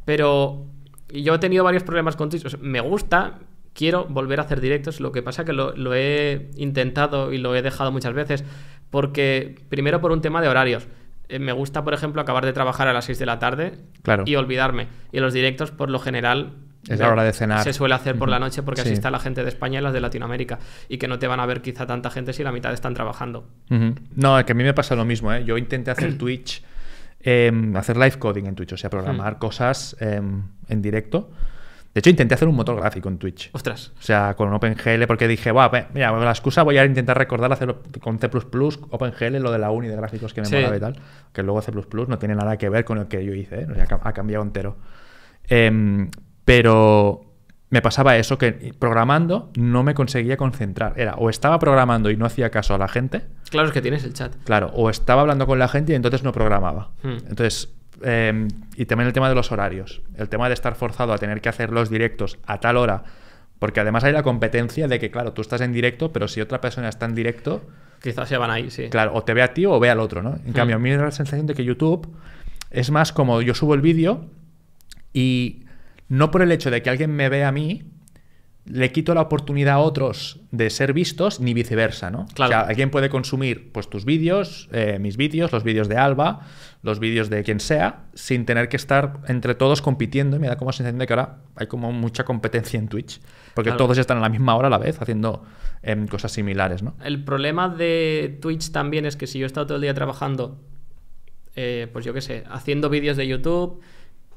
Pero yo he tenido varios problemas con Twitch. O sea, me gusta, quiero volver a hacer directos. Lo que pasa es que lo he intentado y lo he dejado muchas veces porque, primero, por un tema de horarios. Me gusta, por ejemplo, acabar de trabajar a las 6 de la tarde y olvidarme. Y en los directos, por lo general, es la hora de cenar. Se suele hacer por la noche porque así está la gente de España y las de Latinoamérica. Y que no te van a ver quizá tanta gente si la mitad están trabajando. No, es que a mí me pasa lo mismo, ¿eh? Yo intenté hacer Twitch, hacer live coding en Twitch, o sea, programar cosas en directo. De hecho, intenté hacer un motor gráfico en Twitch. ¡Ostras! O sea, con OpenGL, porque dije, mira, la excusa voy a intentar recordar hacerlo con C++, OpenGL, lo de la uni de gráficos que me molaba y tal. Que luego C++ no tiene nada que ver con el que yo hice, ¿eh? O sea, ha cambiado entero. Pero me pasaba eso, que programando no me conseguía concentrar. Era o estaba programando y no hacía caso a la gente. Claro, es que tienes el chat. Claro, o estaba hablando con la gente y entonces no programaba. Entonces... y también el tema de los horarios, el tema de estar forzado a tener que hacer los directos a tal hora, porque además hay la competencia de que, claro, tú estás en directo, pero si otra persona está en directo, quizás se van ahí, sí. Claro, o te ve a ti o ve al otro, ¿no? En cambio, a mí me da la sensación de que YouTube es más como yo subo el vídeo y no por el hecho de que alguien me vea a mí, le quito la oportunidad a otros de ser vistos, ni viceversa, ¿no? Claro. O sea, alguien puede consumir pues tus vídeos, mis vídeos, los vídeos de Alba, los vídeos de quien sea, sin tener que estar entre todos compitiendo. Y me da como sensación de que ahora hay como mucha competencia en Twitch, porque todos están a la misma hora a la vez haciendo cosas similares, ¿no? El problema de Twitch también es que si yo he estado todo el día trabajando, pues yo qué sé, haciendo vídeos de YouTube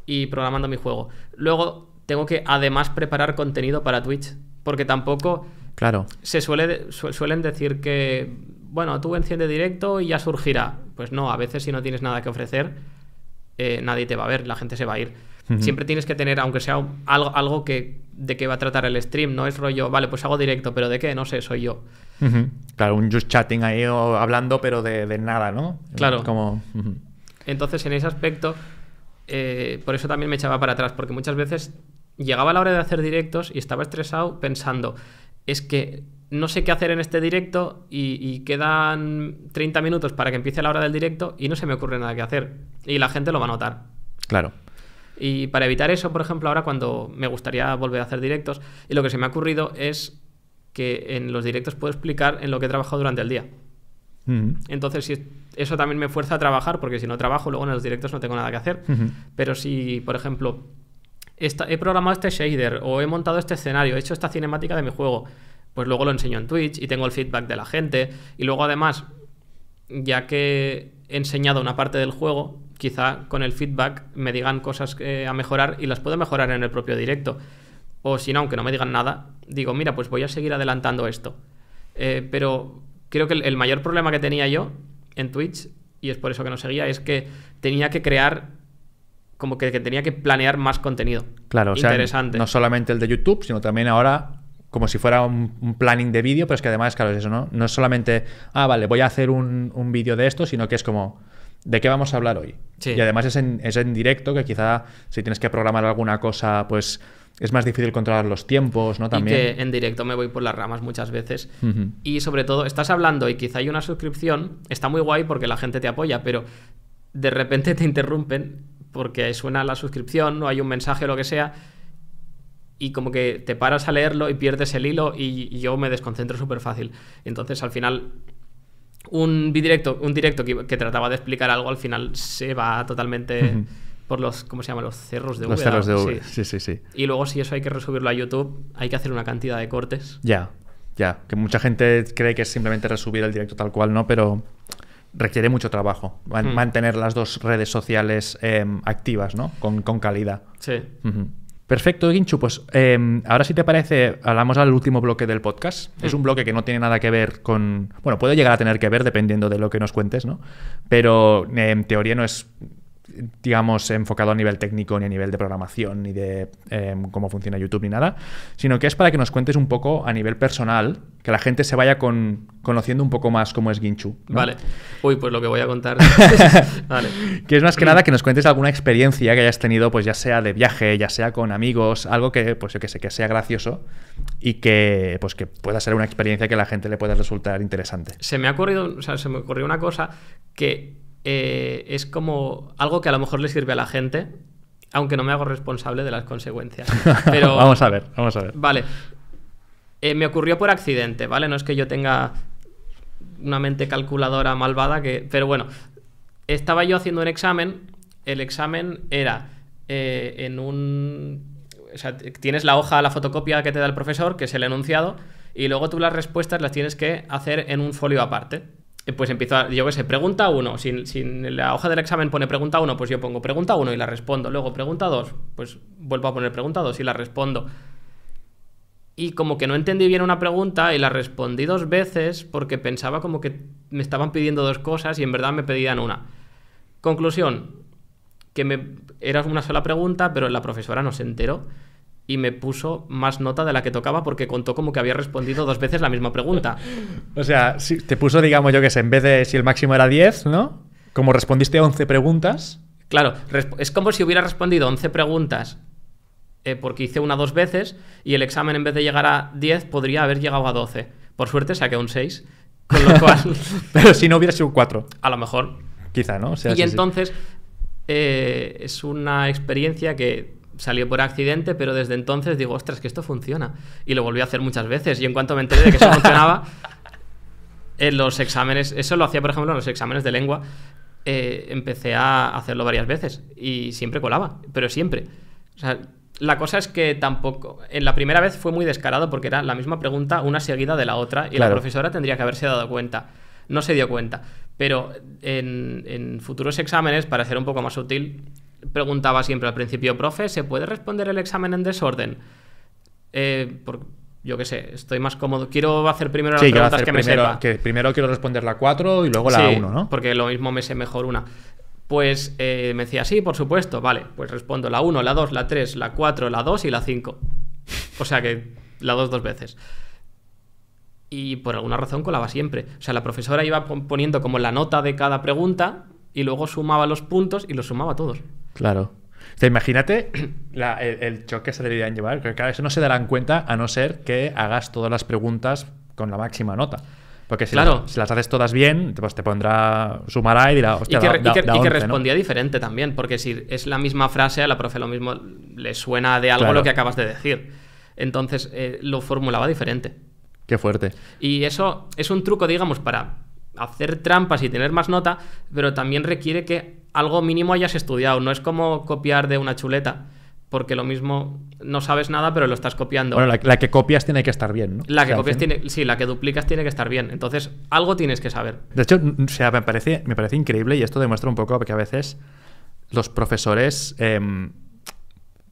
y programando mi juego, luego tengo que además preparar contenido para Twitch, porque tampoco... Claro. Suelen decir que, bueno, tú enciende directo y ya surgirá. Pues no, a veces si no tienes nada que ofrecer, nadie te va a ver, la gente se va a ir. Siempre tienes que tener, aunque sea algo de qué va a tratar el stream. No es rollo, vale, pues hago directo, pero ¿de qué? No sé, soy yo. Claro, un just chatting ahí o hablando, pero de nada, ¿no? Claro. Como... Entonces, en ese aspecto, por eso también me echaba para atrás, porque muchas veces llegaba la hora de hacer directos y estaba estresado pensando, es que no sé qué hacer en este directo y quedan 30 minutos para que empiece la hora del directo y no se me ocurre nada que hacer. Y la gente lo va a notar. Claro. Y para evitar eso, por ejemplo, ahora cuando me gustaría volver a hacer directos, y lo que se me ha ocurrido es que en los directos puedo explicar en lo que he trabajado durante el día. Entonces, eso también me fuerza a trabajar, porque si no trabajo, luego en los directos no tengo nada que hacer. Pero si, por ejemplo... he programado este shader o he montado este escenario, he hecho esta cinemática de mi juego, pues luego lo enseño en Twitch y tengo el feedback de la gente. Y luego además, ya que he enseñado una parte del juego, quizá con el feedback me digan cosas a mejorar y las puedo mejorar en el propio directo. O si no, aunque no me digan nada, digo, mira, pues voy a seguir adelantando esto. Pero creo que el mayor problema que tenía yo en Twitch, y es por eso que no seguía, es que tenía que crear... como que tenía que planear más contenido. Claro, o sea, interesante. No solamente el de YouTube, sino también ahora como si fuera un planning de vídeo, pero es que además, claro, es eso, ¿no? No es solamente, vale, voy a hacer un vídeo de esto, sino que es como, ¿de qué vamos a hablar hoy? Sí. Y además es en directo, que quizá si tienes que programar alguna cosa, pues es más difícil controlar los tiempos, ¿no? También. Y que en directo me voy por las ramas muchas veces. Y sobre todo, estás hablando y quizá hay una suscripción, está muy guay porque la gente te apoya, pero de repente te interrumpen porque suena la suscripción o hay un mensaje o lo que sea y como que te paras a leerlo y pierdes el hilo y yo me desconcentro súper fácil. Entonces al final un directo que trataba de explicar algo al final se va totalmente por los, ¿cómo se llama? Los cerros de V. Los cerros de V, sí. Y luego si eso hay que resubirlo a YouTube, hay que hacer una cantidad de cortes. Ya, que mucha gente cree que es simplemente resubir el directo tal cual, ¿no? Pero... requiere mucho trabajo mantener las dos redes sociales activas, ¿no? Con calidad. Sí. Perfecto, Guinchu. Pues ahora, si te parece, hablamos al último bloque del podcast. Es un bloque que no tiene nada que ver con... Bueno, puede llegar a tener que ver dependiendo de lo que nos cuentes, ¿no? Pero en teoría no es digamos, enfocado a nivel técnico, ni a nivel de programación, ni de cómo funciona YouTube, ni nada, sino que es para que nos cuentes un poco a nivel personal, que la gente se vaya conociendo un poco más cómo es Guinchu, ¿no? Vale. Uy, pues lo que voy a contar. Vale. Que es más que nada que nos cuentes alguna experiencia que hayas tenido, pues ya sea de viaje, ya sea con amigos, algo que, pues yo que sé, que sea gracioso y que, pues, que pueda ser una experiencia que a la gente le pueda resultar interesante. Se me ocurrió una cosa que es como algo que a lo mejor le sirve a la gente, aunque no me hago responsable de las consecuencias. Pero, vamos a ver. Vale. Me ocurrió por accidente, ¿vale? No es que yo tenga una mente calculadora malvada, pero bueno, estaba yo haciendo un examen. El examen era o sea, tienes la hoja, la fotocopia que te da el profesor, que es el enunciado, y luego tú las respuestas las tienes que hacer en un folio aparte. Pues empiezo, yo qué sé, pregunta 1. Si en la hoja del examen pone pregunta 1, pues yo pongo pregunta 1 y la respondo. Luego pregunta 2, pues vuelvo a poner pregunta 2 y la respondo. Y como que no entendí bien una pregunta y la respondí 2 veces porque pensaba como que me estaban pidiendo 2 cosas y en verdad me pedían una. Conclusión, que era una sola pregunta, pero la profesora no se enteró y me puso más nota de la que tocaba porque contó como que había respondido 2 veces la misma pregunta. O sea, si te puso, digamos, yo que sé, en vez de si el máximo era 10, ¿no? Como respondiste 11 preguntas... Claro, es como si hubiera respondido 11 preguntas porque hice una 2 veces y el examen en vez de llegar a 10 podría haber llegado a 12. Por suerte saqué un 6, con lo cual... Pero si no hubiera sido un 4. A lo mejor. Quizá, ¿no? O sea, y entonces es una experiencia que salió por accidente, pero desde entonces digo, ostras, que esto funciona. Y lo volví a hacer muchas veces. Y en cuanto me enteré de que eso funcionaba, en los exámenes, eso lo hacía, por ejemplo, en los exámenes de lengua, empecé a hacerlo varias veces y siempre colaba, pero siempre. O sea, la cosa es que tampoco... En la primera vez fue muy descarado porque era la misma pregunta una seguida de la otra y claro, la profesora tendría que haberse dado cuenta. No se dio cuenta. Pero en futuros exámenes, para ser un poco más sutil, preguntaba siempre al principio, profe, ¿se puede responder el examen en desorden? Yo qué sé, estoy más cómodo. Quiero hacer primero las preguntas que me sepa. Que primero quiero responder la 4 y luego la 1, ¿no? Porque lo mismo me sé mejor una. Pues me decía, sí, por supuesto, vale, pues respondo la 1, la 2, la 3, la 4, la 2 y la 5. O sea que la 2 veces. Y por alguna razón colaba siempre. O sea, la profesora iba poniendo como la nota de cada pregunta y luego sumaba los puntos y los sumaba todos. Claro. O sea, imagínate el choque que se deberían llevar, que claro, eso no se darán cuenta a no ser que hagas todas las preguntas con la máxima nota. Porque si, claro, si las haces todas bien, pues te pondrá, sumará y dirá, hostia, y que 11, respondía, ¿no?, diferente también, porque si es la misma frase, a la profe lo mismo le suena de algo, claro, lo que acabas de decir. Entonces lo formulaba diferente. Qué fuerte. Y eso es un truco, digamos, para hacer trampas y tener más nota, pero también requiere que algo mínimo hayas estudiado. No es como copiar de una chuleta, porque lo mismo no sabes nada, pero lo estás copiando. Bueno, la que copias tiene que estar bien, ¿no? La que copias la que duplicas tiene que estar bien. Entonces, algo tienes que saber. De hecho, o sea, me parece increíble y esto demuestra un poco que a veces los profesores...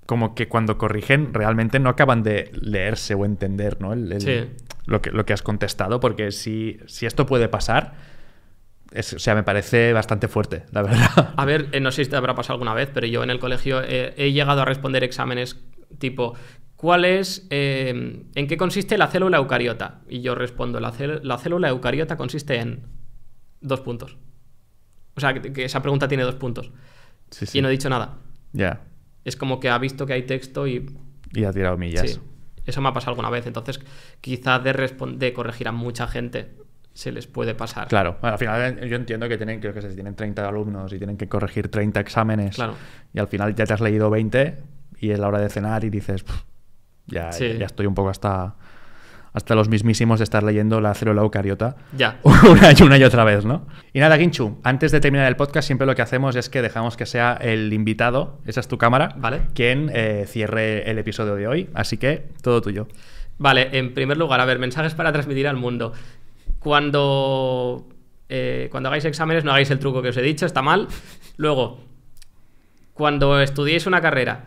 como que cuando corrigen realmente no acaban de leerse o entender, ¿no? Sí. Lo que has contestado, porque si esto puede pasar, o sea, me parece bastante fuerte, la verdad. A ver, no sé si te habrá pasado alguna vez, pero yo en el colegio he llegado a responder exámenes tipo, ¿cuál es, en qué consiste la célula eucariota? Y yo respondo, la célula eucariota consiste en 2 puntos. O sea, que esa pregunta tiene 2 puntos. Sí, sí. Y no he dicho nada. Ya. Es como que ha visto que hay texto y ha tirado millas. Sí, eso me ha pasado alguna vez. Entonces, quizás de corregir a mucha gente se les puede pasar. Claro. Bueno, al final yo entiendo que tienen 30 alumnos y tienen que corregir 30 exámenes. Claro. Y al final ya te has leído 20 y es la hora de cenar y dices, ya estoy un poco hasta los mismísimos de estar leyendo la célula eucariota ya una y otra vez, ¿no? Y nada, Guinchu, antes de terminar el podcast siempre lo que hacemos es que dejamos que sea el invitado, esa es tu cámara, ¿vale?, quien cierre el episodio de hoy, así que todo tuyo. Vale, en primer lugar, a ver, mensajes para transmitir al mundo. Cuando hagáis exámenes no hagáis el truco que os he dicho, está mal. Luego, cuando estudiéis una carrera,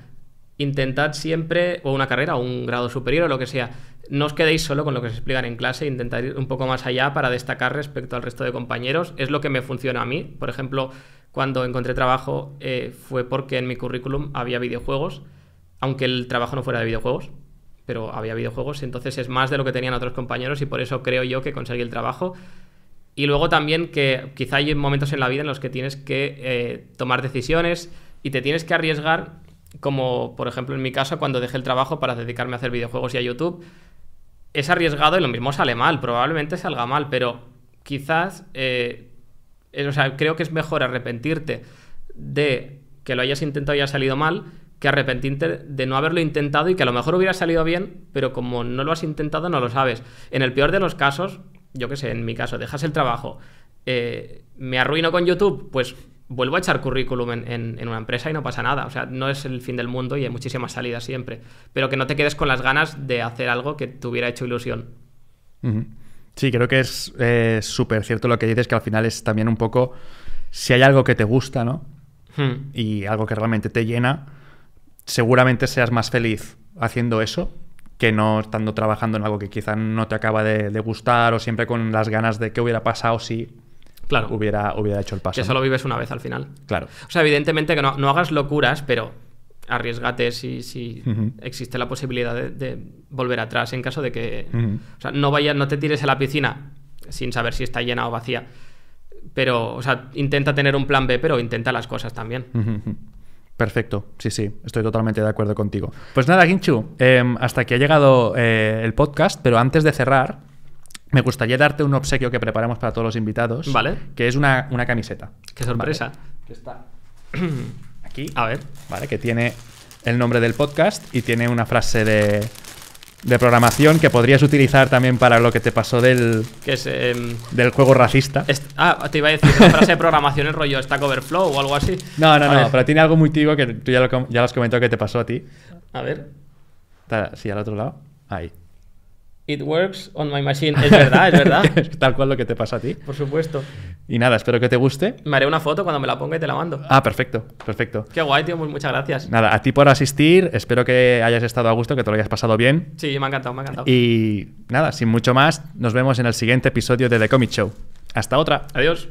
intentad siempre, o una carrera o un grado superior o lo que sea, no os quedéis solo con lo que os explican en clase, intentad ir un poco más allá para destacar respecto al resto de compañeros. Es lo que me funciona a mí. Por ejemplo, cuando encontré trabajo fue porque en mi currículum había videojuegos, aunque el trabajo no fuera de videojuegos, pero había videojuegos, entonces es más de lo que tenían otros compañeros y por eso creo yo que conseguí el trabajo. Y luego también que quizá hay momentos en la vida en los que tienes que tomar decisiones y te tienes que arriesgar, como por ejemplo en mi caso cuando dejé el trabajo para dedicarme a hacer videojuegos y a YouTube. Es arriesgado y lo mismo sale mal, probablemente salga mal, pero quizás, o sea, creo que es mejor arrepentirte de que lo hayas intentado y haya salido mal, que arrepentirte de no haberlo intentado y que a lo mejor hubiera salido bien, pero como no lo has intentado no lo sabes. En el peor de los casos, yo qué sé, en mi caso, dejas el trabajo, me arruino con YouTube, pues vuelvo a echar currículum en una empresa y no pasa nada. O sea, no es el fin del mundo y hay muchísimas salidas siempre. Pero que no te quedes con las ganas de hacer algo que te hubiera hecho ilusión. Sí, creo que es súper cierto lo que dices, que al final es también un poco si hay algo que te gusta, ¿no? Y algo que realmente te llena, seguramente seas más feliz haciendo eso que no estando trabajando en algo que quizá no te acaba de gustar o siempre con las ganas de qué hubiera pasado si hubiera hecho el paso. Que solo vives una vez al final. Claro. O sea, evidentemente que no hagas locuras, pero arriesgate si existe la posibilidad de volver atrás en caso de que... O sea, no te tires a la piscina sin saber si está llena o vacía. Pero, o sea, intenta tener un plan B, pero intenta las cosas también. Perfecto, sí, estoy totalmente de acuerdo contigo. Pues nada, Guinchu, hasta aquí ha llegado el podcast, pero antes de cerrar, me gustaría darte un obsequio que preparamos para todos los invitados, ¿vale? Que es una camiseta. ¡Qué sorpresa! ¿Vale? Que está aquí, a ver, ¿vale? Que tiene el nombre del podcast y tiene una frase de programación que podrías utilizar también para lo que te pasó del juego racista. Te iba a decir, una frase de programación, el rollo Stack Overflow o algo así. No, pero tiene algo muy típico que tú ya lo has comentado que te pasó a ti. A ver. Sí, al otro lado. Ahí. It works on my machine. Es verdad. Tal cual lo que te pasa a ti. Por supuesto. Y nada, espero que te guste. Me haré una foto cuando me la ponga y te la mando. Perfecto. Qué guay, tío. Muchas gracias. Nada, a ti por asistir. Espero que hayas estado a gusto, que te lo hayas pasado bien. Sí, me ha encantado. Y nada, sin mucho más, nos vemos en el siguiente episodio de The Comic Show. Hasta otra. Adiós.